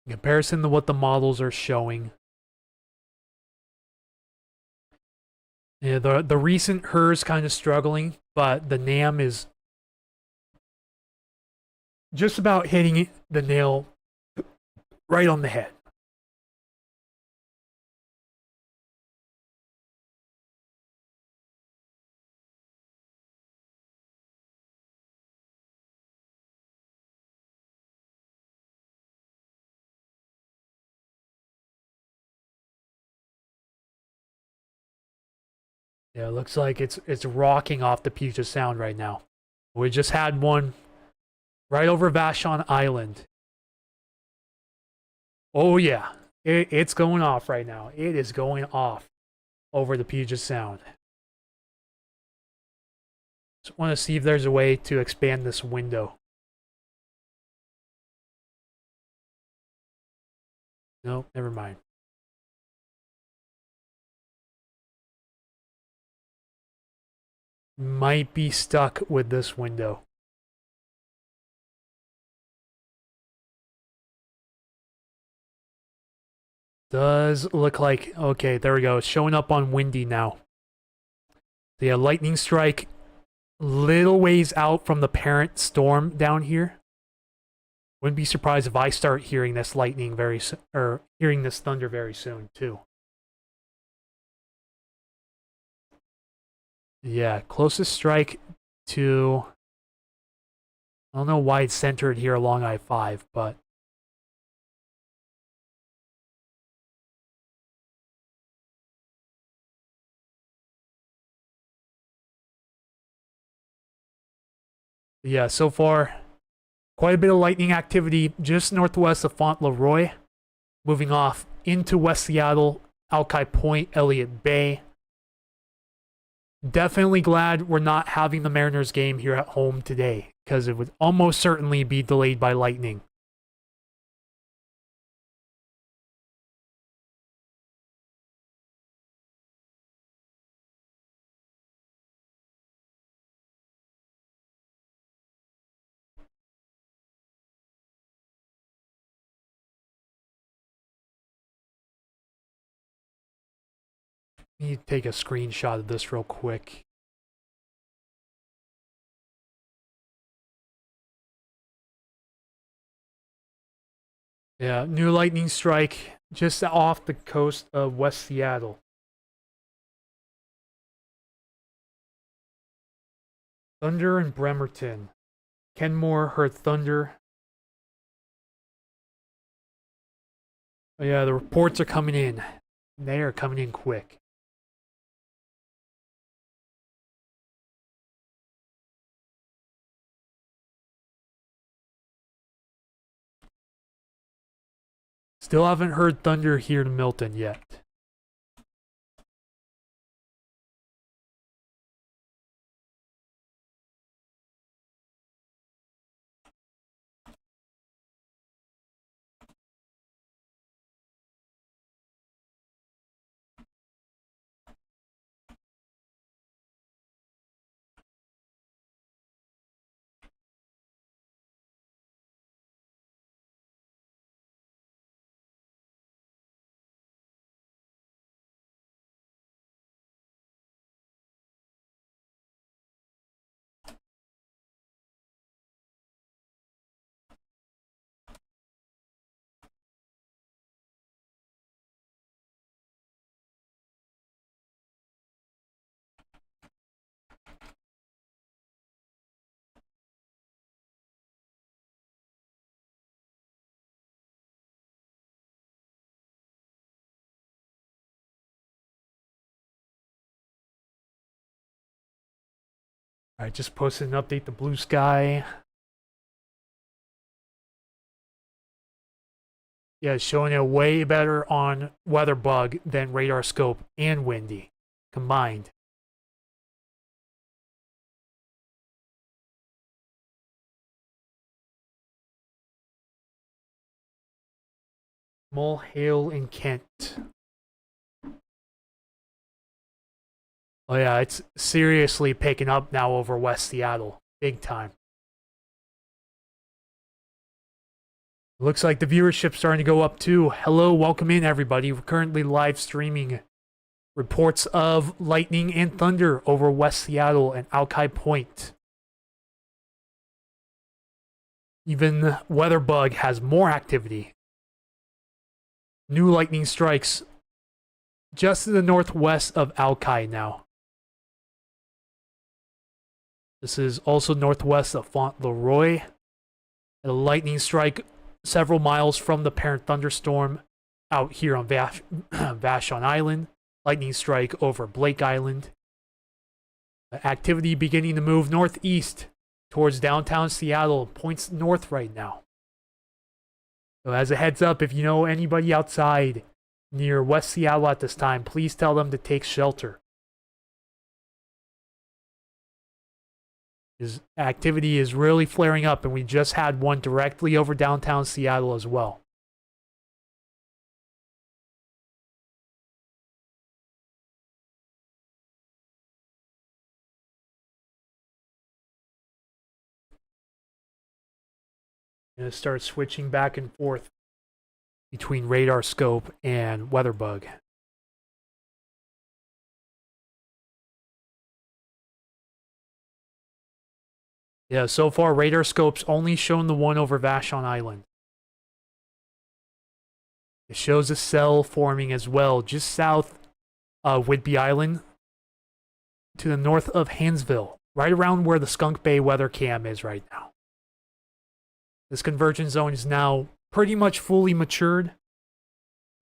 A: In comparison to what the models are showing. Yeah, the recent HER's kind of struggling, but the NAM is just about hitting the nail right on the head. Yeah, it looks like it's rocking off the Puget Sound right now. We just had one right over Vashon Island. Oh yeah, it's going off right now. It is going off over the Puget Sound. Just want to see if there's a way to expand this window. No, never mind. Might be stuck with this window. Does look like, okay, there we go. It's showing up on windy now. The lightning strike little ways out from the parent storm down here. Wouldn't be surprised if I start hearing this lightning or hearing this thunder very soon too. Yeah, closest strike to, I don't know why it's centered here along I-5, but yeah, so far, quite a bit of lightning activity just northwest of Fauntleroy, moving off into West Seattle, Alki Point, Elliott Bay. Definitely glad we're not having the Mariners game here at home today, because it would almost certainly be delayed by lightning. Let me take a screenshot of this real quick. Yeah, new lightning strike just off the coast of West Seattle. Thunder in Bremerton. Kenmore heard thunder. Oh yeah, the reports are coming in. They are coming in quick. Still haven't heard thunder here in Milton yet. I just posted an update to Blue Sky. Yeah, it's showing it way better on WeatherBug than RadarScope and Windy combined. Small hail in Kent. Oh yeah, it's seriously picking up now over West Seattle. Big time. Looks like the viewership's starting to go up too. Hello, welcome in everybody. We're currently live streaming reports of lightning and thunder over West Seattle and Alki Point. Even WeatherBug has more activity. New lightning strikes just to the northwest of Alki now. This is also northwest of Fauntleroy. A lightning strike several miles from the parent thunderstorm out here on Vashon Island. Lightning strike over Blake Island. Activity beginning to move northeast towards downtown Seattle, points north right now. So as a heads up, if you know anybody outside near West Seattle at this time, please tell them to take shelter. His activity is really flaring up, and we just had one directly over downtown Seattle as well. I'm going to start switching back and forth between radar scope and WeatherBug. Yeah, so far radar scope's only shown the one over Vashon Island. It shows a cell forming as well, just south of Whidbey Island, to the north of Hansville, right around where the Skunk Bay weather cam is right now. This convergence zone is now pretty much fully matured.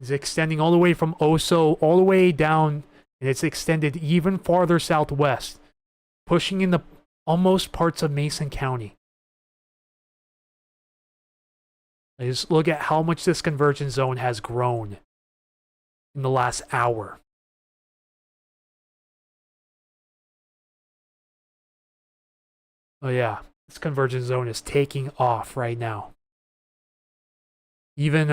A: It's extending all the way from Oso all the way down, and it's extended even farther southwest, pushing into almost parts of Mason County. Just look at how much this convergence zone has grown in the last hour. Oh yeah, this convergence zone is taking off right now. Even,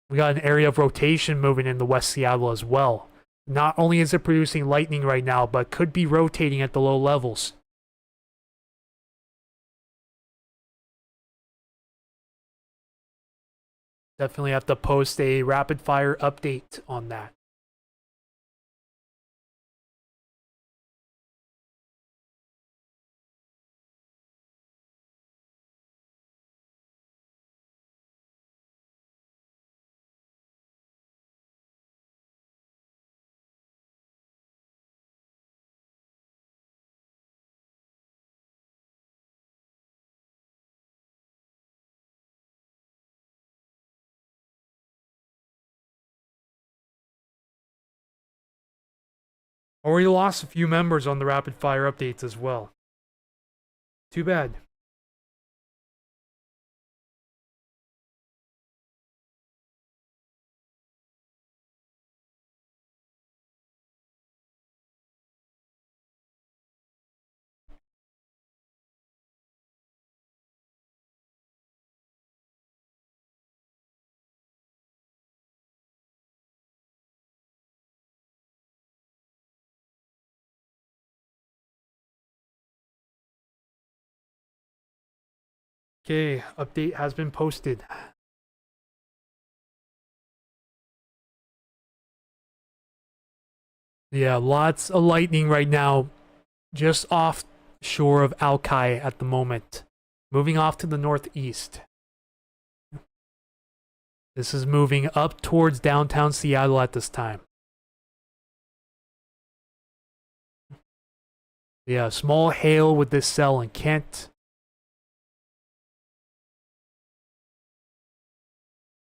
A: we got an area of rotation moving into West Seattle as well. Not only is it producing lightning right now, but could be rotating at the low levels. Definitely have to post a rapid fire update on that. Already lost a few members on the rapid fire updates as well. Too bad. Okay, update has been posted. Yeah, lots of lightning right now, just offshore of Alki at the moment. Moving off to the northeast. This is moving up towards downtown Seattle at this time. Yeah, small hail with this cell in Kent.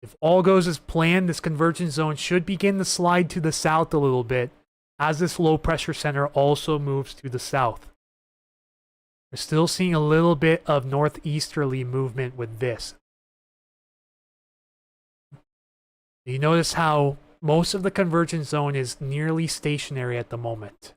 A: If all goes as planned, this convergence zone should begin to slide to the south a little bit, as this low pressure center also moves to the south. We're still seeing a little bit of northeasterly movement with this. You notice how most of the convergence zone is nearly stationary at the moment.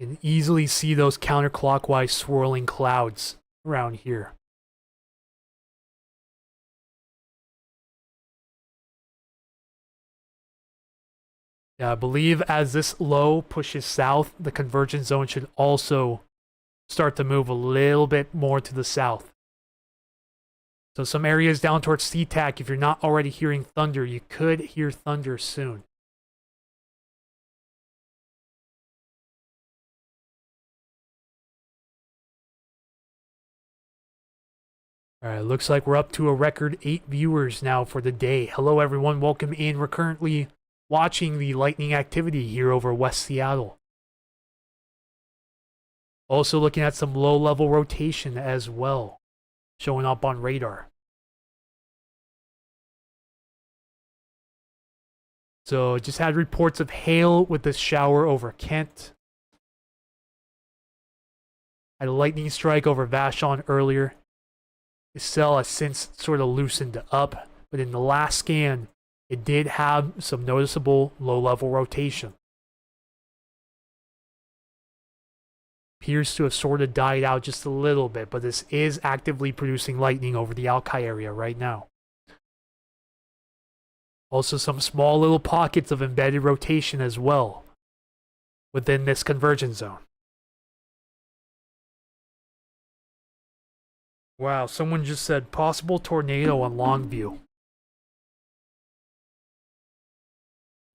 A: You can easily see those counterclockwise swirling clouds around here. Yeah, I believe as this low pushes south, the convergence zone should also start to move a little bit more to the south. So some areas down towards SeaTac, if you're not already hearing thunder, you could hear thunder soon. Alright, looks like we're up to a record 8 viewers now for the day. Hello everyone, welcome in. We're currently watching the lightning activity here over West Seattle. Also looking at some low-level rotation as well, showing up on radar. So just had reports of hail with this shower over Kent. Had a lightning strike over Vashon earlier. The cell has since sort of loosened up, but in the last scan, it did have some noticeable low-level rotation. Appears to have sort of died out just a little bit, but this is actively producing lightning over the Alki area right now. Also some small little pockets of embedded rotation as well within this convergence zone. Wow, someone just said possible tornado on Longview. I'm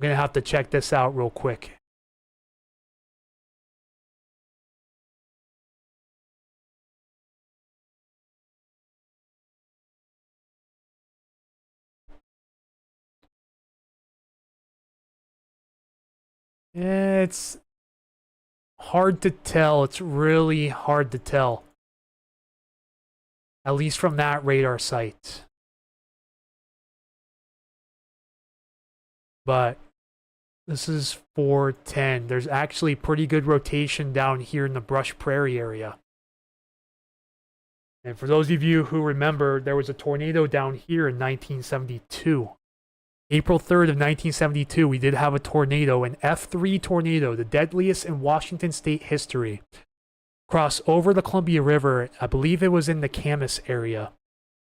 A: gonna have to check this out real quick. It's hard to tell. It's really hard to tell. At least from that radar site. But this is 410. There's actually pretty good rotation down here in the Brush Prairie area. And for those of you who remember, there was a tornado down here in 1972. April 3rd of 1972, we did have a tornado, an F3 tornado, the deadliest in Washington state history. Cross over the Columbia River. I believe it was in the Camas area,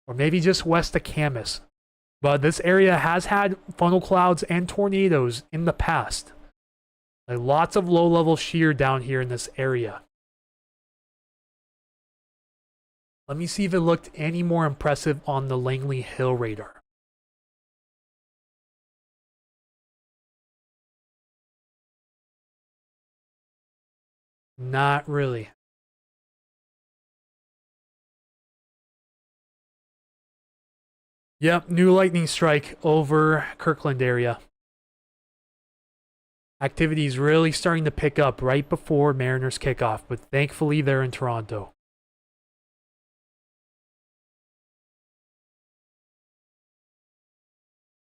A: or maybe just west of Camas. But this area has had funnel clouds and tornadoes in the past. Like lots of low-level shear down here in this area. Let me see if it looked any more impressive on the Langley Hill radar. Not really. Yep, new lightning strike over Kirkland area. Activity is really starting to pick up right before Mariners kickoff, but thankfully they're in Toronto.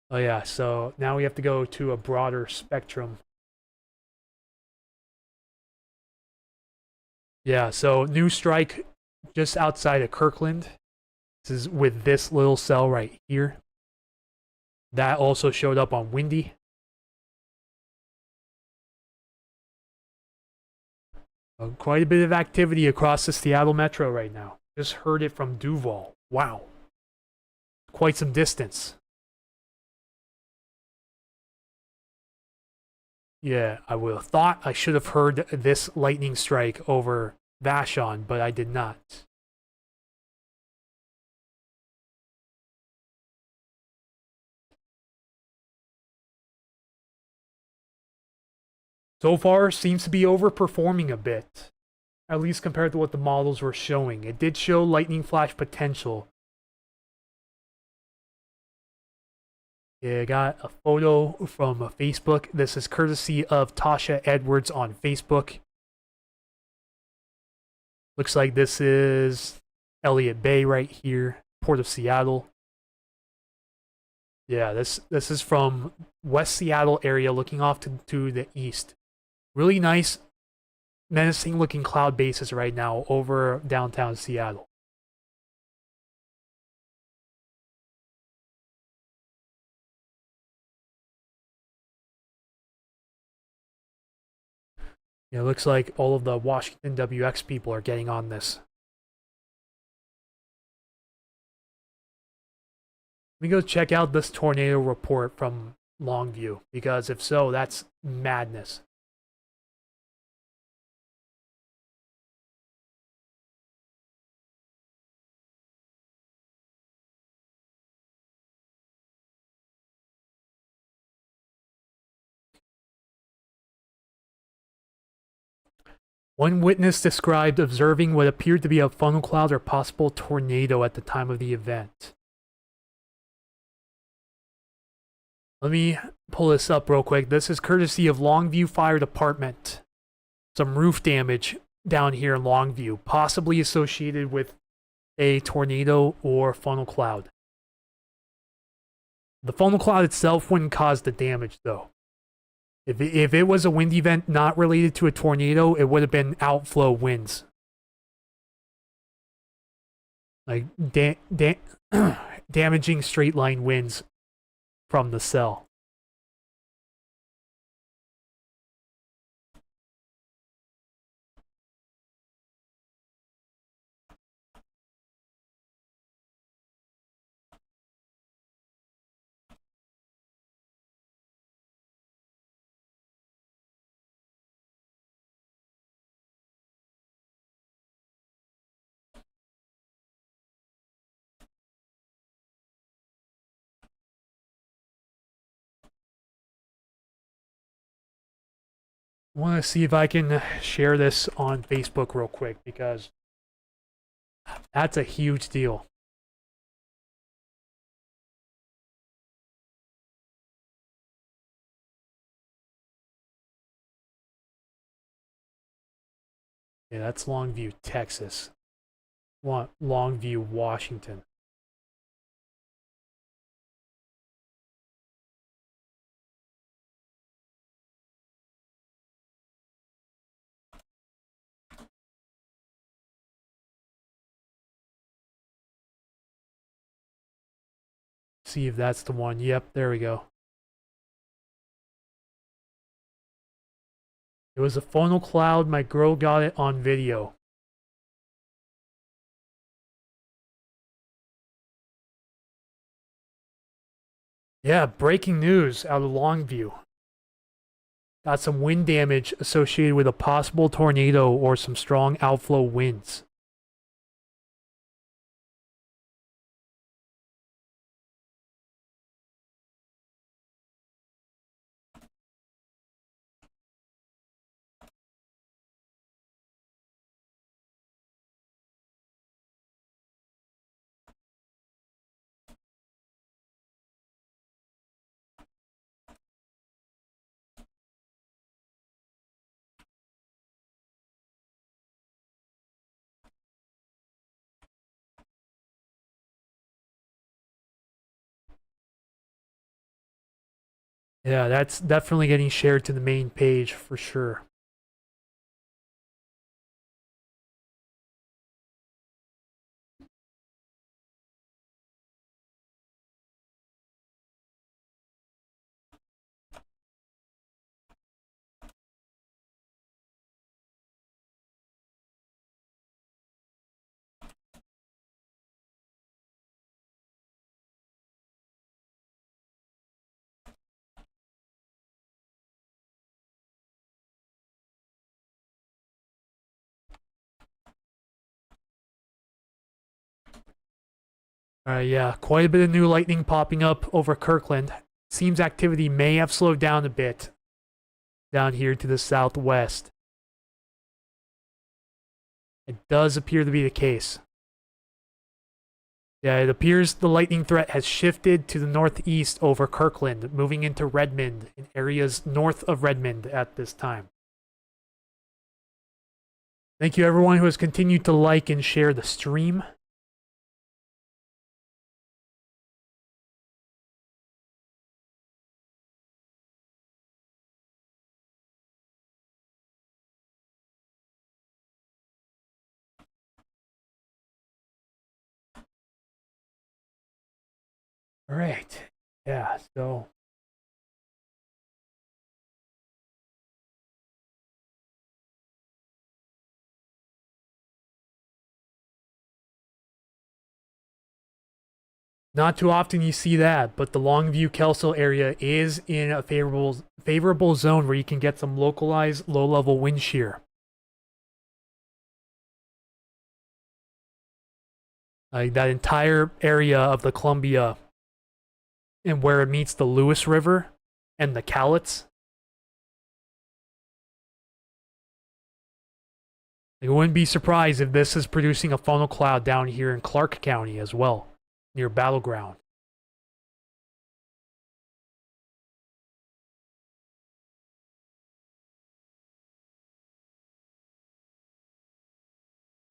A: Oh yeah, so now we have to go to a broader spectrum. Yeah, so new strike just outside of Kirkland. This is with this little cell right here. That also showed up on Windy. Quite a bit of activity across the Seattle Metro right now. Just heard it from Duval. Wow. Quite some distance. Yeah, I would have thought I should have heard this lightning strike over Vashon, but I did not. So far, seems to be overperforming a bit. At least compared to what the models were showing. It did show lightning flash potential. Yeah, I got a photo from Facebook. This is courtesy of Tasha Edwards on Facebook. Looks like this is Elliott Bay right here, Port of Seattle. Yeah, this is from West Seattle area looking off to the east. Really nice, menacing looking cloud bases right now over downtown Seattle. Yeah, it looks like all of the Washington WX people are getting on this. Let me go check out this tornado report from Longview, because if so, that's madness. One witness described observing what appeared to be a funnel cloud or possible tornado at the time of the event. Let me pull this up real quick. This is courtesy of Longview Fire Department. Some roof damage down here in Longview, possibly associated with a tornado or funnel cloud. The funnel cloud itself wouldn't cause the damage, though. If it was a wind event not related to a tornado, it would have been outflow winds. Like damaging straight line winds from the cell. I want to see if I can share this on Facebook real quick because that's a huge deal. Yeah, that's Longview, Texas. Longview, Washington. See if that's the one. Yep, there we go. It was a funnel cloud. My girl got it on video. Yeah, breaking news out of Longview. Got some wind damage associated with a possible tornado or some strong outflow winds. Yeah, that's definitely getting shared to the main page for sure. Yeah, quite a bit of new lightning popping up over Kirkland. Seems activity may have slowed down a bit down here to the southwest. It does appear to be the case. Yeah, it appears the lightning threat has shifted to the northeast over Kirkland, moving into Redmond and areas north of Redmond at this time. Thank you everyone who has continued to like and share the stream. All right. Yeah, so not too often you see that, but the Longview Kelso area is in a favorable zone where you can get some localized low-level wind shear. Like that entire area of the Columbia and where it meets the Lewis River and the Cowlitz. I wouldn't be surprised if this is producing a funnel cloud down here in Clark County as well, near Battleground.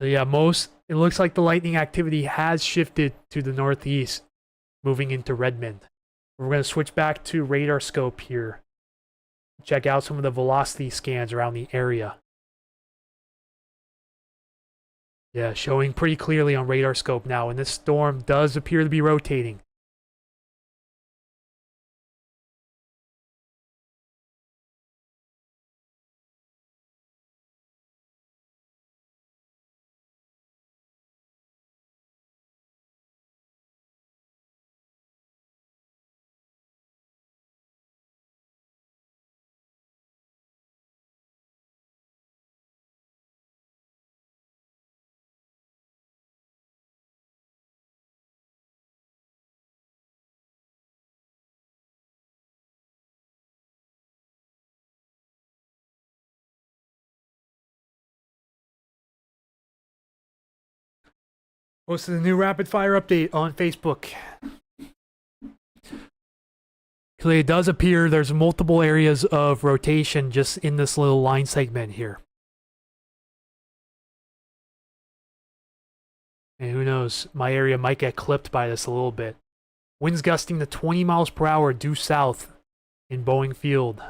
A: So yeah, it looks like the lightning activity has shifted to the northeast, moving into Redmond. We're going to switch back to radar scope here. Check out some of the velocity scans around the area. Yeah, showing pretty clearly on radar scope now, and this storm does appear to be rotating. Posted a new rapid fire update on Facebook. It does appear there's multiple areas of rotation just in this little line segment here. And who knows, my area might get clipped by this a little bit. Winds gusting to 20 miles per hour due south in Boeing Field.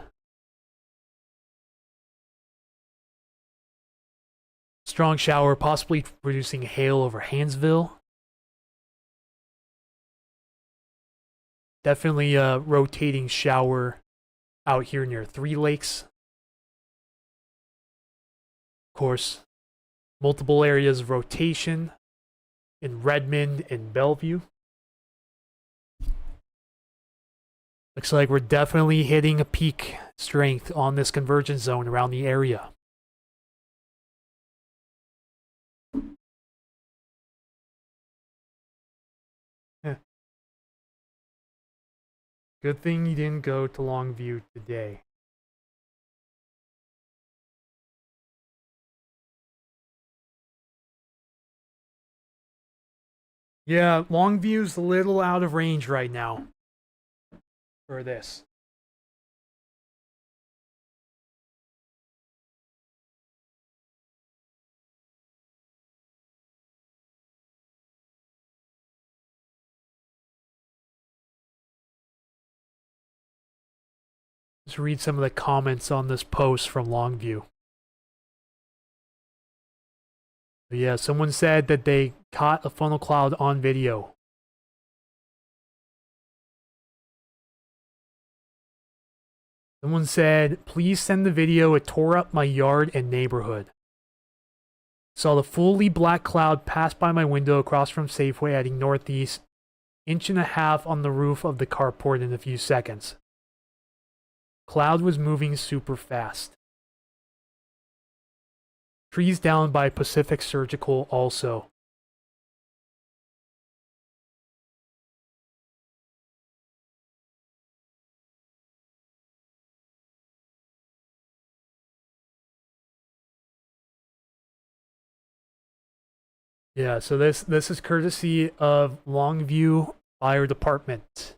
A: Strong shower, possibly producing hail over Hansville. Definitely a rotating shower out here near Three Lakes. Of course, multiple areas of rotation in Redmond and Bellevue. Looks like we're definitely hitting a peak strength on this convergence zone around the area. Good thing you didn't go to Longview today. Yeah, Longview's a little out of range right now for this. Let's read some of the comments on this post from Longview. But yeah, someone said that they caught a funnel cloud on video. Someone said, please send the video. It tore up my yard and neighborhood. Saw the fully black cloud pass by my window across from Safeway heading northeast. 1.5 inches on the roof of the carport in a few seconds. Cloud was moving super fast. Trees down by Pacific Surgical also. Yeah, so this is courtesy of Longview Fire Department.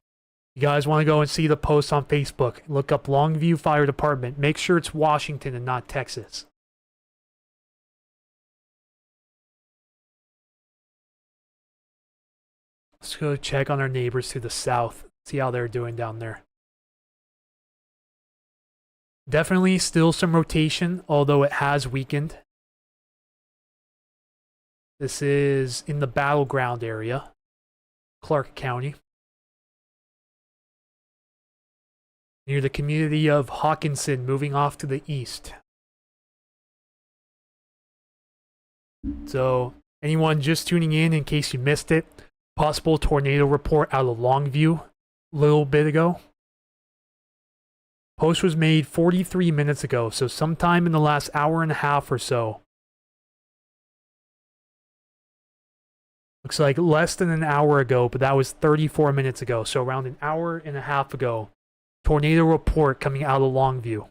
A: You guys want to go and see the post on Facebook, look up Longview Fire Department. Make sure it's Washington and not Texas. Let's go check on our neighbors to the south, see how they're doing down there. Definitely still some rotation, although it has weakened. This is in the battleground area, Clark County. Near the community of Hawkinson, moving off to the east. So, anyone just tuning in case you missed it, possible tornado report out of Longview a little bit ago. Post was made 43 minutes ago, so sometime in the last hour and a half or so. Looks like less than an hour ago, but that was 34 minutes ago, so around an hour and a half ago. Tornado report coming out of Longview. Let's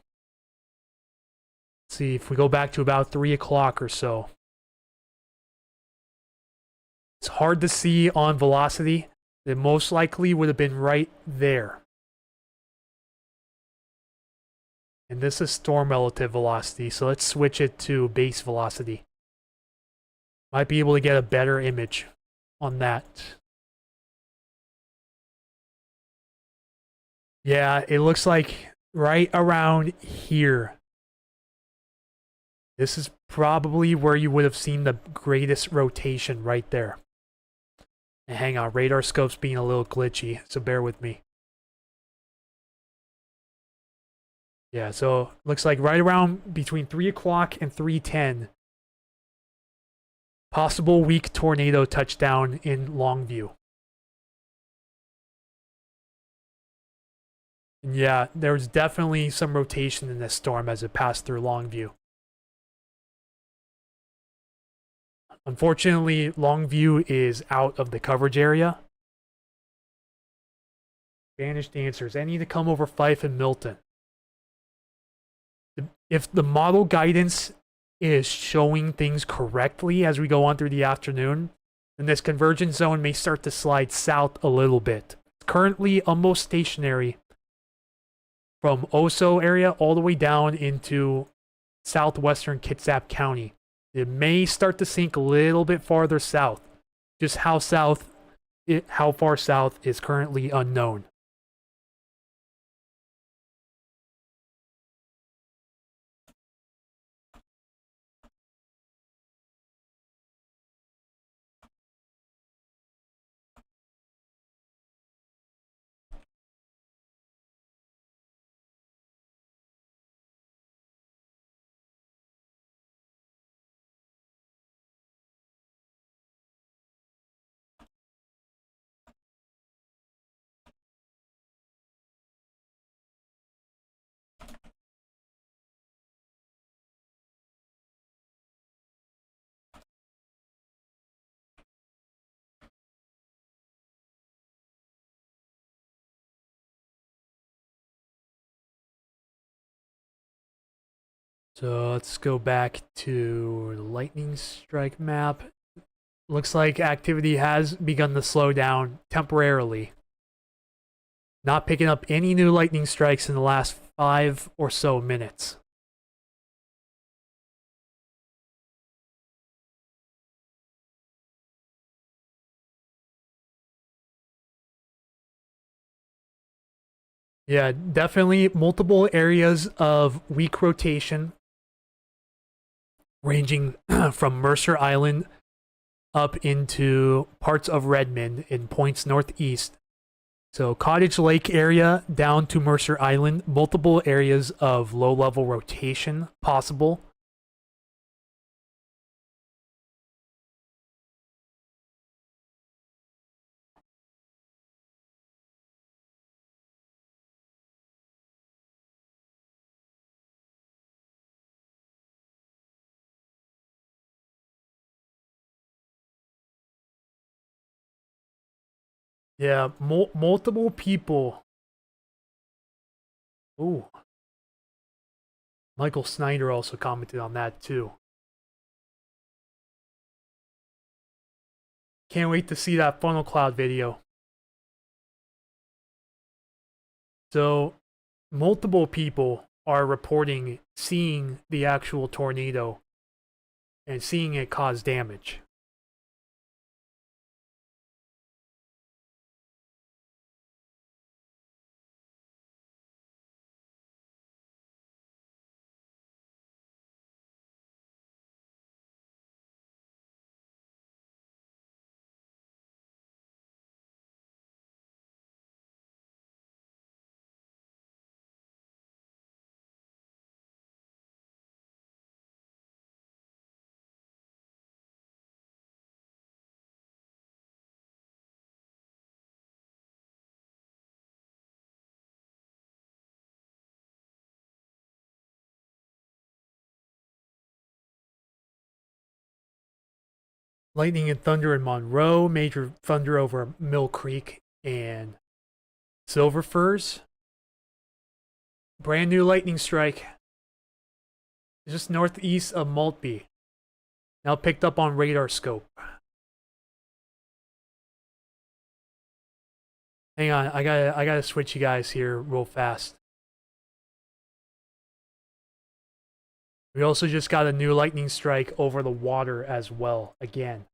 A: see if we go back to about 3 o'clock or so. It's hard to see on velocity. It most likely would have been right there. And this is storm relative velocity, so let's switch it to base velocity. Might be able to get a better image on that. Yeah, it looks like right around here. This is probably where you would have seen the greatest rotation right there. And hang on, radar scope's being a little glitchy, so bear with me. Yeah, so looks like right around between 3 o'clock and 3:10. Possible weak tornado touchdown in Longview. And yeah, there was definitely some rotation in this storm as it passed through Longview. Unfortunately, Longview is out of the coverage area. Spanish dancers, I need to come over Fife and Milton. If the model guidance is showing things correctly as we go on through the afternoon, then this convergence zone may start to slide south a little bit. It's currently almost stationary from Oso area all the way down into southwestern Kitsap County. It may start to sink a little bit farther south. Just how far south is currently unknown. So let's go back to the lightning strike map. Looks like activity has begun to slow down temporarily. Not picking up any new lightning strikes in the last 5 or so minutes. Yeah, definitely multiple areas of weak rotation, ranging from Mercer Island up into parts of Redmond in points northeast. So Cottage Lake area down to Mercer Island, multiple areas of low-level rotation possible. Yeah, multiple people. Ooh, Michael Snyder also commented on that too. Can't wait to see that funnel cloud video. So, multiple people are reporting seeing the actual tornado and seeing it cause damage. Lightning and thunder in Monroe, major thunder over Mill Creek and Silver Firs. Brand new lightning strike just northeast of Maltby. Now picked up on radar scope. Hang on, I gotta switch you guys here real fast. We also just got a new lightning strike over the water as well, again.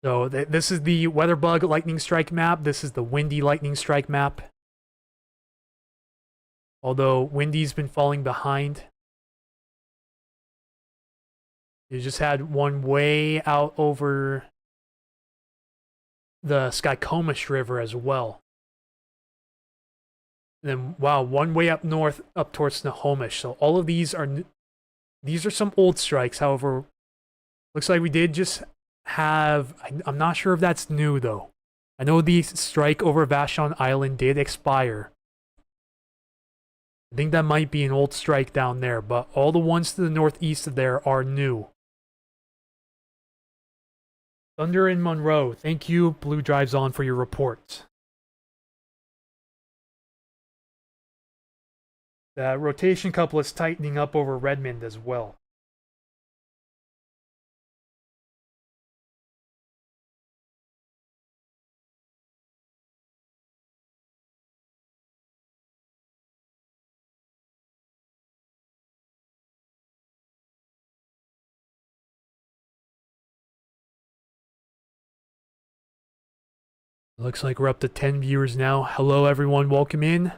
A: So this is the Weatherbug lightning strike map. This is the Windy lightning strike map. Although Windy's been falling behind. You just had one way out over the Skykomish River as well. And then, wow, one way up north, up towards Snohomish. So all of these are some old strikes. However, looks like we did just have... I'm not sure if that's new, though. I know the strike over Vashon Island did expire. I think that might be an old strike down there, but all the ones to the northeast of there are new. Thunder in Monroe. Thank you, Blue Drives On, for your reports. The rotation couple is tightening up over Redmond as well. Looks like we're up to 10 viewers now. Hello, everyone. Welcome in.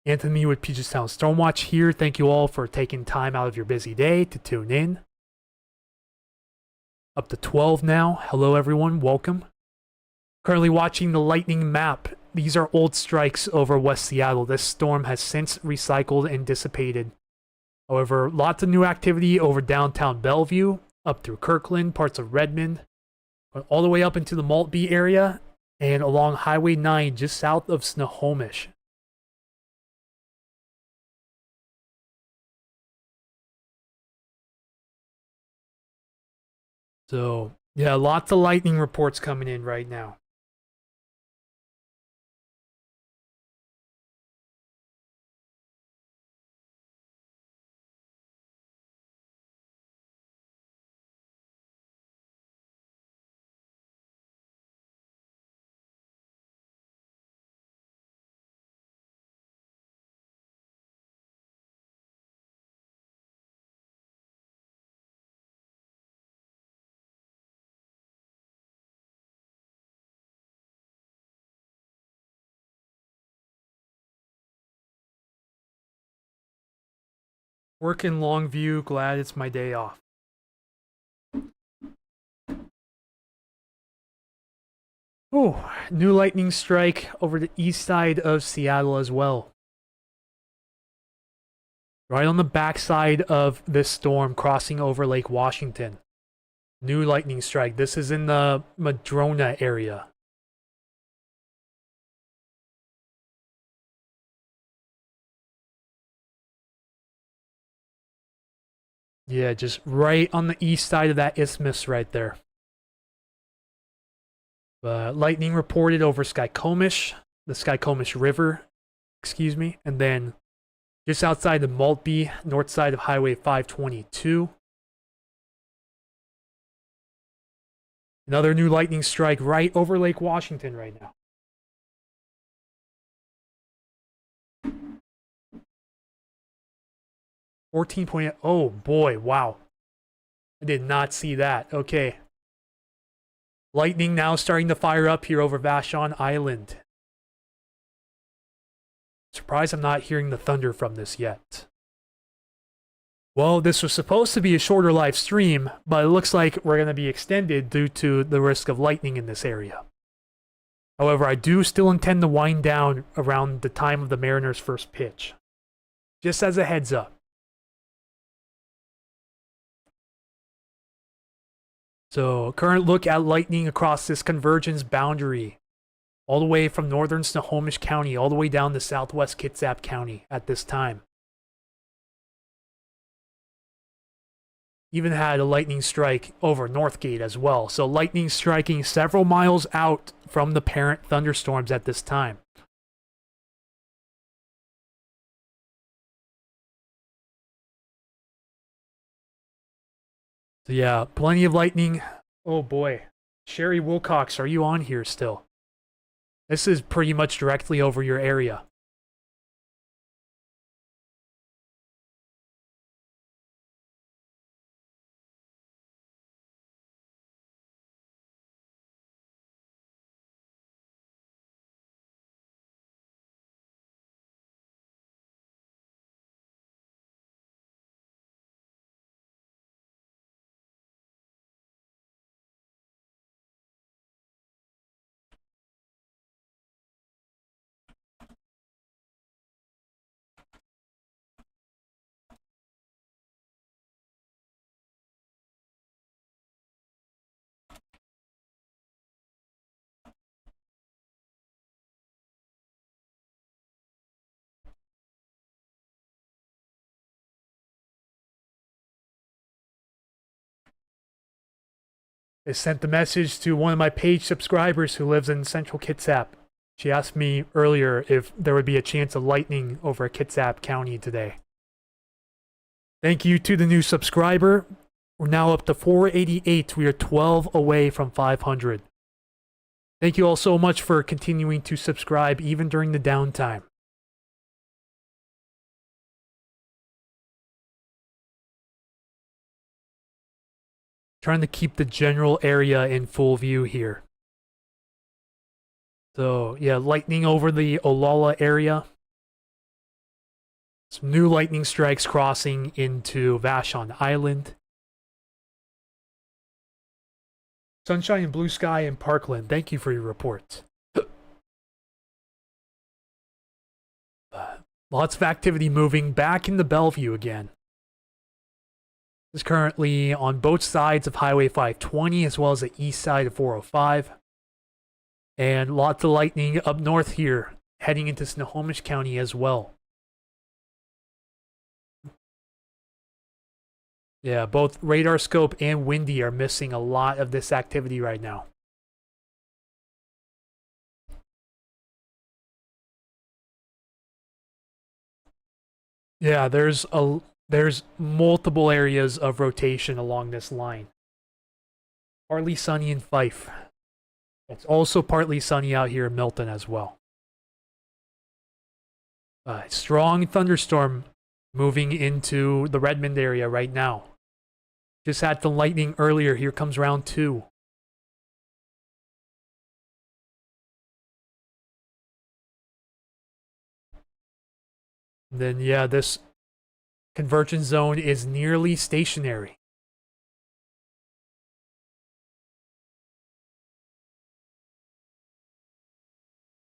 A: Anthony with Puget Sound Stormwatch here. Thank you all for taking time out of your busy day to tune in. Up to 12 now. Hello, everyone. Welcome. Currently watching the lightning map. These are old strikes over West Seattle. This storm has since recycled and dissipated. However, lots of new activity over downtown Bellevue, up through Kirkland, parts of Redmond, all the way up into the Maltby area, and along Highway 9 just south of Snohomish. So, yeah, lots of lightning reports coming in right now. Work in Longview, glad it's my day off. Oh, new lightning strike over the east side of Seattle as well. Right on the backside of this storm crossing over Lake Washington. New lightning strike. This is in the Madrona area. Yeah, just right on the east side of that isthmus right there. Lightning reported over Skykomish, the Skykomish River, excuse me, and then just outside of Maltby, north side of Highway 522. Another new lightning strike right over Lake Washington right now. Oh boy, wow. I did not see that. Okay. Lightning now starting to fire up here over Vashon Island. Surprised I'm not hearing the thunder from this yet. Well, this was supposed to be a shorter live stream, but it looks like we're going to be extended due to the risk of lightning in this area. However, I do still intend to wind down around the time of the Mariners' first pitch. Just as a heads up. So, current look at lightning across this convergence boundary. All the way from northern Snohomish County, all the way down to southwest Kitsap County at this time. Even had a lightning strike over Northgate as well. So lightning striking several miles out from the parent thunderstorms at this time. So yeah, plenty of lightning. Oh boy. Sherry Wilcox, are you on here still? This is pretty much directly over your area. I sent the message to one of my page subscribers who lives in Central Kitsap. She asked me earlier if there would be a chance of lightning over Kitsap County today. Thank you to the new subscriber. We're now up to 488. We are 12 away from 500. Thank you all so much for continuing to subscribe even during the downtime. Trying to keep the general area in full view here. So, yeah, lightning over the Olalla area. Some new lightning strikes crossing into Vashon Island. Sunshine and blue sky in Parkland. Thank you for your report. Lots of activity moving back into Bellevue again. Is currently on both sides of Highway 520 as well as the east side of 405. And lots of lightning up north here, heading into Snohomish County as well. Yeah, both Radar Scope and Windy are missing a lot of this activity right now. Yeah, there's multiple areas of rotation along this line. Partly sunny in Fife. It's also partly sunny out here in Milton as well. Strong thunderstorm moving into the Redmond area right now. Just had the lightning earlier. Here comes round 2. Then, yeah, this convergence zone is nearly stationary.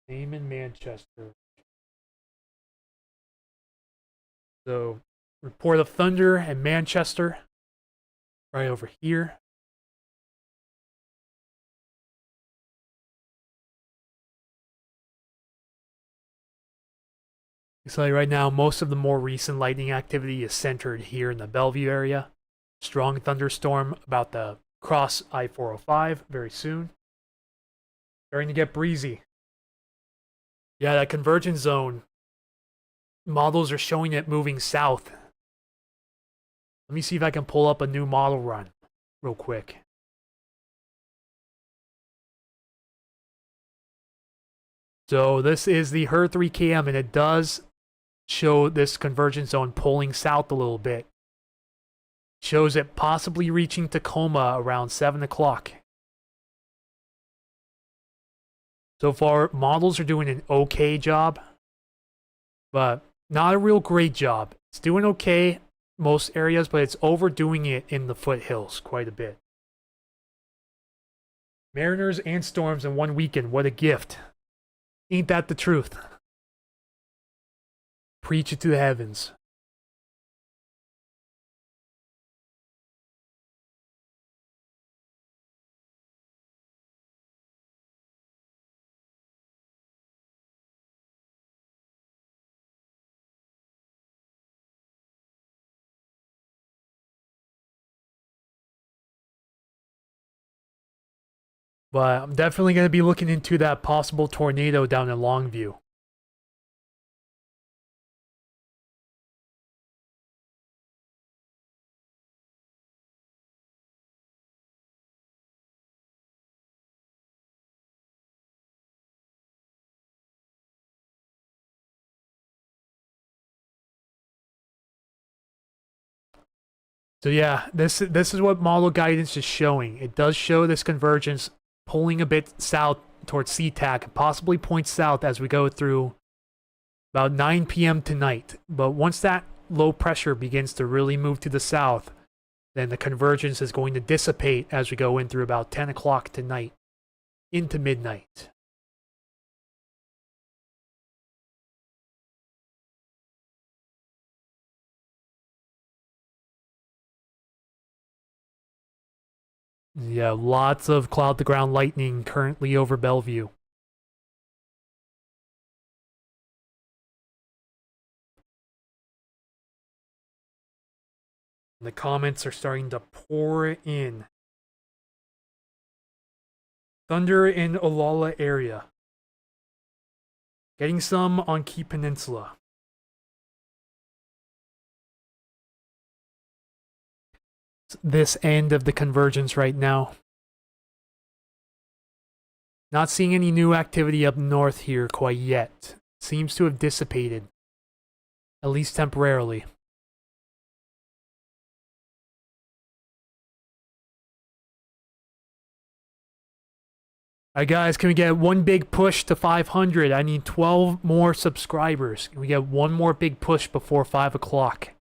A: Same in Manchester. So, report of thunder in Manchester. Right over here. So right now, most of the more recent lightning activity is centered here in the Bellevue area. Strong thunderstorm about to cross I-405 very soon. Starting to get breezy. Yeah, that convergence zone, models are showing it moving south. Let me see if I can pull up a new model run real quick. So this is the HER 3KM, and it does show this convergence zone pulling south a little bit. Shows it possibly reaching Tacoma around 7 o'clock. So far, models are doing an okay job, but not a real great job. It's doing okay most areas, but it's overdoing it in the foothills quite a bit. Mariners and storms in one weekend. What a gift. Ain't that the truth? Preach it to the heavens. But I'm definitely going to be looking into that possible tornado down in Longview. So yeah, this is what model guidance is showing. It does show this convergence pulling a bit south towards SeaTac, possibly points south as we go through about 9 p.m. tonight. But once that low pressure begins to really move to the south, then the convergence is going to dissipate as we go in through about 10 o'clock tonight into midnight. Yeah, lots of cloud-to-ground lightning currently over Bellevue. The comments are starting to pour in. Thunder in Olalla area. Getting some on Key Peninsula. This end of the convergence right now. Not seeing any new activity up north here quite yet. Seems to have dissipated. At least temporarily. Alright guys, can we get one big push to 500? I need 12 more subscribers. Can we get one more big push before 5 o'clock?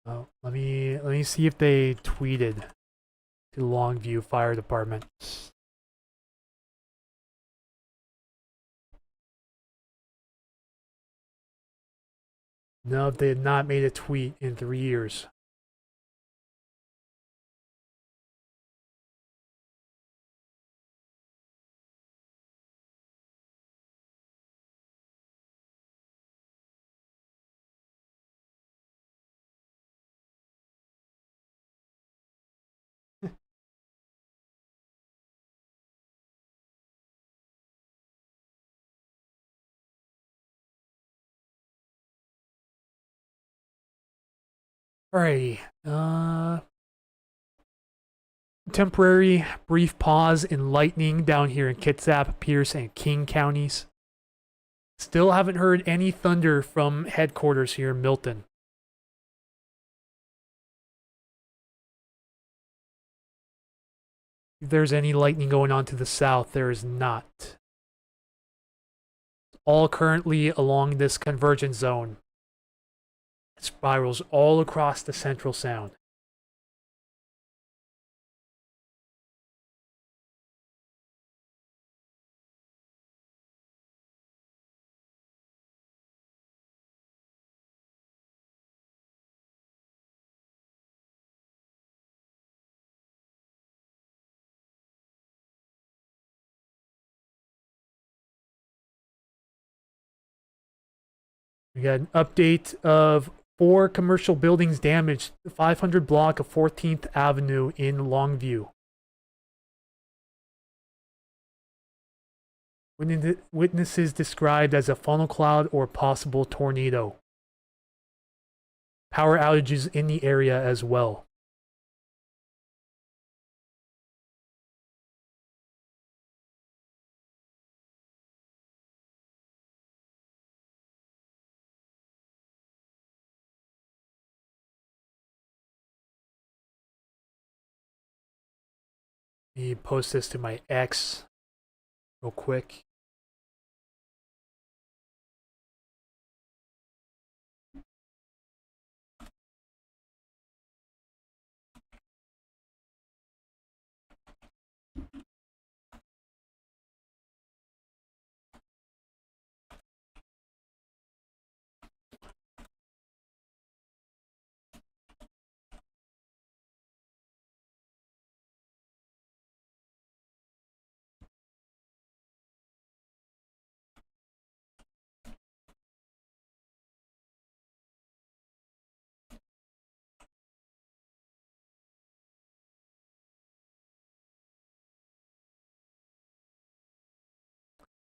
A: Oh, let me see if they tweeted to Longview Fire Department. No, they had not made a tweet in 3 years. Alrighty. Temporary brief pause in lightning down here in Kitsap, Pierce, and King counties. Still haven't heard any thunder from headquarters here in Milton. If there's any lightning going on to the south, there is not. All currently along this convergence zone. It spirals all across the Central Sound. We got an update of 4 commercial buildings damaged, 500 block of 14th Avenue in Longview. Witnesses described as a funnel cloud or possible tornado. Power outages in the area as well. Let me post this to my X real quick.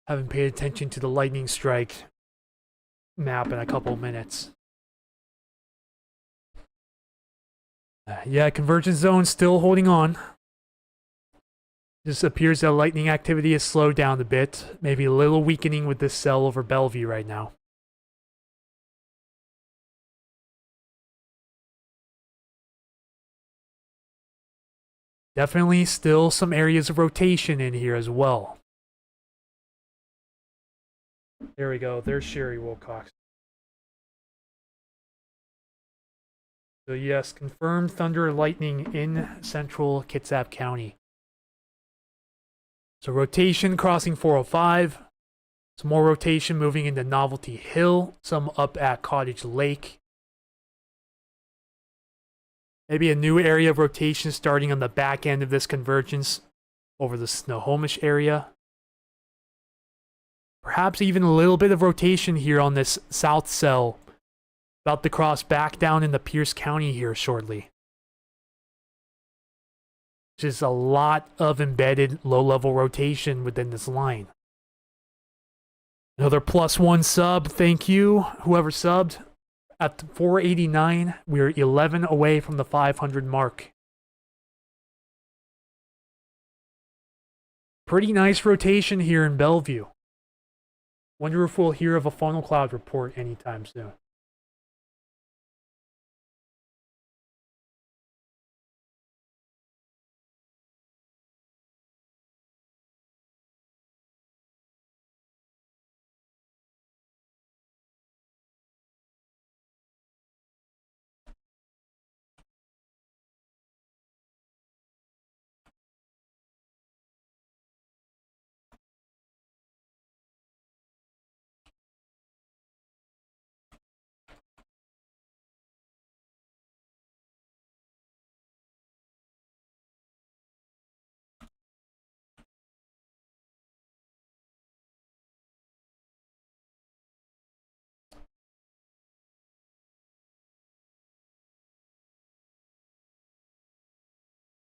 A: Haven't paid attention to the lightning strike map in a couple minutes. Yeah, convergence zone still holding on. Just appears that lightning activity has slowed down a bit. Maybe a little weakening with this cell over Bellevue right now. Definitely still some areas of rotation in here as well. There we go. There's Sherry Wilcox. So yes, confirmed thunder and lightning in central Kitsap County. So rotation crossing 405. Some more rotation moving into Novelty Hill, some up at Cottage Lake. Maybe a new area of rotation starting on the back end of this convergence over the Snohomish area. Perhaps even a little bit of rotation here on this south cell. About to cross back down into Pierce County here shortly. Just a lot of embedded low-level rotation within this line. Another +1 sub, thank you, whoever subbed. At 489, we're 11 away from the 500 mark. Pretty nice rotation here in Bellevue. Wonder if we'll hear of a funnel cloud report anytime soon.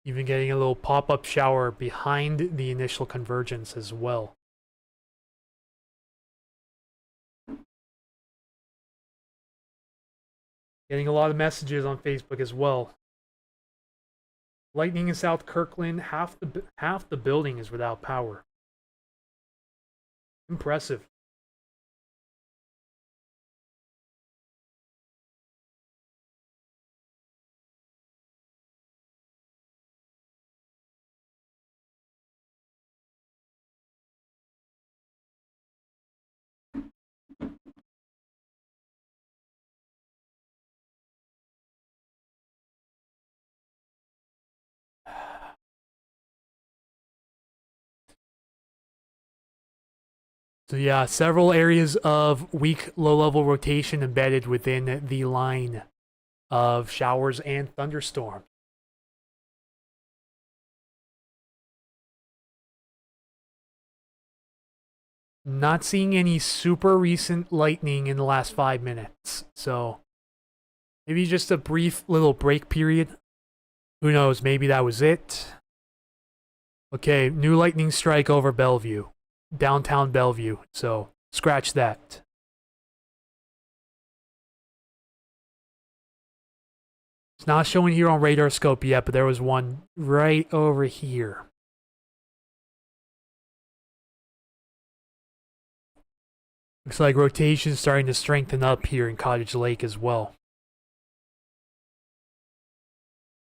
A: Even getting a little pop-up shower behind the initial convergence as well. Getting a lot of messages on Facebook as well. Lightning in South Kirkland, half the building is without power. Impressive. So yeah, several areas of weak low-level rotation embedded within the line of showers and thunderstorms. Not seeing any super recent lightning in the last 5 minutes, so maybe just a brief little break period. Who knows, maybe that was it. Okay, new lightning strike over Bellevue. Downtown Bellevue, so scratch that. It's not showing here on radar scope yet, but there was one right over here. Looks like rotation's starting to strengthen up here in Cottage Lake as well.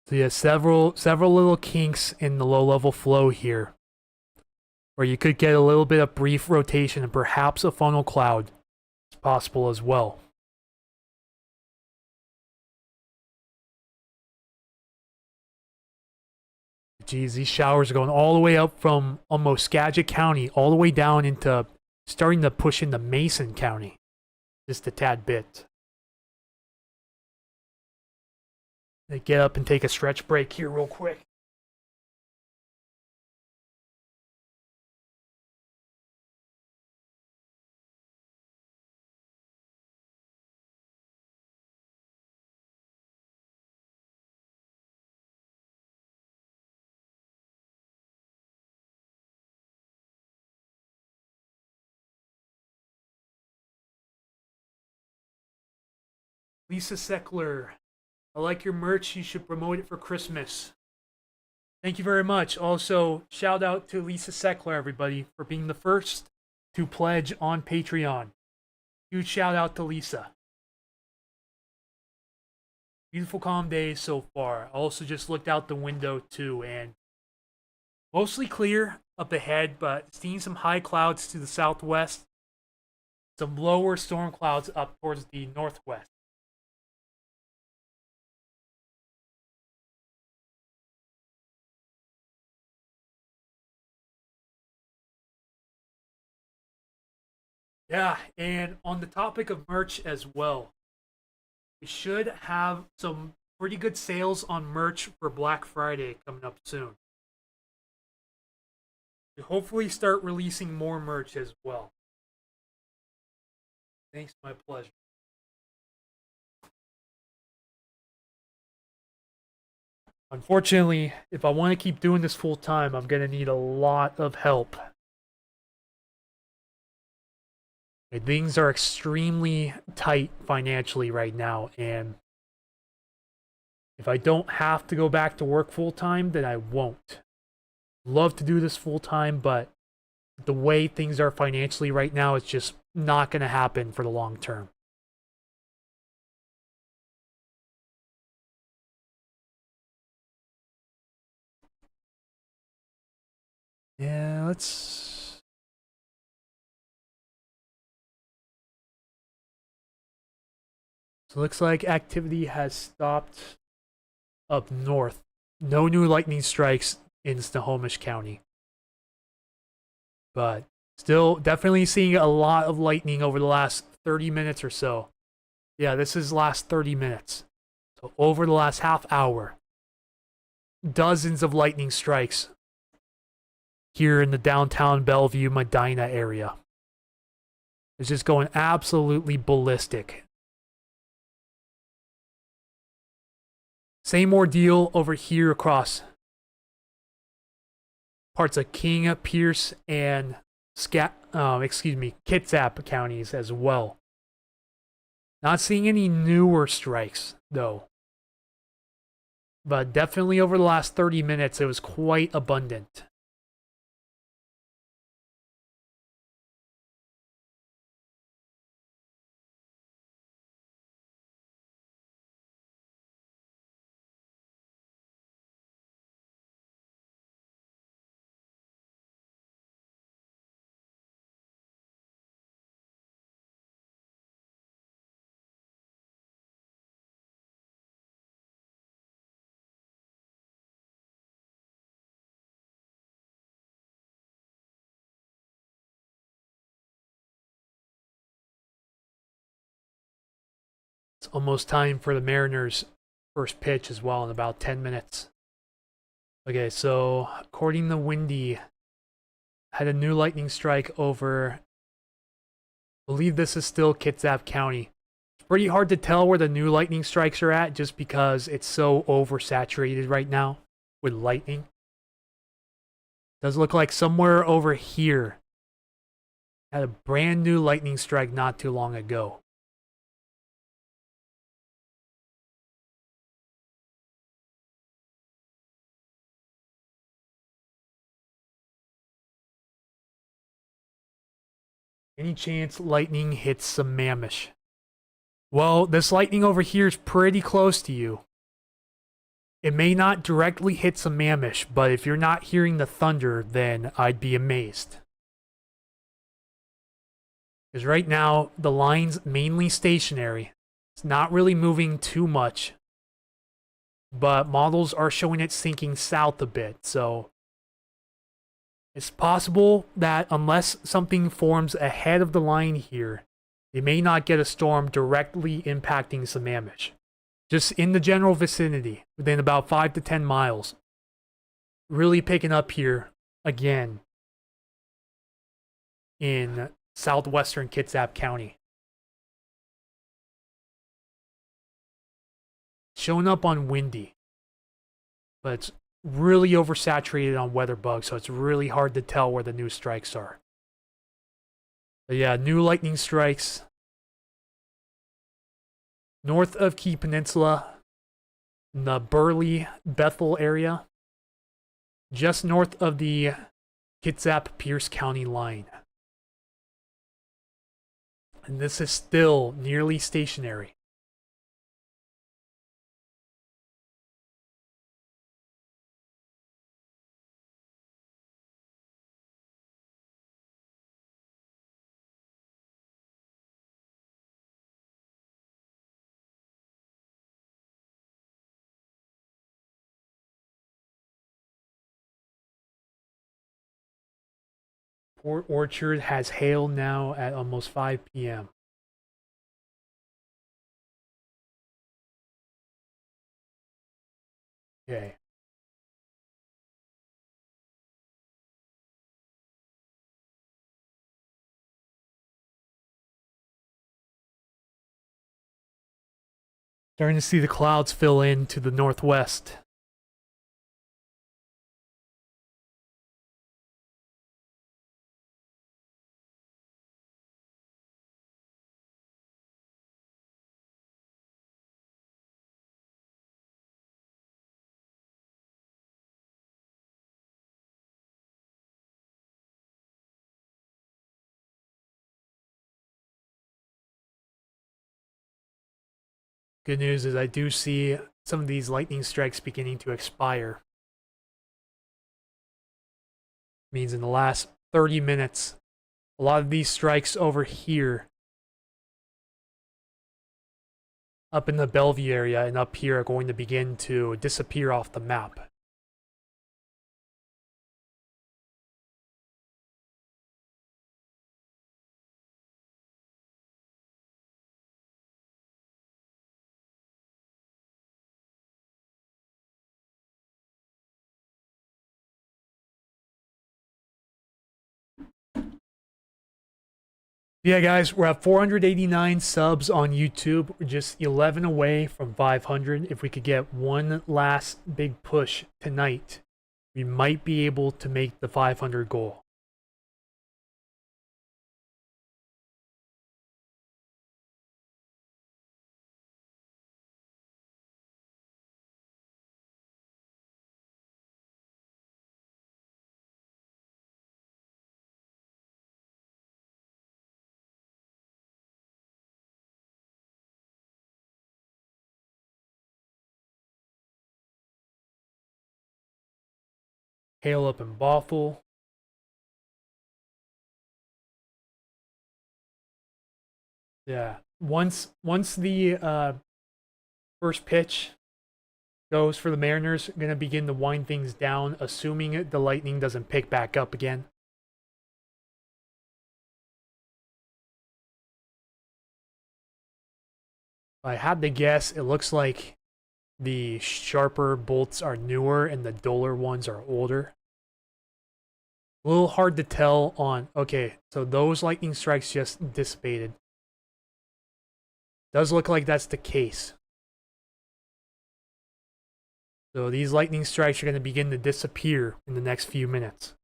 A: So yeah, several little kinks in the low-level flow here, where you could get a little bit of brief rotation and perhaps a funnel cloud is possible as well. Geez, these showers are going all the way up from almost Skagit County, all the way down into starting to push into Mason County, just a tad bit. They get up and take a stretch break here real quick. Lisa Seckler, I like your merch. You should promote it for Christmas. Thank you very much. Also, shout out to Lisa Seckler, everybody, for being the first to pledge on Patreon. Huge shout out to Lisa. Beautiful calm day so far. I also just looked out the window too, and mostly clear up ahead, but seeing some high clouds to the southwest, some lower storm clouds up towards the northwest. Yeah, and on the topic of merch as well, we should have some pretty good sales on merch for Black Friday coming up soon. We hopefully start releasing more merch as well. Thanks, my pleasure. Unfortunately, if I want to keep doing this full time, I'm going to need a lot of help. Things are extremely tight financially right now, and if I don't have to go back to work full time, then I won't. Love to do this full time, but the way things are financially right now, it's just not going to happen for the long term. Yeah, let's. So it looks like activity has stopped up north. No new lightning strikes in Snohomish County. But still, definitely seeing a lot of lightning over the last 30 minutes or so. Yeah, this is last 30 minutes. So over the last half hour, dozens of lightning strikes here in the downtown Bellevue, Medina area. It's just going absolutely ballistic. Same ordeal over here across parts of King, Pierce, and Kitsap counties as well. Not seeing any newer strikes though, but definitely over the last 30 minutes, it was quite abundant. It's almost time for the Mariners' first pitch as well in about 10 minutes. Okay, so according to Windy, had a new lightning strike over. I believe this is still Kitsap County. It's pretty hard to tell where the new lightning strikes are at just because it's so oversaturated right now with lightning. Does look like somewhere over here had a brand new lightning strike not too long ago. Any chance lightning hits Sammamish? Well, this lightning over here is pretty close to you. It may not directly hit Sammamish, but if you're not hearing the thunder, then I'd be amazed. Because right now, the line's mainly stationary. It's not really moving too much. But models are showing it sinking south a bit, so it's possible that unless something forms ahead of the line here, they may not get a storm directly impacting Sammamish. Just in the general vicinity, within about 5 to 10 miles. Really picking up here again in southwestern Kitsap County. Showing up on Windy, but it's really oversaturated on WeatherBug, so it's really hard to tell where the new strikes are. But yeah, new lightning strikes north of Key Peninsula, in the Burley, Bethel area, just north of the Kitsap Pierce County line. And this is still nearly stationary. Port Orchard has hail now at almost 5 p.m. Okay. Starting to see the clouds fill in to the northwest. Good news is I do see some of these lightning strikes beginning to expire. Means in the last 30 minutes, a lot of these strikes over here, up in the Bellevue area and up here, are going to begin to disappear off the map. Yeah, guys, we're at 489 subs on YouTube. We're just 11 away from 500. If we could get one last big push tonight, we might be able to make the 500 goal. Hail up in Bothell. Yeah. Once the first pitch goes for the Mariners, going to begin to wind things down, assuming the Lightning doesn't pick back up again. If I had to guess, it looks like the sharper bolts are newer and the duller ones are older. A little hard to tell on... Okay, so those lightning strikes just dissipated. Does look like that's the case. So these lightning strikes are going to begin to disappear in the next few minutes.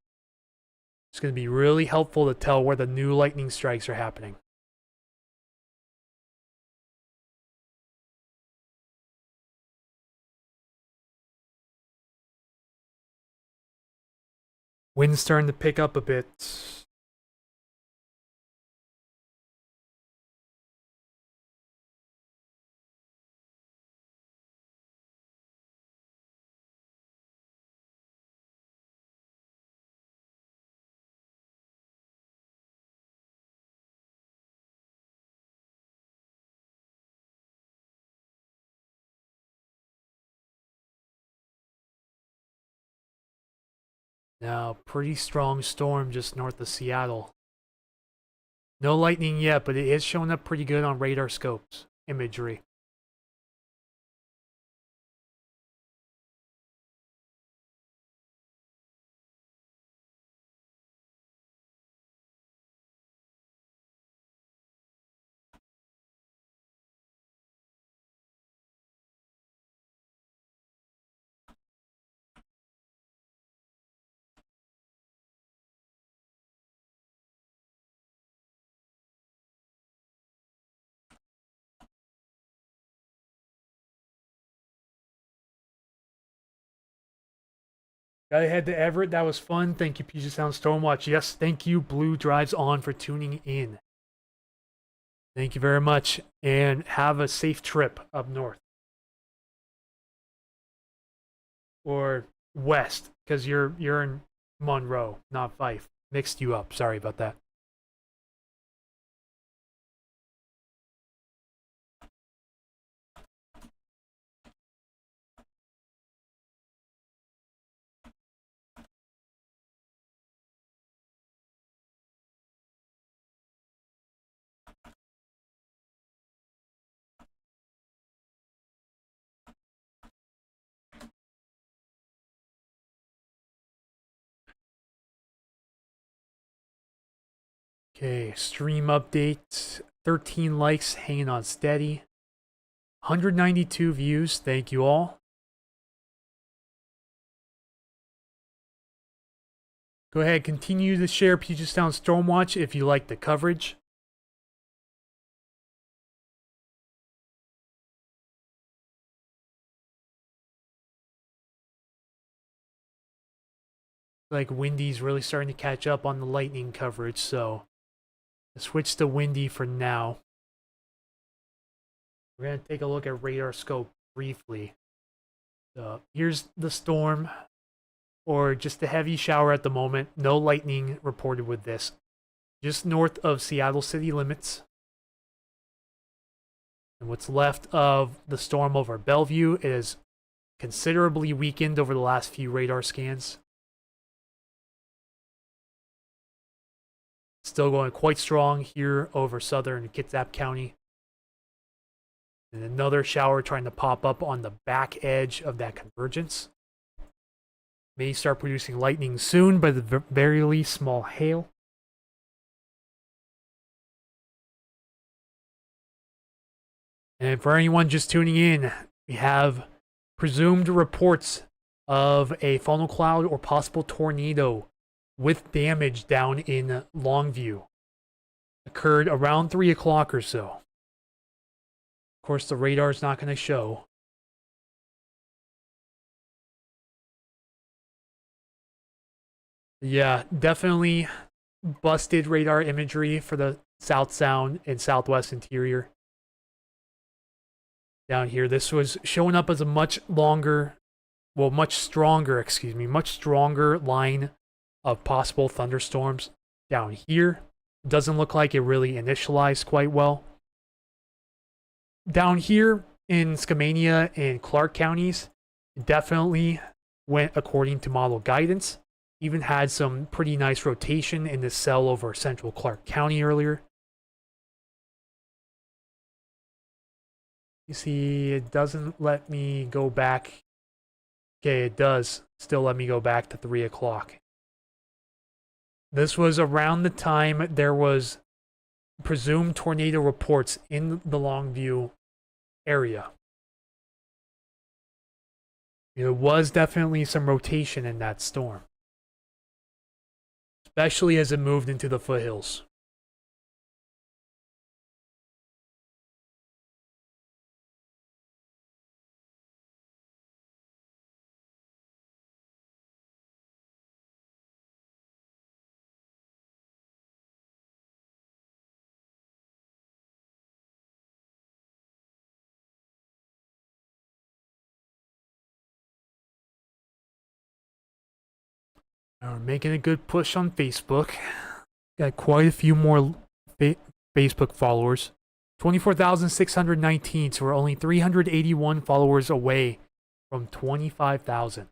A: It's going to be really helpful to tell where the new lightning strikes are happening. Wind's starting to pick up a bit. Now, pretty strong storm just north of Seattle. No lightning yet, but it is showing up pretty good on radar scopes imagery. Gotta head to Everett. That was fun. Thank you, Puget Sound Stormwatch. Yes, thank you, Blue Drives On, for tuning in. Thank you very much, and have a safe trip up north. Or west, because you're in Monroe, not Fife. Mixed you up. Sorry about that. Okay, stream update. 13 likes, hanging on steady. 192 views, thank you all. Go ahead, continue to share Puget Sound Stormwatch if you like the coverage. Like Windy's really starting to catch up on the lightning coverage, so I'll switch to Windy for now. We're going to take a look at radar scope briefly. So here's the storm, or just a heavy shower at the moment. No lightning reported with this. Just north of Seattle city limits. And what's left of the storm over Bellevue is considerably weakened over the last few radar scans. Still going quite strong here over southern Kitsap County. And another shower trying to pop up on the back edge of that convergence. May start producing lightning soon, but the very least small hail. And for anyone just tuning in, we have presumed reports of a funnel cloud or possible tornado with damage down in Longview. Occurred around 3 o'clock or so. Of course, the radar is not going to show. Yeah, definitely busted radar imagery for the South Sound and Southwest interior. Down here, this was showing up as a much stronger line of possible thunderstorms. Down here, doesn't look like it really initialized quite well. Down here in Skamania and Clark counties, definitely went according to model guidance. Even had some pretty nice rotation in this cell over central Clark County earlier. You see, it doesn't let me go back. Okay, it does still let me go back to 3 o'clock. This was around the time there was presumed tornado reports in the Longview area. There was definitely some rotation in that storm, especially as it moved into the foothills. We're making a good push on Facebook. Got quite a few more Facebook followers. 24,619, so we're only 381 followers away from 25,000.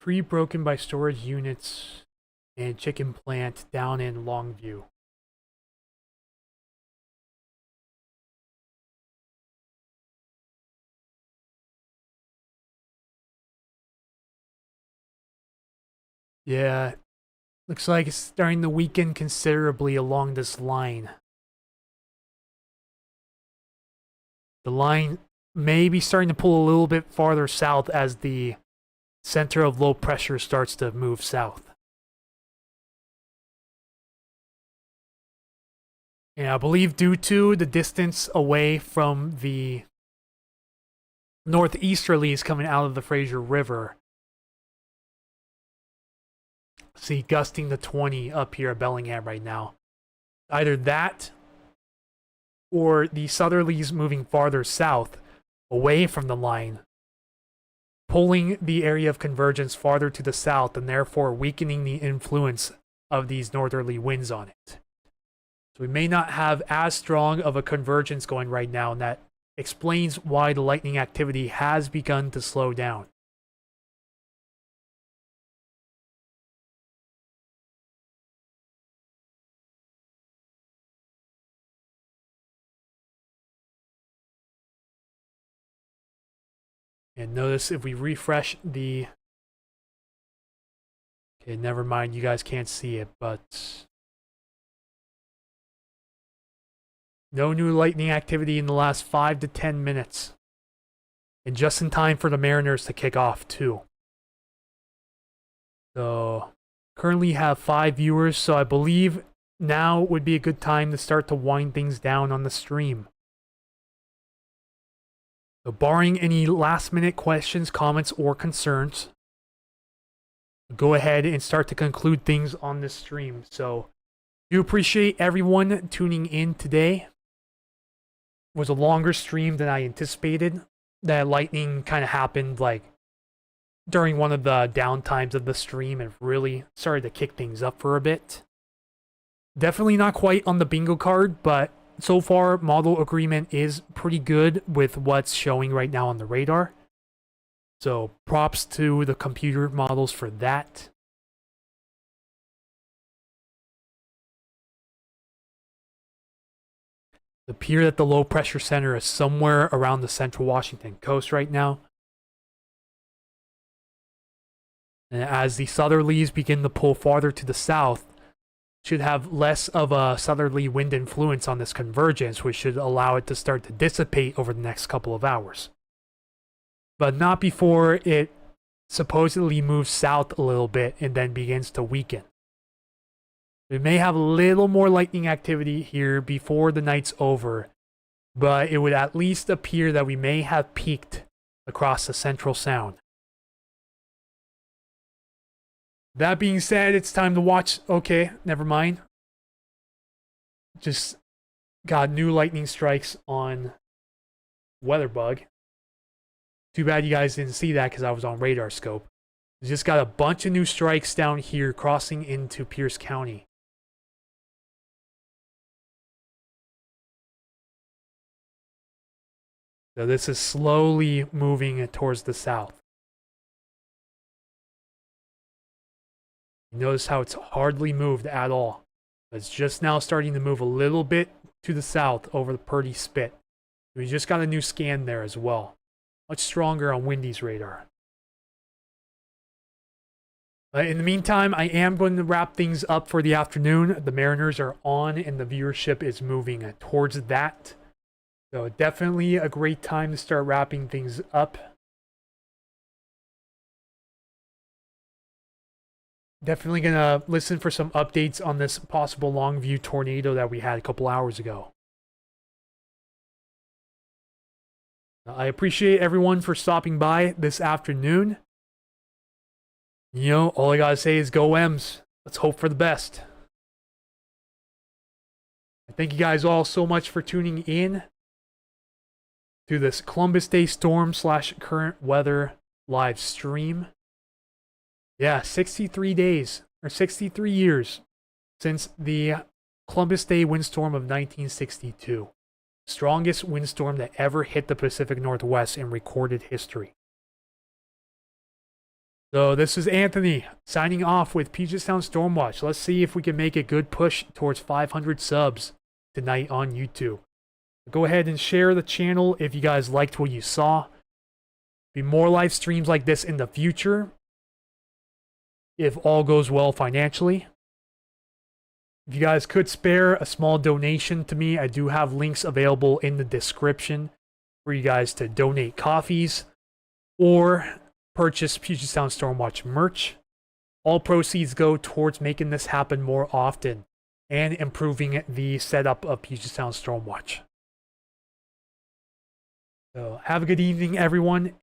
A: Tree broken by storage units and chicken plant down in Longview. Yeah, looks like it's starting to weaken considerably along this line. The line may be starting to pull a little bit farther south as the center of low pressure starts to move south. And I believe due to the distance away from the northeasterlies coming out of the Fraser River, See, gusting to 20 up here at Bellingham right now. Either that or the southerlies moving farther south away from the line, pulling the area of convergence farther to the south and therefore weakening the influence of these northerly winds on it. So we may not have as strong of a convergence going right now, and that explains why the lightning activity has begun to slow down. And notice if we refresh the... Okay, never mind, you guys can't see it, but... No new lightning activity in the last 5 to 10 minutes. And just in time for the Mariners to kick off, too. So, currently have 5 viewers, so I believe now would be a good time to start to wind things down on the stream. So, barring any last-minute questions, comments, or concerns, go ahead and start to conclude things on this stream. So, do appreciate everyone tuning in today. It was a longer stream than I anticipated. That lightning kind of happened like during one of the downtimes of the stream and really started to kick things up for a bit. Definitely not quite on the bingo card, but so far model agreement is pretty good with what's showing right now on the radar. So props to the computer models for that. It appears that the low pressure center is somewhere around the central Washington coast right now. And as the southerlies begin to pull farther to the south, should have less of a southerly wind influence on this convergence, which should allow it to start to dissipate over the next couple of hours. But not before it supposedly moves south a little bit and then begins to weaken. We may have a little more lightning activity here before the night's over, but it would at least appear that we may have peaked across the Central Sound. That being said, it's time to watch... Okay, never mind. Just got new lightning strikes on WeatherBug. Too bad you guys didn't see that because I was on Radar Scope. We just got a bunch of new strikes down here crossing into Pierce County. So this is slowly moving towards the south. Notice how it's hardly moved at all. It's just now starting to move a little bit to the south over the Purdy Spit. We just got a new scan there as well. Much stronger on Windy's radar. In the meantime, I am going to wrap things up for the afternoon. The Mariners are on and the viewership is moving towards that. So definitely a great time to start wrapping things up. Definitely going to listen for some updates on this possible Longview tornado that we had a couple hours ago. I appreciate everyone for stopping by this afternoon. You know, all I gotta say is go M's. Let's hope for the best. Thank you guys all so much for tuning in to this Columbus Day Storm / current weather live stream. Yeah, 63 days, or 63 years since the Columbus Day windstorm of 1962. Strongest windstorm that ever hit the Pacific Northwest in recorded history. So this is Anthony signing off with Puget Sound Stormwatch. Let's see if we can make a good push towards 500 subs tonight on YouTube. Go ahead and share the channel if you guys liked what you saw. Be more live streams like this in the future, if all goes well financially. If you guys could spare a small donation to me, I do have links available in the description for you guys to donate coffees or purchase Puget Sound Stormwatch merch. All proceeds go towards making this happen more often and improving the setup of Puget Sound Stormwatch. So have a good evening, everyone,